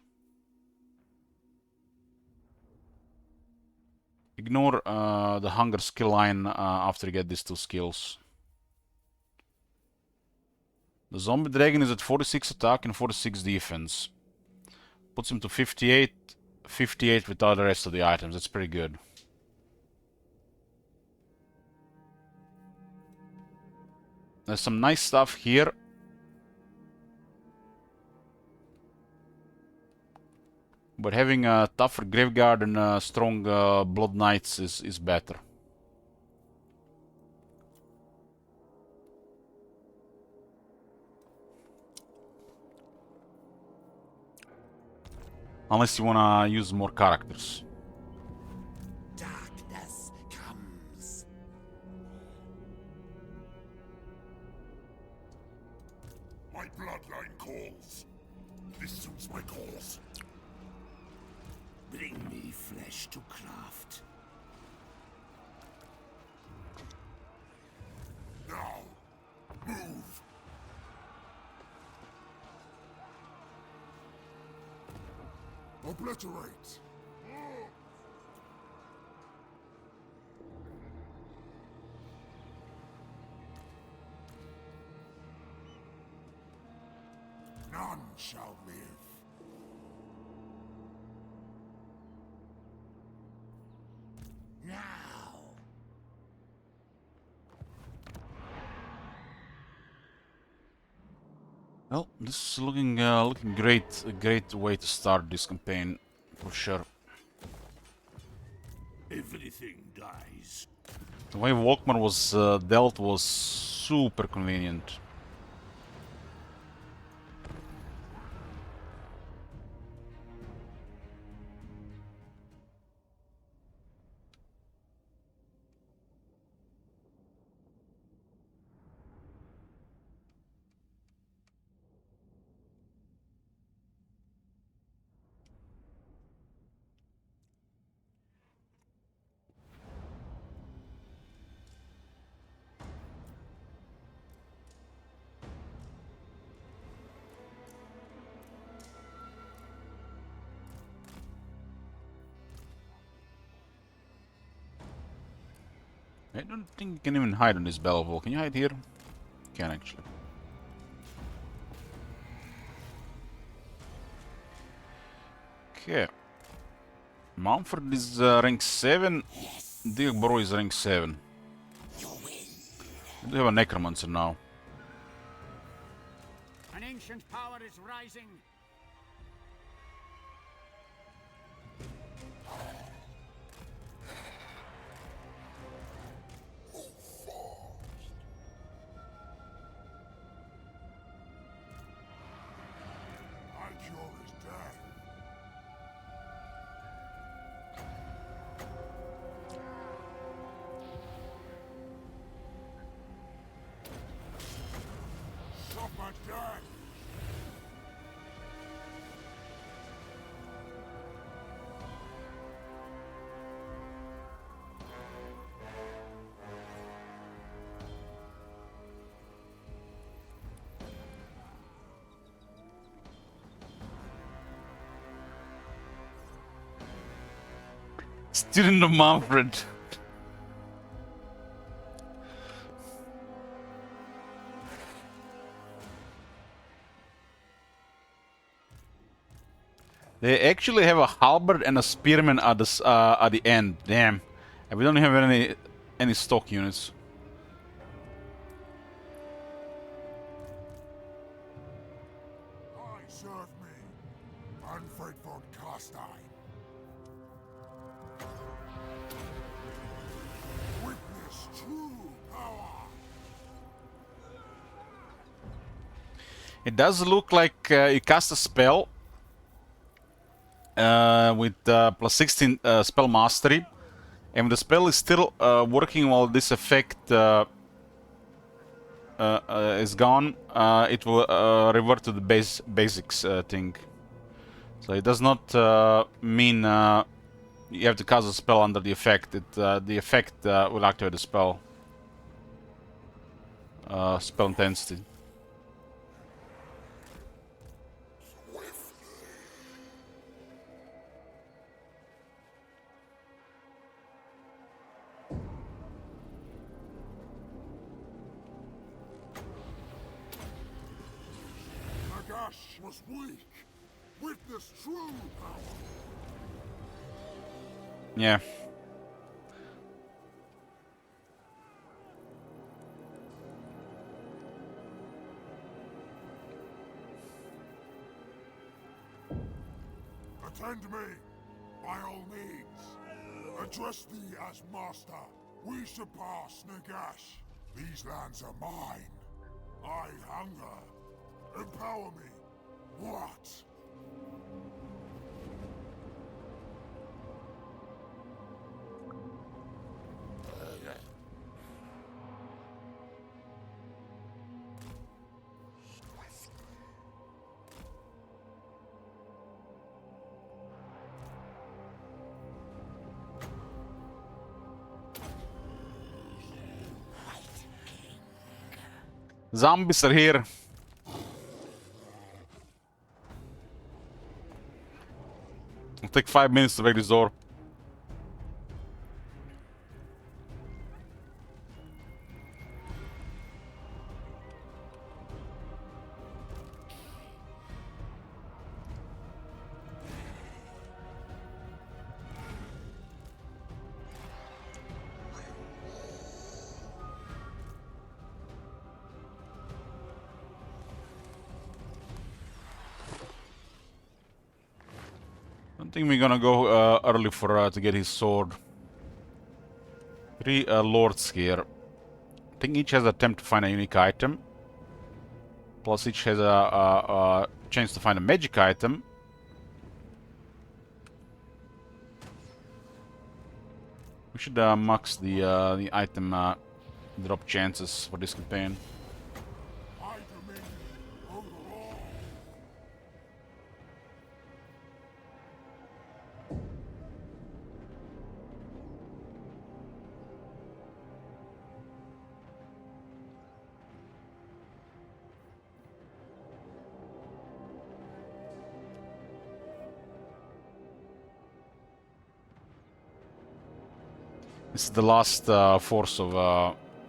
Ignore the hunger skill line after you get these two skills. The zombie dragon is at 46 attack and 46 defense. Puts him to 58 without the rest of the items. That's pretty good. There's some nice stuff here. But having a tougher Graveguard and strong Blood Knights is better. Unless you wanna use more characters.
Darkness comes. My bloodline calls. This suits my cause. Bring me flesh to craft. Now, move. Obliterate. None shall live. Now.
Well, this is looking great. A great way to start this campaign, for sure.
Everything dies.
The way Walkman was dealt was super convenient. I don't think you can even hide on this battle wall. Can you hide here? Can actually. Okay. Manfred is rank 7. Diagboro is rank 7. We do have a necromancer now.
An ancient power is rising.
My cure is death. Suffer death.
Student of Manfred. They actually have a halberd and a spearman at the end. Damn, and we don't have any stock units.
I serve me, Manfred von Carstein. Witness true power.
It does look like you cast a spell with plus 16 spell mastery, and the spell is still working while this effect is gone. It will revert to the basics thing. So it does not mean you have to cast a spell under the effect. The effect will activate the spell. Spell intensity.
Nagash was weak. Witness true power.
Yeah.
Attend me, by all means. Address thee as master. We surpass Nagash. These lands are mine. I hunger. Empower me. What?
Zombies are here. It'll take 5 minutes to break this door. I don't think we're gonna go early for to get his sword. 3 lords here. I think each has an attempt to find a unique item. Plus each has a chance to find a magic item. We should max the item drop chances for this campaign.
My dominion over all.
This is the last force of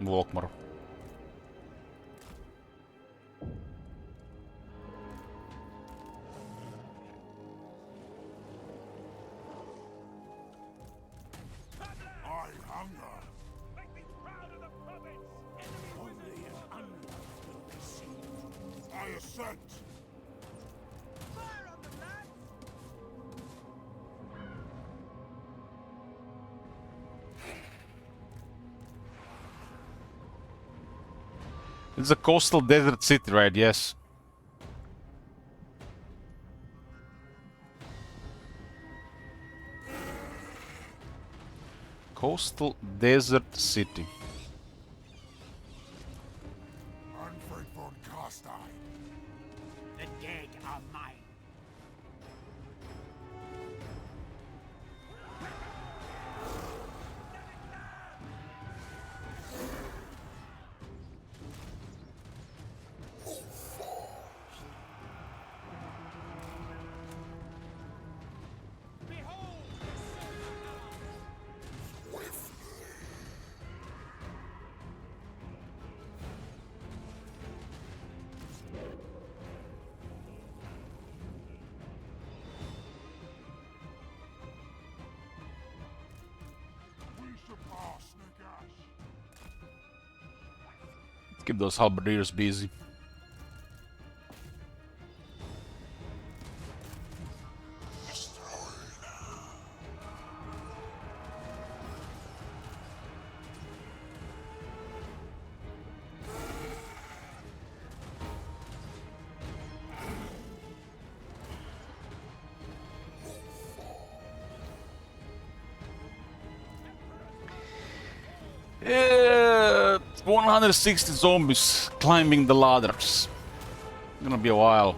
Volkmar.
I hunger.
Only an unloved will be seen.
I assent.
It's a coastal desert city, right? Yes. Coastal desert city.
Manfred von Carstein.
The dead are mine.
Keep those halberdiers busy. Yeah, 160 zombies climbing the ladders. Gonna be a while.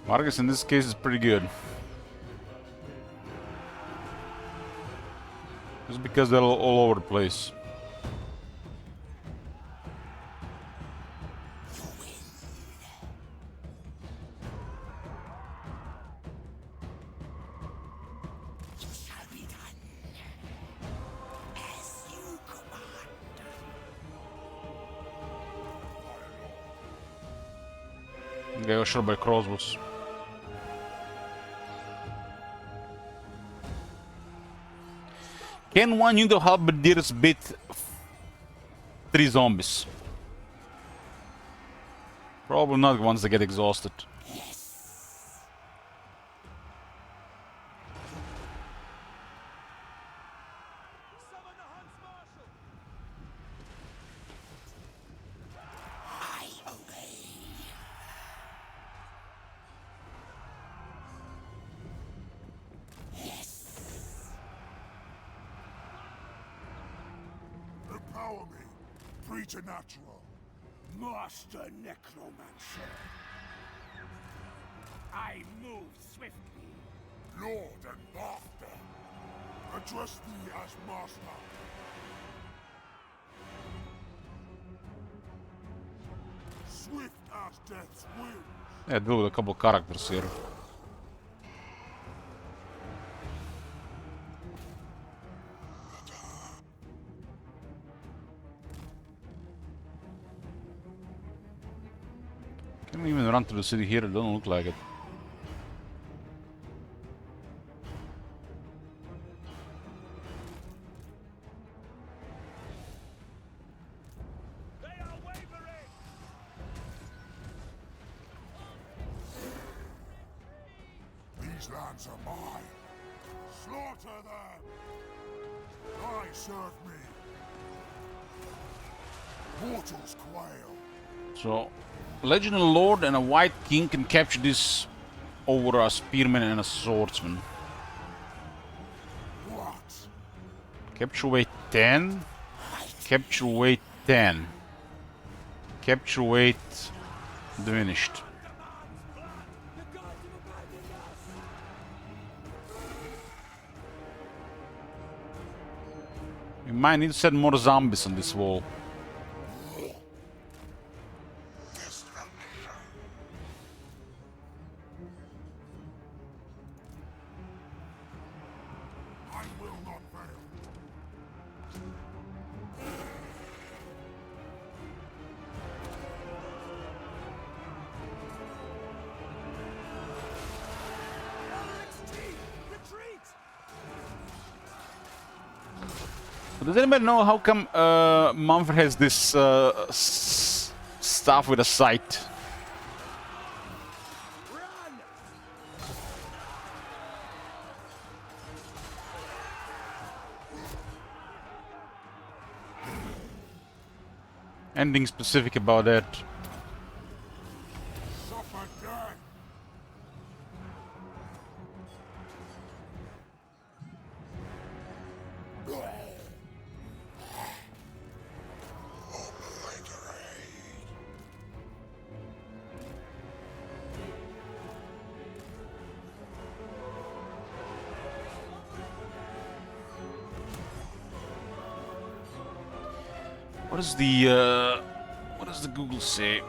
Vargas in this case is pretty good. Just because they're all over the place. Okay, I shot by crossbows. Can one unit of halberdiers beat 3 zombies? Probably not once they get exhausted.
Empower me, preternatural.
Master Necromancer. I move swiftly.
Lord and Master, address thee as Master. Swift as death's will.
Yeah, deal with a couple characters here. Can we even run to the city here? It doesn't look like it.
These lands are mine. Slaughter them. I serve me. Mortals quail.
So, Legendary Lord and a White King can capture this over a Spearman and a Swordsman.
What?
Capture weight 10. Capture weight 10. Capture weight diminished. We might need to set more zombies on this wall.
I will not fail.
Does anybody know how come Manfred has this stuff with a sight? Anything specific about that?
Suffer death.
What does the Google say?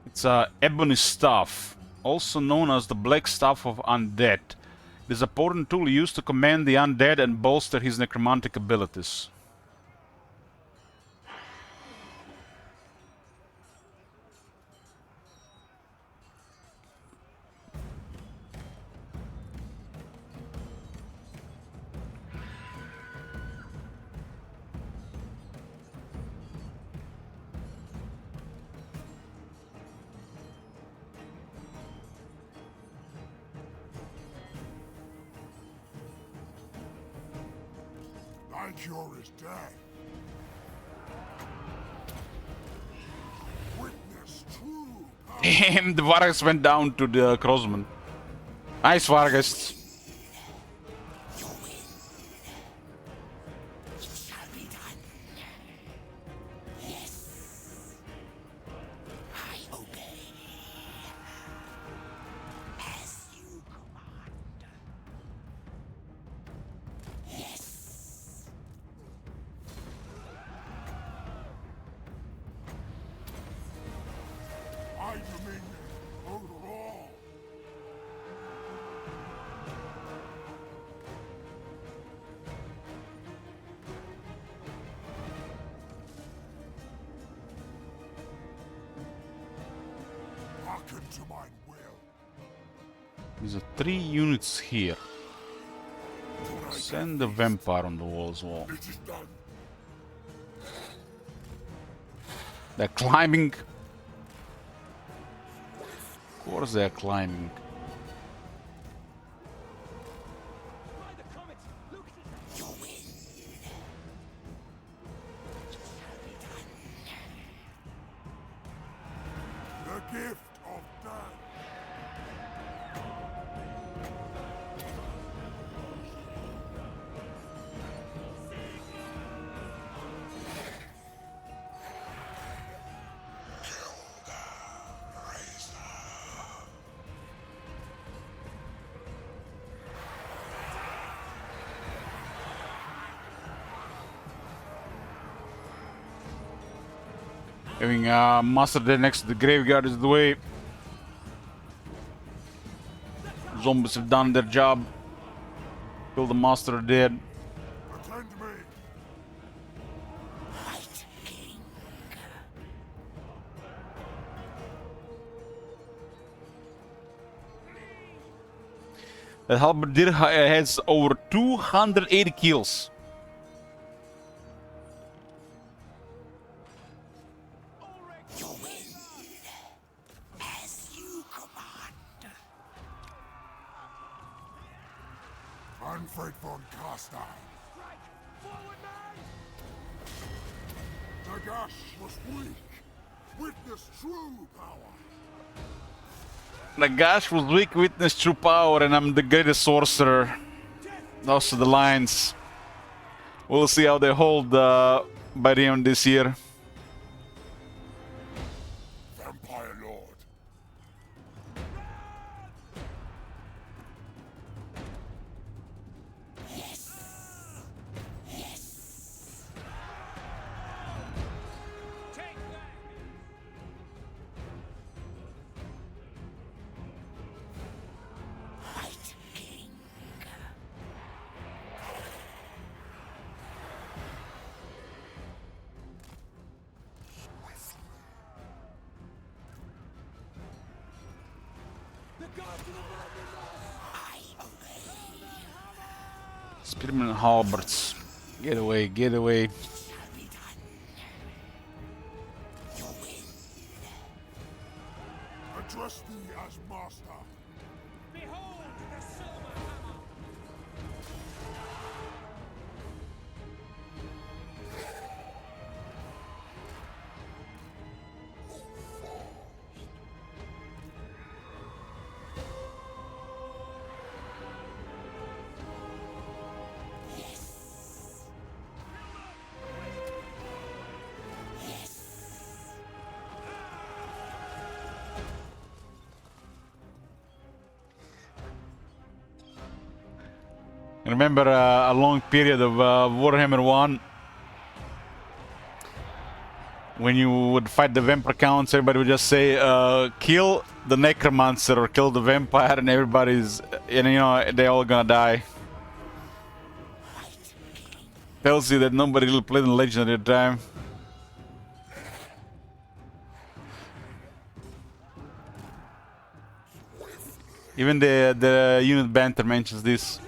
It's a ebony staff, also known as the Black Staff of Undead. It is a potent tool used to command the undead and bolster his necromantic abilities.
Thy cure is death. Witness true power.
Damn, the Vargas went down to the crossman. Nice, Vargas.
I dominion over all. Hearken to my will.
There's 3 units here. Send the vampire on the wall as well.
It is done.
They're climbing. Of course they're climbing.
The gift of death.
Having a master there next to the graveyard is the way. Zombies have done their job. Kill the master dead.
Attend me.
The halberdier has over 280 kills.
Unfaithful Casta. Nagash was weak. Witness true power.
Nagash was weak, witness true power, and I'm the greatest sorcerer. Those are the lines. We'll see how they hold by the end of this year.
Vampire Lord.
Spearmen and halberds. Get away, get away.
Address thee as master.
Behold the silver hammer!
remember a long period of Warhammer 1 when you would fight the vampire counts, everybody would just say, kill the necromancer or kill the vampire, and everybody's, and you know, they're all gonna die. Tells you that nobody really played in Legend at the time. Even the unit banter mentions this.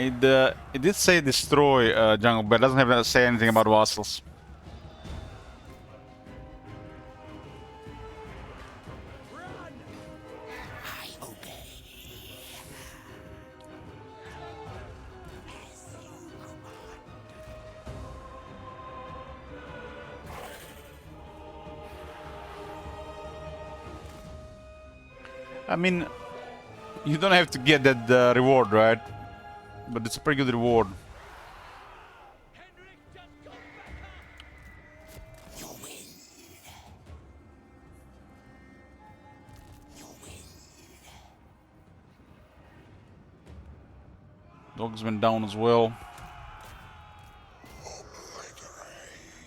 It did say destroy jungle, but it doesn't have to say anything about vassals. I mean, you don't have to get that reward, right? But it's a pretty good reward. Dogs went down as well.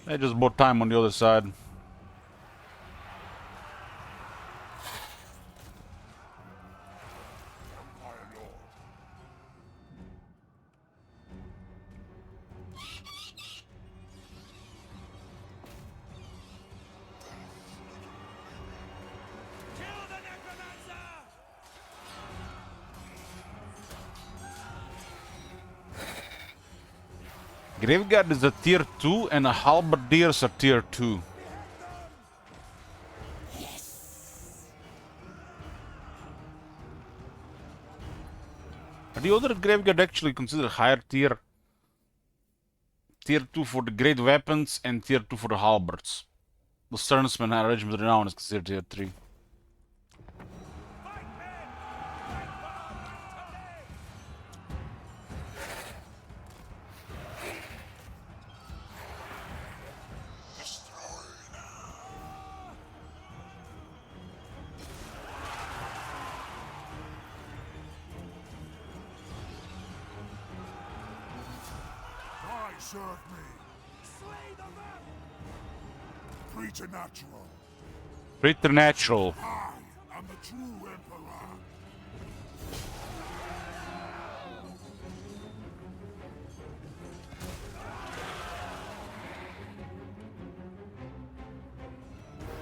They just bought time on the other side. Graveguard is a tier 2 and a halberdier is a tier 2. Are the other Graveguard actually considered higher tier? Tier 2 for the great weapons and tier 2 for the halberds. The Sternsman and Regiment Renown is considered tier 3.
Serve me. Slay them. Preternatural.
Preternatural.
I am the true emperor.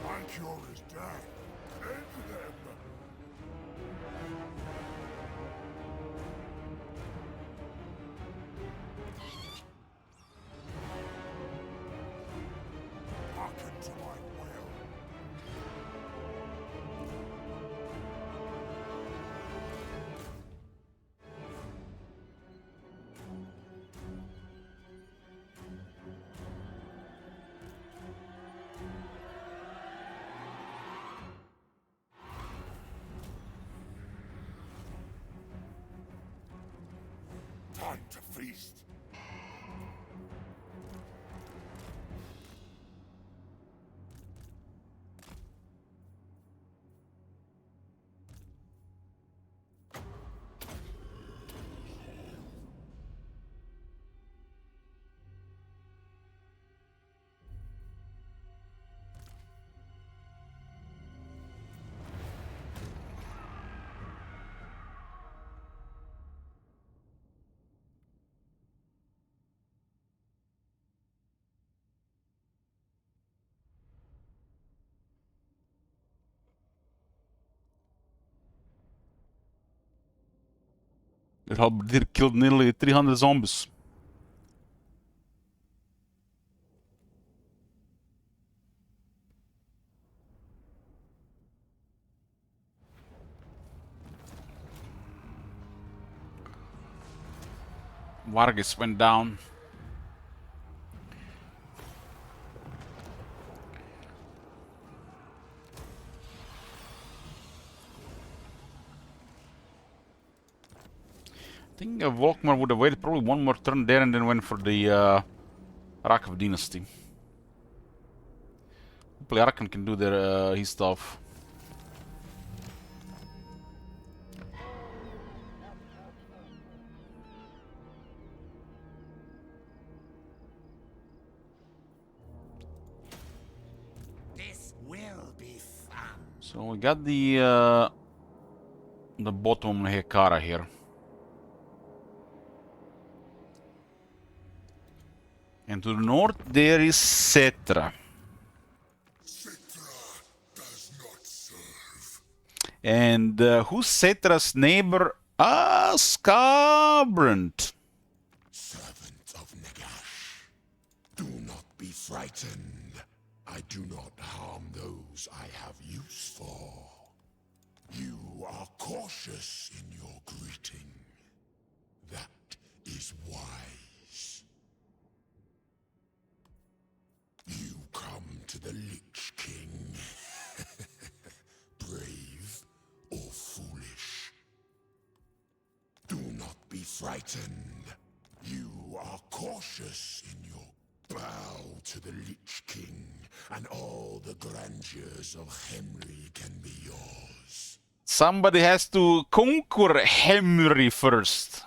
My cure is death. End them. Hearken to my will. Time to feast.
That halberdier killed nearly 300 zombies. Vargas went down. I think Volkmar would have waited probably one more turn there and then went for the Rakov Dynasty. Hopefully Arkan can do their his stuff.
This will be fun.
So we got the bottom Hekara here. And to the north there is Cetra.
Citra does not serve.
And who's Cetra's neighbor? Ah, Scarbrand.
Servant of Nagash, do not be frightened. I do not harm those I have use for. You are cautious in your greeting. That is wise. You come to the Lich King. Brave or foolish. Do not be frightened. You are cautious in your bow to the Lich King, and all the grandeurs of Henry can be yours.
Somebody has to conquer Henry first.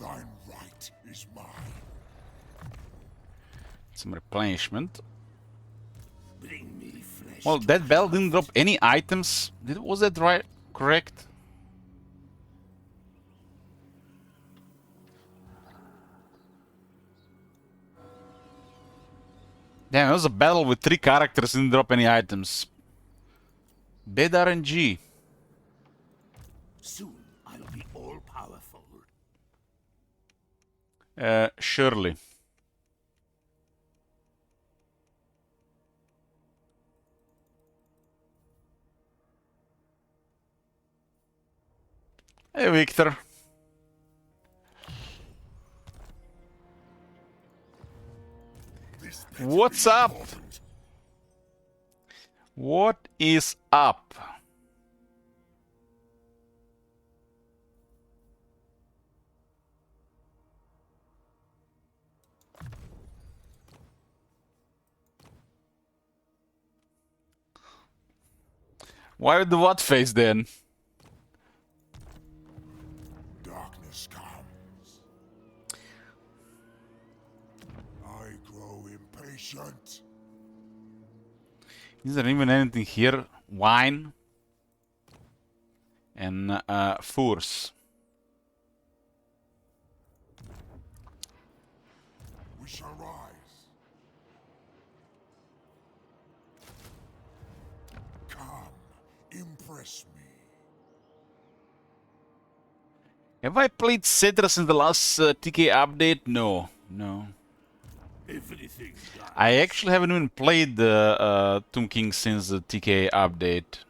Thine right is mine.
Some replenishment.
Bring me flesh.
Well, that bell didn't drop any items. Was that right? Correct? Damn, it was a battle with 3 characters, didn't drop any items. Bad RNG.
Soon I'll be all powerful.
Surely. Hey, Victor.
This
What's up? What is up? Why with the what face then?
Darkness comes. I grow impatient.
Is there even anything here? Wine and force.
We shall rise. Come, impress me.
Have I played Cetra in the last TK update? No, no.
Everything dies.
I actually haven't even played Tomb King since the TK update.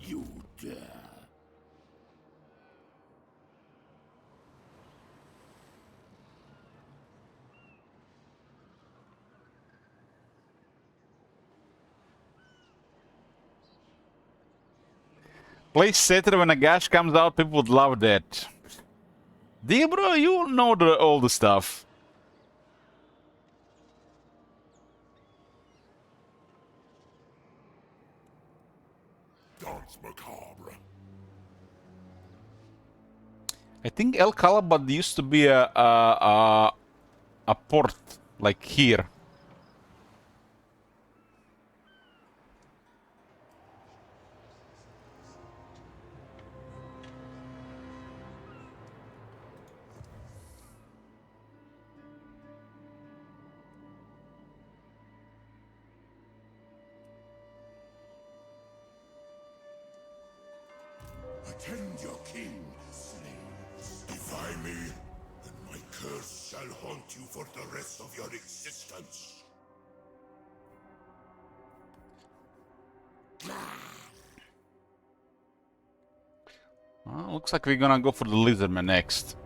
You dare.
Play Cetra when Nagash comes out, people would love that. Dear bro, you know all the stuff.
Dance macabre.
I think El Calabat used to be a port, like here.
Attend your king, slaves. Defy me, and my curse shall haunt you for the rest of your existence.
Well, looks like we're gonna go for the Lizardman next.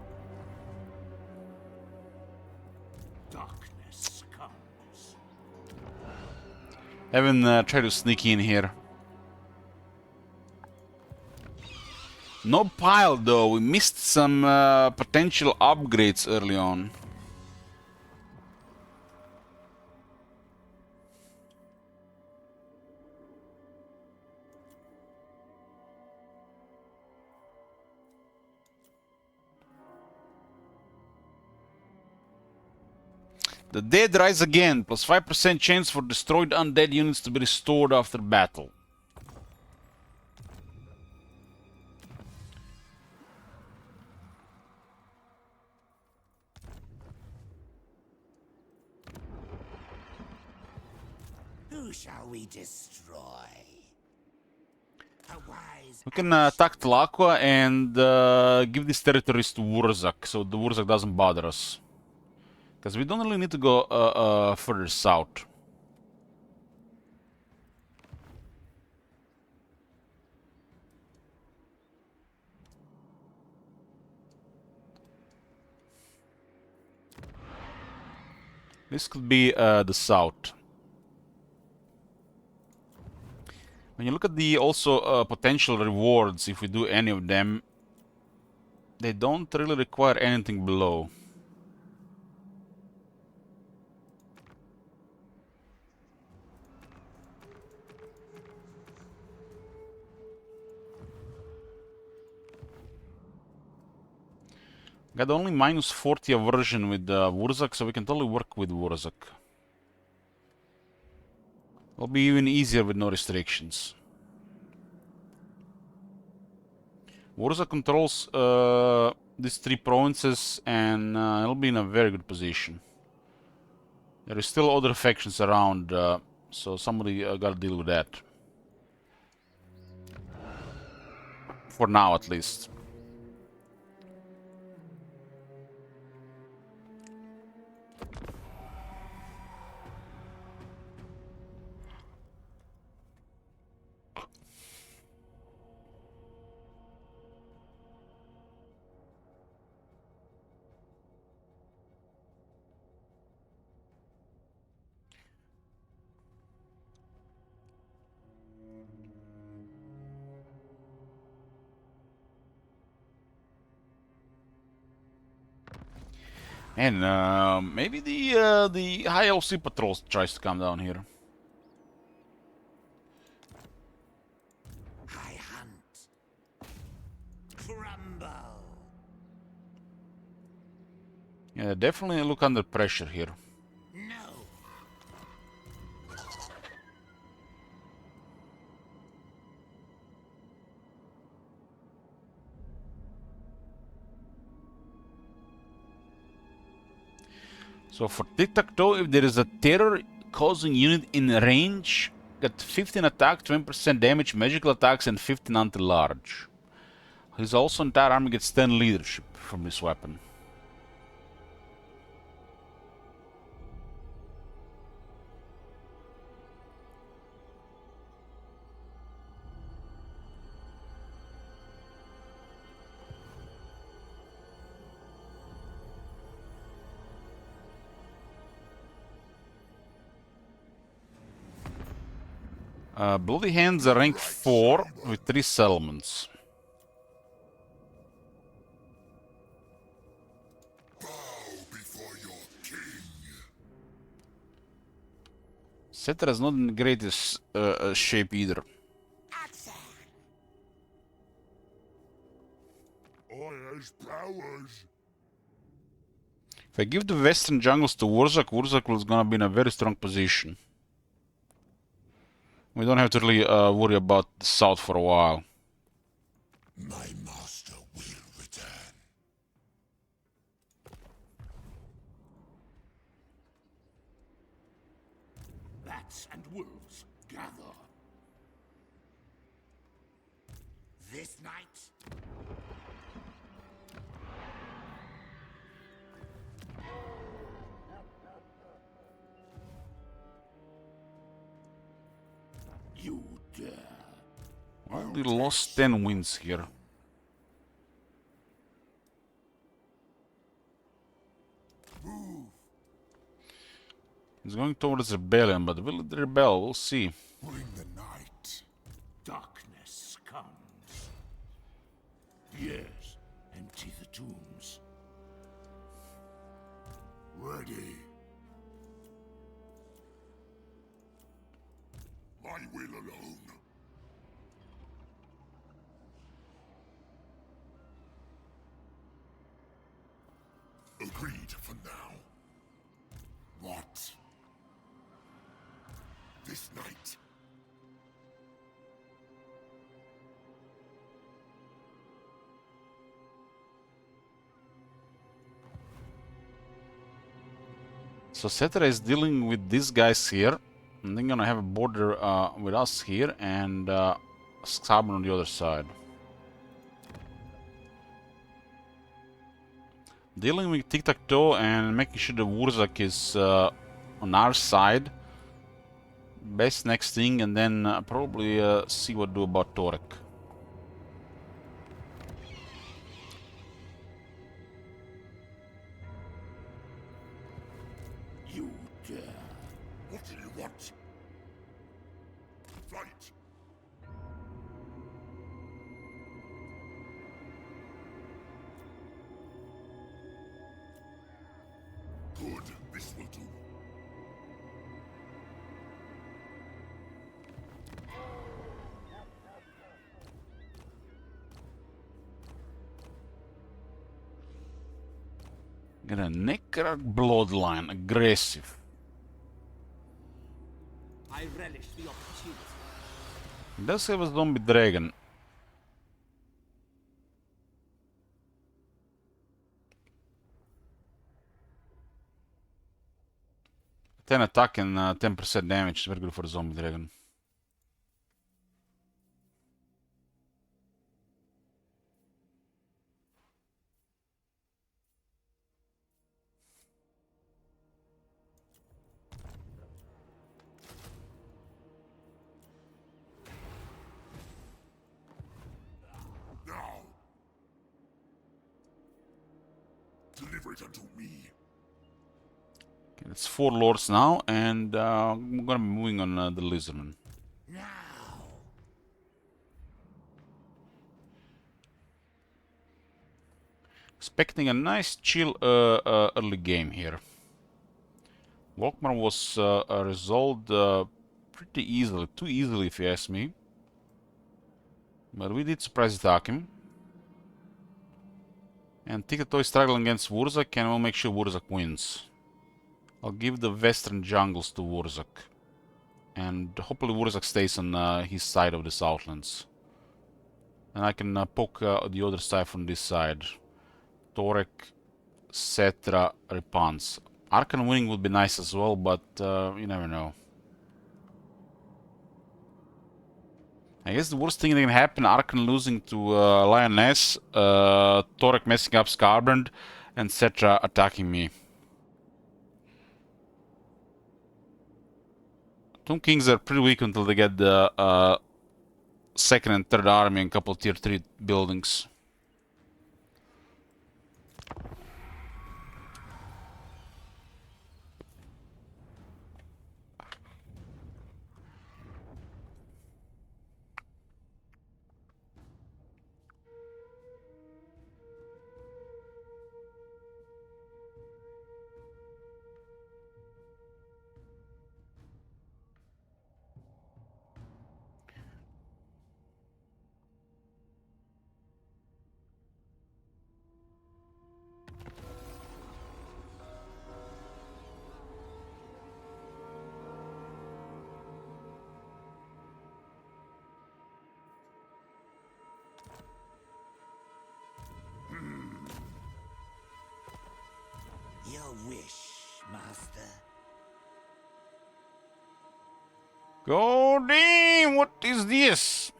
Darkness
Haven't tried to sneak in here. No pile though, we missed some potential upgrades early on. The dead rise again, plus 5% chance for destroyed undead units to be restored after battle.
Who shall we destroy? A wise
We can attack Tlaqua and give these territories to Wurzak, so the Wurzak doesn't bother us. Because we don't really need to go further south. This could be the south. When you look at the also potential rewards, if we do any of them, they don't really require anything below. Got only minus 40 aversion with Wurzak, so we can totally work with Wurzak. It'll be even easier with no restrictions. Wurzak controls these 3 provinces, and it'll be in a very good position. There is still other factions around, so somebody gotta deal with that. For now, at least. And maybe the High LC patrol tries to come down here.
I hunt. Crumble.
Yeah, they definitely look under pressure here.
No.
So for tic-tac-toe, if there is a terror-causing unit in range, got 15 attack, 20% damage, magical attacks, and 15 anti-large. His also entire army gets 10 leadership from this weapon. Bloody Hands are rank 4 with 3 settlements.
Bow before your king.
Setter is not in the greatest shape either.
I has powers.
If I give the western jungles to Wurzak, Wurzak is gonna be in a very strong position. We don't have to really worry about the south for a while.
My master will return.
Bats and wolves, gather.
This night.
You dare.
Only lost 10 wins here. He's going towards rebellion, but will it rebel? We'll see.
Bring the night.
Darkness comes. Yes, empty the tombs.
Ready. My will alone. Agreed for now. What? This night.
So Cetera is dealing with these guys here, and they're gonna have a border with us here, and Scarborough on the other side. Dealing with tic-tac-toe and making sure the Wurzak is on our side. Best next thing, and then probably see what to do about Torek.
You dare. What do you want? Fight. Good. This will do.
Got a Necrar bloodline, aggressive.
I relish the opportunity.
He does have a zombie dragon. Ten attack and 10% damage, very good for the zombie dragon.
Now. Deliver it unto me.
Okay, it's 4 lords now, and I'm gonna be moving on the lizardman.
Now.
Expecting a nice chill early game here. Volkmar was resolved pretty easily, too easily if you ask me. But we did surprise attack him. And tic-tac-toe is struggling against Wurzak, and we'll make sure Wurzak wins. I'll give the western jungles to Wurzak. And hopefully Wurzak stays on his side of the Southlands. And I can poke the other side from this side. Torek, Cetra, Repans. Arkan winning would be nice as well, but you never know. I guess the worst thing that can happen, Arkan losing to Lioness, Torek messing up Scarbrand, and Cetra attacking me. Tomb Kings are pretty weak until they get the second and third army and a couple of tier 3 buildings.
Your wish, master.
God damn, what is this?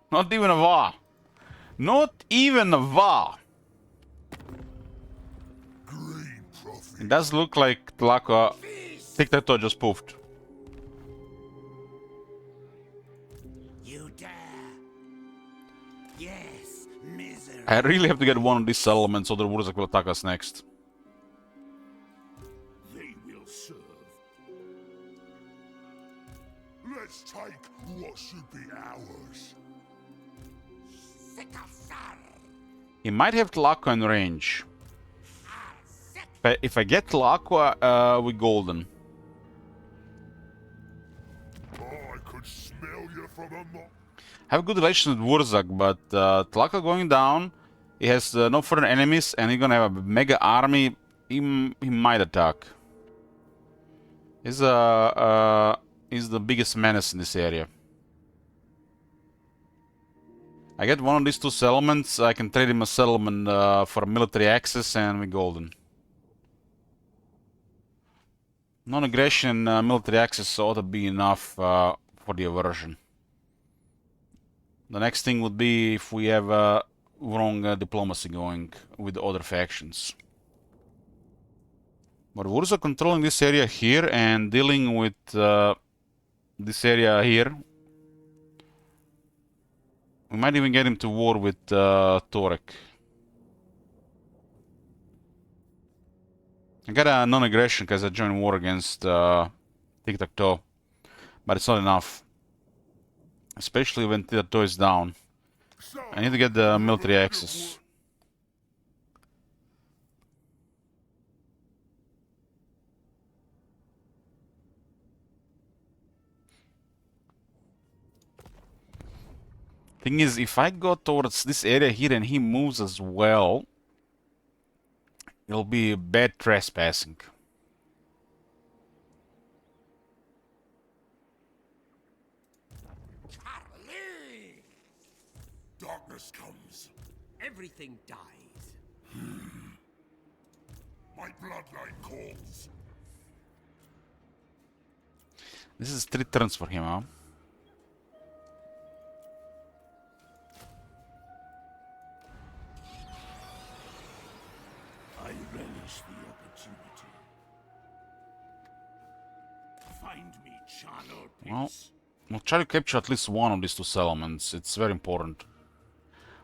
Not even a VAR. Not even a VAR.
Green profit.
It does look like Tlaka tic-tac-toe just poofed.
You dare. Yes, misery.
I really have to get one of these settlements so the Wurzak will attack us next.
They will serve
Let's take what should be ours.
He might have Tlaqua in range. But if I get Tlaqua, we golden.
I could smell you from a mile.
Have good relations with Wurzak, but Tlaqua going down. He has no further enemies, and he's gonna have a mega army. He might attack. He's the biggest menace in this area. I get one of these two settlements. I can trade him a settlement for military access, and we golden. Non-aggression, military access ought to be enough for the aversion. The next thing would be if we have wrong diplomacy going with the other factions. But Wurzak controlling this area here and dealing with this area here. We might even get him to war with Torek. I got a non-aggression because I joined war against Tic-Tac-Toe. But it's not enough. Especially when Tic-Tac-Toe is down. I need to get the military access. Thing is, if I go towards this area here and he moves as well, it'll be bad trespassing.
Darkness comes.
Everything dies.
My bloodline calls.
This is 3 turns for him, huh?
I relish the opportunity. Find me charnel
Well,
pigs.
we'll try to capture at least one of these 2 settlements. It's very important.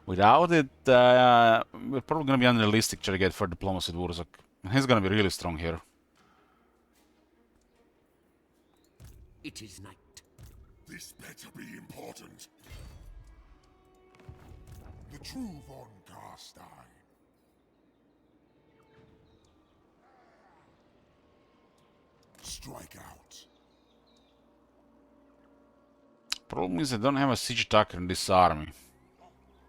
Without it, we're probably gonna be unrealistic to get for diplomacy with Wurzak. He's gonna be really strong here.
It is night.
This better be important. The true von Carstein. Strike out.
Problem is I don't have a siege attacker in this army.